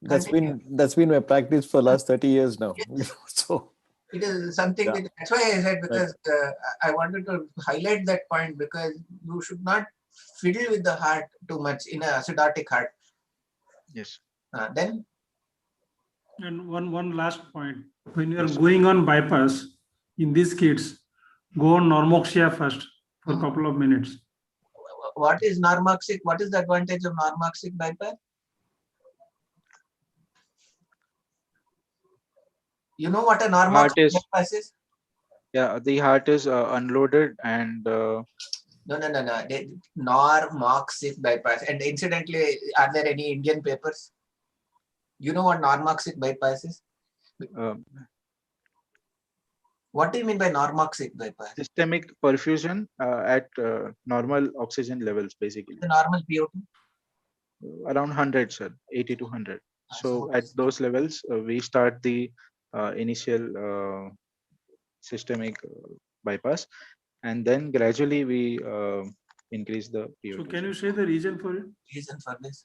That's been my practice for last 30 years now. So it is something yeah. which, that's why I said, because I wanted to highlight that point, because you should not fiddle with the heart too much in a acidotic heart. Yes. Then. And one last point. When you are going on bypass, in these kids, go on normoxia first for a couple of minutes. What is normoxic? What is the advantage of normoxic bypass? You know what a normoxic bypass is? Yeah, the heart is unloaded and. No. Normoxic bypass. And incidentally, are there any Indian papers? You know what normoxic bypass is? What do you mean by normoxic bypass? Systemic perfusion at normal oxygen levels, basically. The normal PO2? Around 100, sir, 80 to 100. So at those levels, we start the initial systemic bypass, and then gradually we increase the PO2. So can you say the reason for it? Reason for this?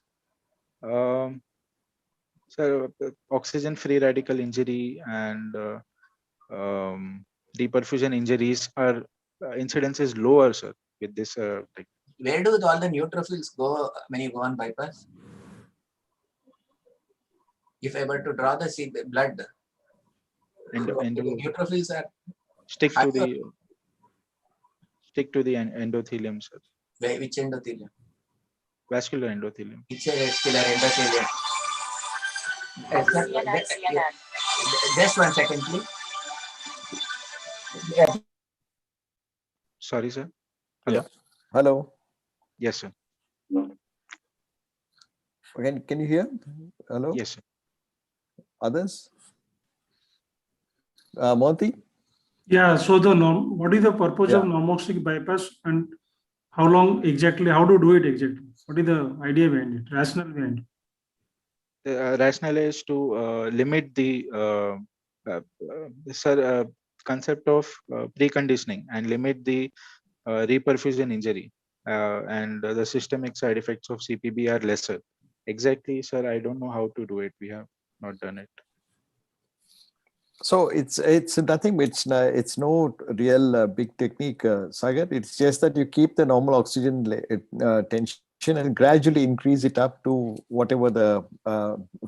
So oxygen free radical injury and deperfusion injuries are incidence is lower, sir, with this. Where do all the neutrophils go when you go on bypass? If I were to draw the blood, neutrophils are stick to the endothelium, sir. Which endothelium? Vascular endothelium. Which vascular endothelium? Just 1 second, please. Sorry, sir. Hello. Yeah. Hello. Yes, sir. Can you hear? Hello. Yes, sir. Others? Monty? Yeah. So what is the purpose of normoxic bypass, and how long exactly? How to do it exactly? What is the idea behind it? Rationale behind it? The rationale is to limit the concept of preconditioning and limit the reperfusion injury, and the systemic side effects of CPB are lesser. Exactly, sir. I don't know how to do it. We have not done it. So it's nothing. It's no real big technique, Sagar. It's just that you keep the normal oxygen tension and gradually increase it up to whatever the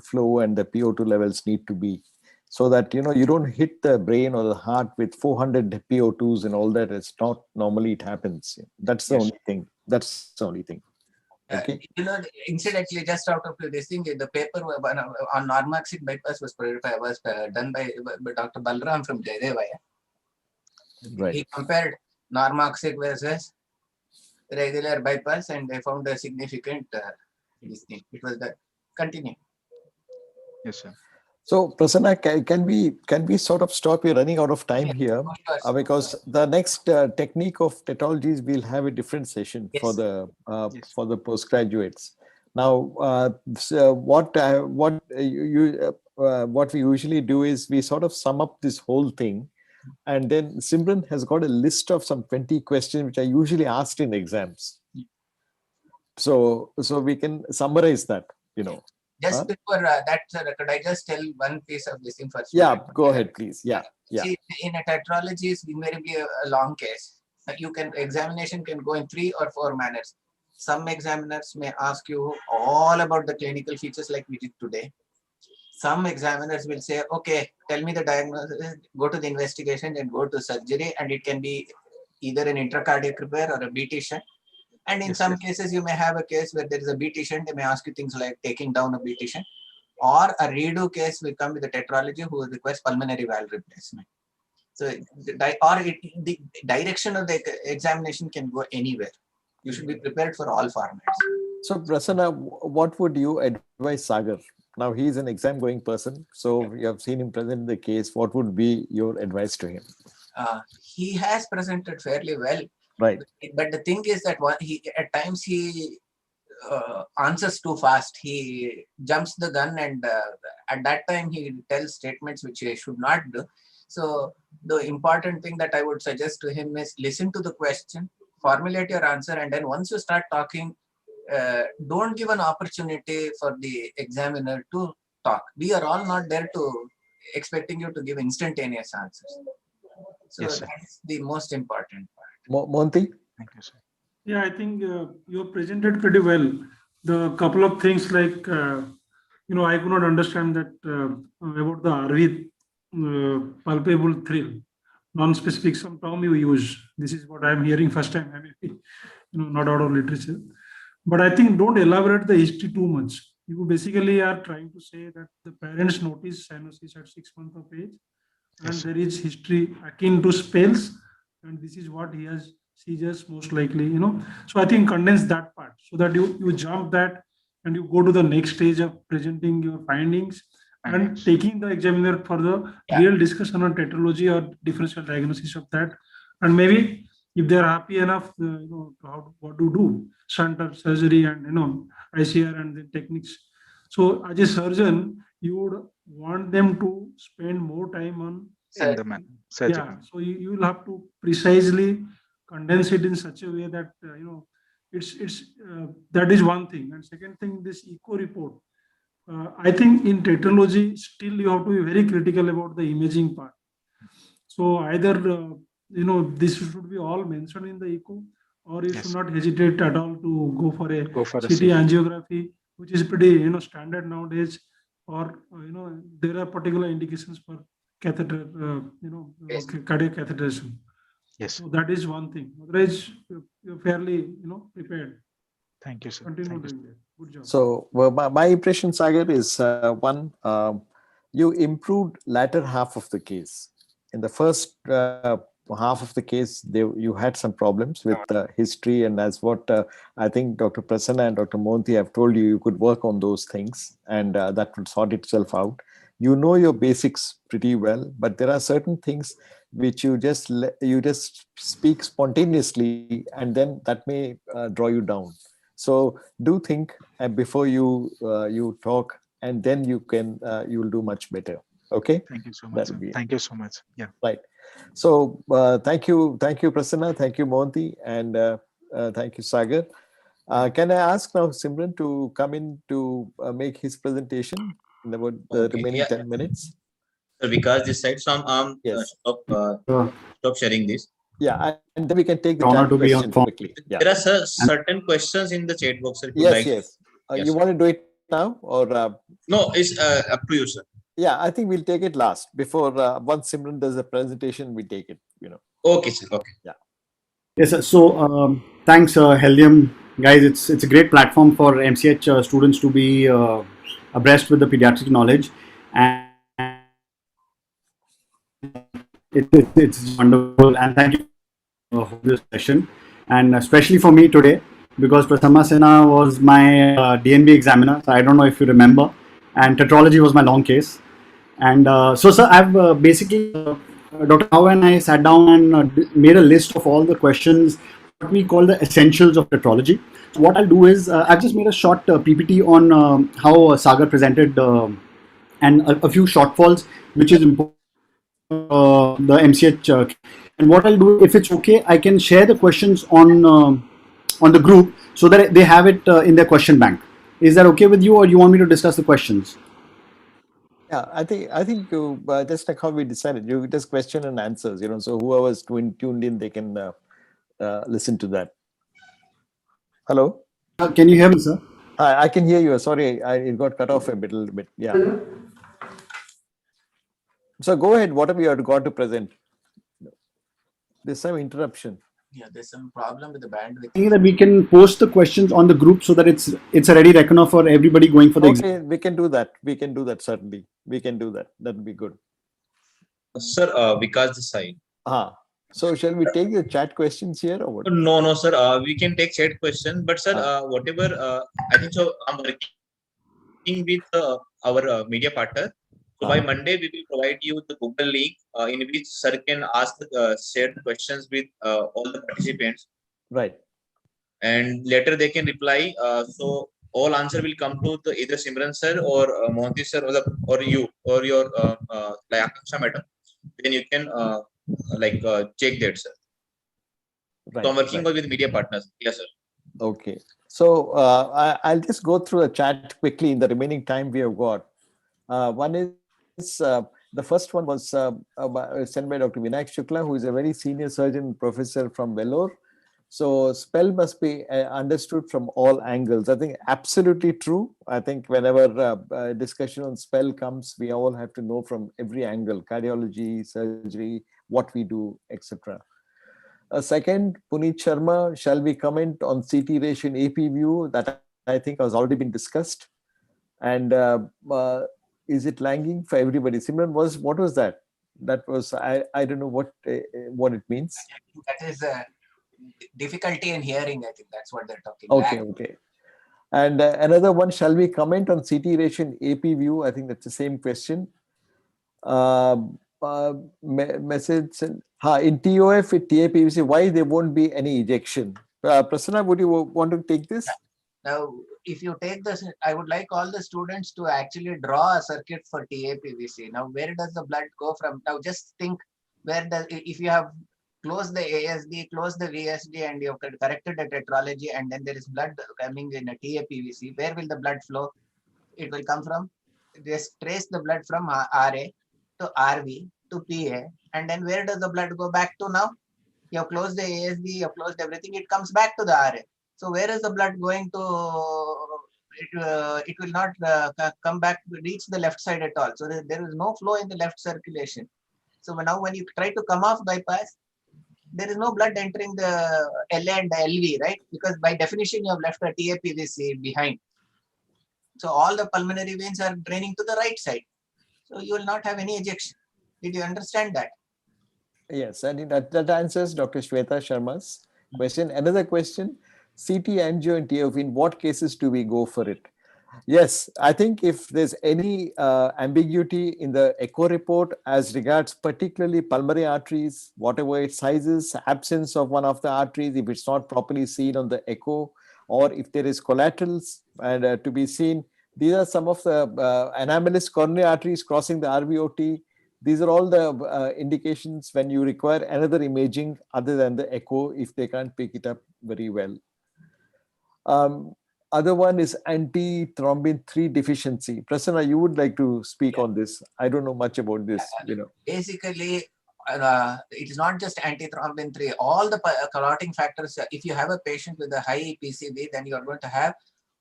flow and the PO2 levels need to be, so that you don't hit the brain or the heart with 400 PO2s and all that. It's not normally it happens. That's the only thing. That's the only thing. Okay. Incidentally, just out of this thing, the paper on normoxic bypass was done by Dr. Balram from Jayadevaya. Right. He compared normoxic versus regular bypass, and they found a significant this thing. It was that. Continue. Yes, sir. So, Prasanna, can we sort of stop? We're running out of time here because the next technique of tetralogies we'll have a different session for the postgraduates. Now, what we usually do is we sort of sum up this whole thing, and then Simran has got a list of some 20 questions which are usually asked in exams. So we can summarize that, Just before that, sir, could I just tell one piece of this thing first? Yeah, go ahead, please. Yeah. See, in a tetralogy is invariably a long case. Examination can go in 3 or 4 manners. Some examiners may ask you all about the clinical features like we did today. Some examiners will say, okay, tell me the diagnosis, go to the investigation and go to surgery, and it can be either an intracardiac repair or a BT shunt. And in some cases, you may have a case where there is a BT shunt. They may ask you things like taking down a BT shunt, or a redo case will come with a tetralogy who requires pulmonary valve replacement. So, the direction of the examination can go anywhere. You should be prepared for all formats. So, Prasanna, what would you advise Sagar Now he's an exam going person, so you have seen him present the case. What would be your advice to him? He has presented fairly well. Right. But the thing is that at times he answers too fast. He jumps the gun, and at that time he tells statements which he should not do. So the important thing that I would suggest to him is listen to the question, formulate your answer, and then once you start talking, don't give an opportunity for the examiner to talk. We are all not there to expecting you to give instantaneous answers. So Yes, sir. that's the most important part. Monty? Thank you, sir. Yeah, I think you have presented pretty well. The couple of things like, I could not understand that about the RV palpable thrill, non-specific, some term you use. This is what I'm hearing first time. I mean, not out of literature. But I think don't elaborate the history too much. You basically are trying to say that the parents notice cyanosis at 6 months of age, and Yes, sir. there is history akin to spells, and this is what he has seizures most likely. So I think condense that part so that you jump that and you go to the next stage of presenting your findings and taking the examiner for the real discussion on tetralogy or differential diagnosis of that, and maybe if they're happy enough, what to do, shunt or surgery, and ICR and the techniques. So as a surgeon, you would want them to spend more time on surgical. So you will have to precisely condense it in such a way that it's that is one thing. And second thing, this echo report. I think in tetralogy, still you have to be very critical about the imaging part. So either this should be all mentioned in the echo, or you should not hesitate at all to go for a CT angiography, which is pretty standard nowadays. Or there are particular indications for catheter, cardiac catheterization. Yes. So that is one thing. Otherwise, you're fairly prepared. Thank you, sir. Continue doing that. Good job. So my impression, Sagar, is one, you improved latter half of the case. In the first half of the case, you had some problems with history, and as what I think Dr. Prasanna and Dr. Monty have told you, you could work on those things, and that would sort itself out. You know your basics pretty well, but there are certain things which you just speak spontaneously, and then that may draw you down. So do think before you talk, and then you will do much better. Okay. Thank you so much. Thank you so much. Yeah. Right. So thank you, Prasanna, thank you, Monty, and thank you, Sagar. Can I ask now Simran to come in to make his presentation in about the remaining 10 minutes? So because this side, so I'm stop sharing this. Yeah, and then we can take the chat questions quickly. Yeah. There are certain questions in the chat box, sir. Yes. You want to do it now or? No, it's up to you, sir. Yeah, I think we'll take it last. Before once Simran does the presentation, we take it. Okay, sir. Okay. Yeah. Yes, sir. So thanks, Healthium, guys. It's a great platform for MCH students to be abreast with the pediatric knowledge, and it's wonderful. And thank you for this session, and especially for me today, because Prathama Sena was my DNB examiner. So I don't know if you remember, and tetralogy was my long case. And so, sir, I've basically, Dr. Howe and I sat down and made a list of all the questions, what we call the essentials of tetralogy. So what I'll do is, I've just made a short PPT on how Sagar presented and a few shortfalls, which is important the MCH. And what I'll do, if it's okay, I can share the questions on the group so that they have it in their question bank. Is that okay with you, or you want me to discuss the questions? Yeah, I think you just like how we decided, you just question and answers, so whoever's tuned in, they can listen to that. Hello? Can you hear me, sir? I can hear you. Sorry, it got cut off a little bit. Yeah. So go ahead, whatever you have got to present. There's some interruption. Yeah, there's some problem with the bandwidth. I think that we can post the questions on the group so that it's a ready reckoner for everybody going for the exam. We can do that. We can do that, certainly. We can do that. That would be good. Sir, because the side. So shall we take the chat questions here or what? No, sir. We can take chat questions, but sir, whatever, I think so. I'm working with our media partner. So by Monday, we will provide you the Google link in which sir can ask share the questions with all the participants. Right. And later they can reply. So all answer will come to the either Simran sir or Mohanty sir or you or your like Akanksha madam. Then you can check that, sir. Right. So I'm working with media partners. Yes, sir. Okay. So I'll just go through the chat quickly in the remaining time we have got. One is the first one was sent by Dr. Vinayak Shukla, who is a very senior surgeon professor from Vellore. So spell must be understood from all angles. I think absolutely true. I think whenever discussion on spell comes, we all have to know from every angle: cardiology, surgery, what we do, etc. Second, Puneet Sharma, shall we comment on CT ratio and AP view? That I think has already been discussed. And is it lagging for everybody? Simran, what was that? That was I don't know what it means. That is difficulty in hearing. I think that's what they're talking. Okay, Lag. okay. And another one, shall we comment on CT ratio and AP view? I think that's the same question. Message in TOF, with TAPVC, why there won't be any ejection? Prasanna, would you want to take this? Now, if you take this, I would like all the students to actually draw a circuit for TAPVC. Now, where does the blood go from? Now, just think if you have closed the ASD, closed the VSD, and you have corrected the tetralogy, and then there is blood coming in a TAPVC, where will the blood flow? It will come from, just trace the blood from RA to RV to PA, and then where does the blood go back to now? You have closed the ASD, you have closed everything, it comes back to the RA. So where is the blood going to? It will not come back, reach the left side at all. So there is no flow in the left circulation. So now when you try to come off bypass, there is no blood entering the LA and the LV, right? Because by definition, you have left a TAPVC behind. So all the pulmonary veins are draining to the right side. So you will not have any ejection. Did you understand that? Yes, I think that answers Dr. Shweta Sharma's question. Another question, CT angio and TF, in what cases do we go for it? Yes, I think if there's any ambiguity in the echo report as regards particularly pulmonary arteries, whatever its sizes, absence of one of the arteries, if it's not properly seen on the echo, or if there is collaterals and to be seen, these are some of the anomalous coronary arteries crossing the RVOT. These are all the indications when you require another imaging other than the echo if they can't pick it up very well. Other one is antithrombin 3 deficiency. Prasanna, you would like to speak on this. I don't know much about this. Basically, it is not just antithrombin 3. All the clotting factors, if you have a patient with a high PCV, then you are going to have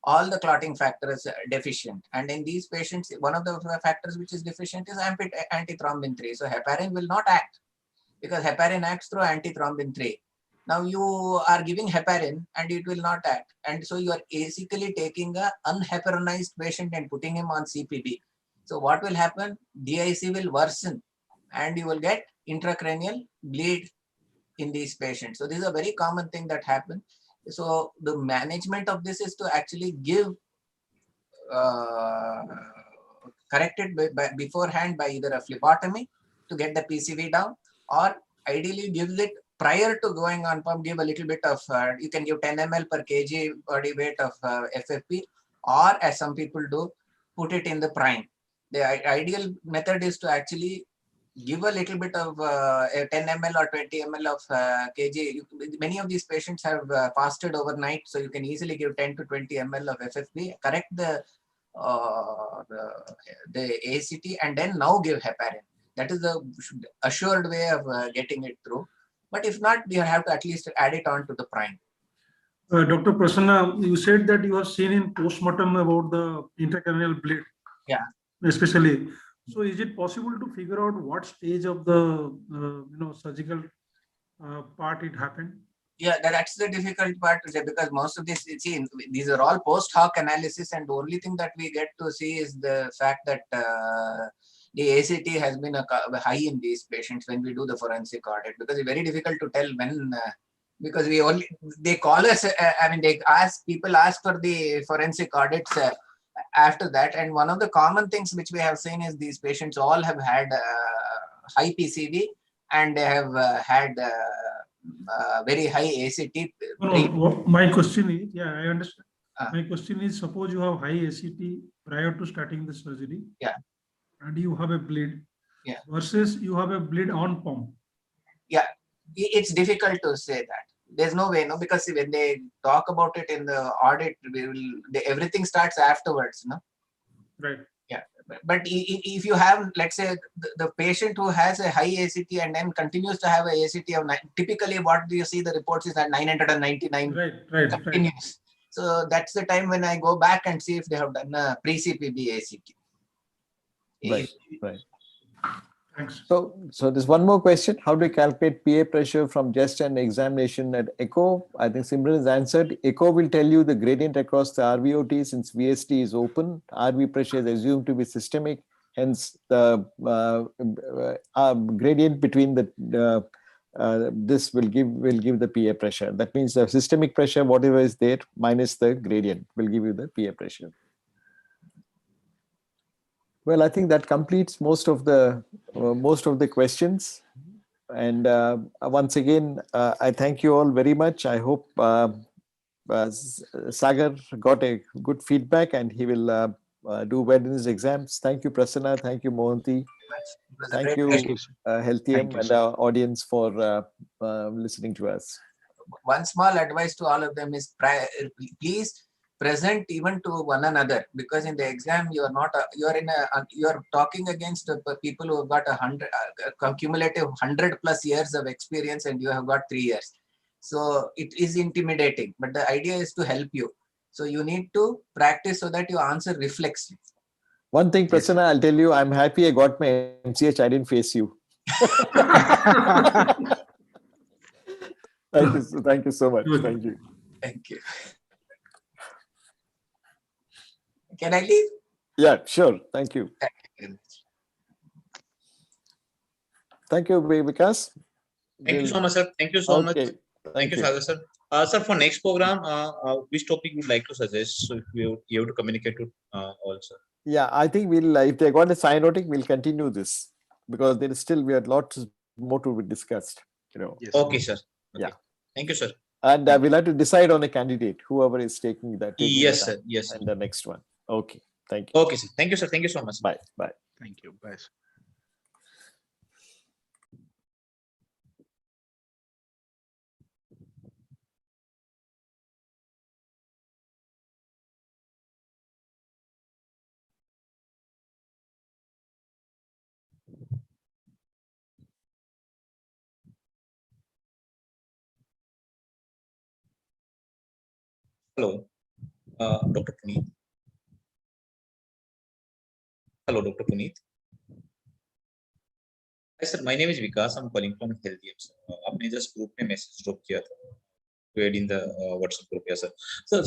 all the clotting factors deficient. And in these patients, one of the factors which is deficient is antithrombin 3. So heparin will not act because heparin acts through antithrombin 3. Now you are giving heparin and it will not act. And so you are basically taking an unheparinized patient and putting him on CPB. So what will happen? DIC will worsen and you will get intracranial bleed in these patients. So this is a very common thing that happens. So the management of this is to actually give corrected beforehand by either a phlebotomy to get the PCV down, or ideally gives it prior to going on pump, give a little bit of, you can give 10 ml per kg body weight of FFP, or as some people do, put it in the prime. The ideal method is to actually give a little bit of 10 ml or 20 ml of kg. Many of these patients have fasted overnight, so you can easily give 10 to 20 ml of FFP, correct the ACT, and then now give heparin. That is the assured way of getting it through. But if not, you have to at least add it on to the prime. Dr. Prasanna, you said that you have seen in postmortem about the intracranial bleed. Yeah. Especially. So is it possible to figure out what stage of the surgical part it happened? Yeah, that's the difficult part to say, because most of this, see, these are all post hoc analysis, and the only thing that we get to see is the fact that the ACT has been high in these patients when we do the forensic audit, because it's very difficult to tell when, because they call us, people ask for the forensic audits after that. And one of the common things which we have seen is these patients all have had high PCV, and they have had very high ACT. My question is, yeah, I understand. My question is, suppose you have high ACT prior to starting the surgery. Yeah. And you have a bleed. Yeah. Versus you have a bleed on pump. Yeah, it's difficult to say that. There's no way, no, because when they talk about it in the audit, everything starts afterwards, no? Right. Yeah, but if you have, let's say, the patient who has a high ACT and then continues to have a ACT of 9, typically what do you see the reports is that 999 right, continues. So that's the time when I go back and see if they have done a pre-CPB ACT. Right. So there's one more question. How do you calculate PA pressure from just an examination at echo? I think Simran has answered. Echo will tell you the gradient across the RVOT since VST is open. RV pressure is assumed to be systemic. Hence, the gradient between the this will give the PA pressure. That means the systemic pressure, whatever is there, minus the gradient, will give you the PA pressure. Well, I think that completes most of the questions. And once again, I thank you all very much. I hope Sagar got a good feedback and he will do well in his exams. Thank you, Prasanna. Thank you, Mohanty. Thank you, Healthium, and our audience for listening to us. One small advice to all of them is please present even to one another, because in the exam you are not you are talking against people who have got 100 cumulative 100+ years of experience, and you have got 3 years. So it is intimidating, but the idea is to help you. So you need to practice so that your answer reflects. One thing, Prasanna, I'll tell you, I'm happy I got my MCH. I didn't face you. Thank you so much. Thank you. Thank you. Can I leave? Yeah, sure. Thank you. Thank you, Vikas. Thank you so much, sir. Thank you so much. Thank you, Sagar, sir. Sir, for next program, which topic you'd like to suggest? So if you have to communicate to all, sir. Yeah, I think we'll, if they got a cyanotic, we'll continue this because there is still, we have lots more to be discussed, you know. Yes. Okay, sir. Okay. Yeah. Thank you, sir. And we'll have to decide on a candidate, whoever is taking that. Yes, sir. Yes. And the next one. Okay. Thank you. Okay, sir. Thank you, sir. Thank you so much. Bye. Bye. Thank you. Bye. Hello, Dr. Puneet. Hello, Dr. Puneet. Hi, sir. My name is Vikas. I'm calling from Healthium. आपने just group में message drop किया था. To add in the WhatsApp group, yes, sir. So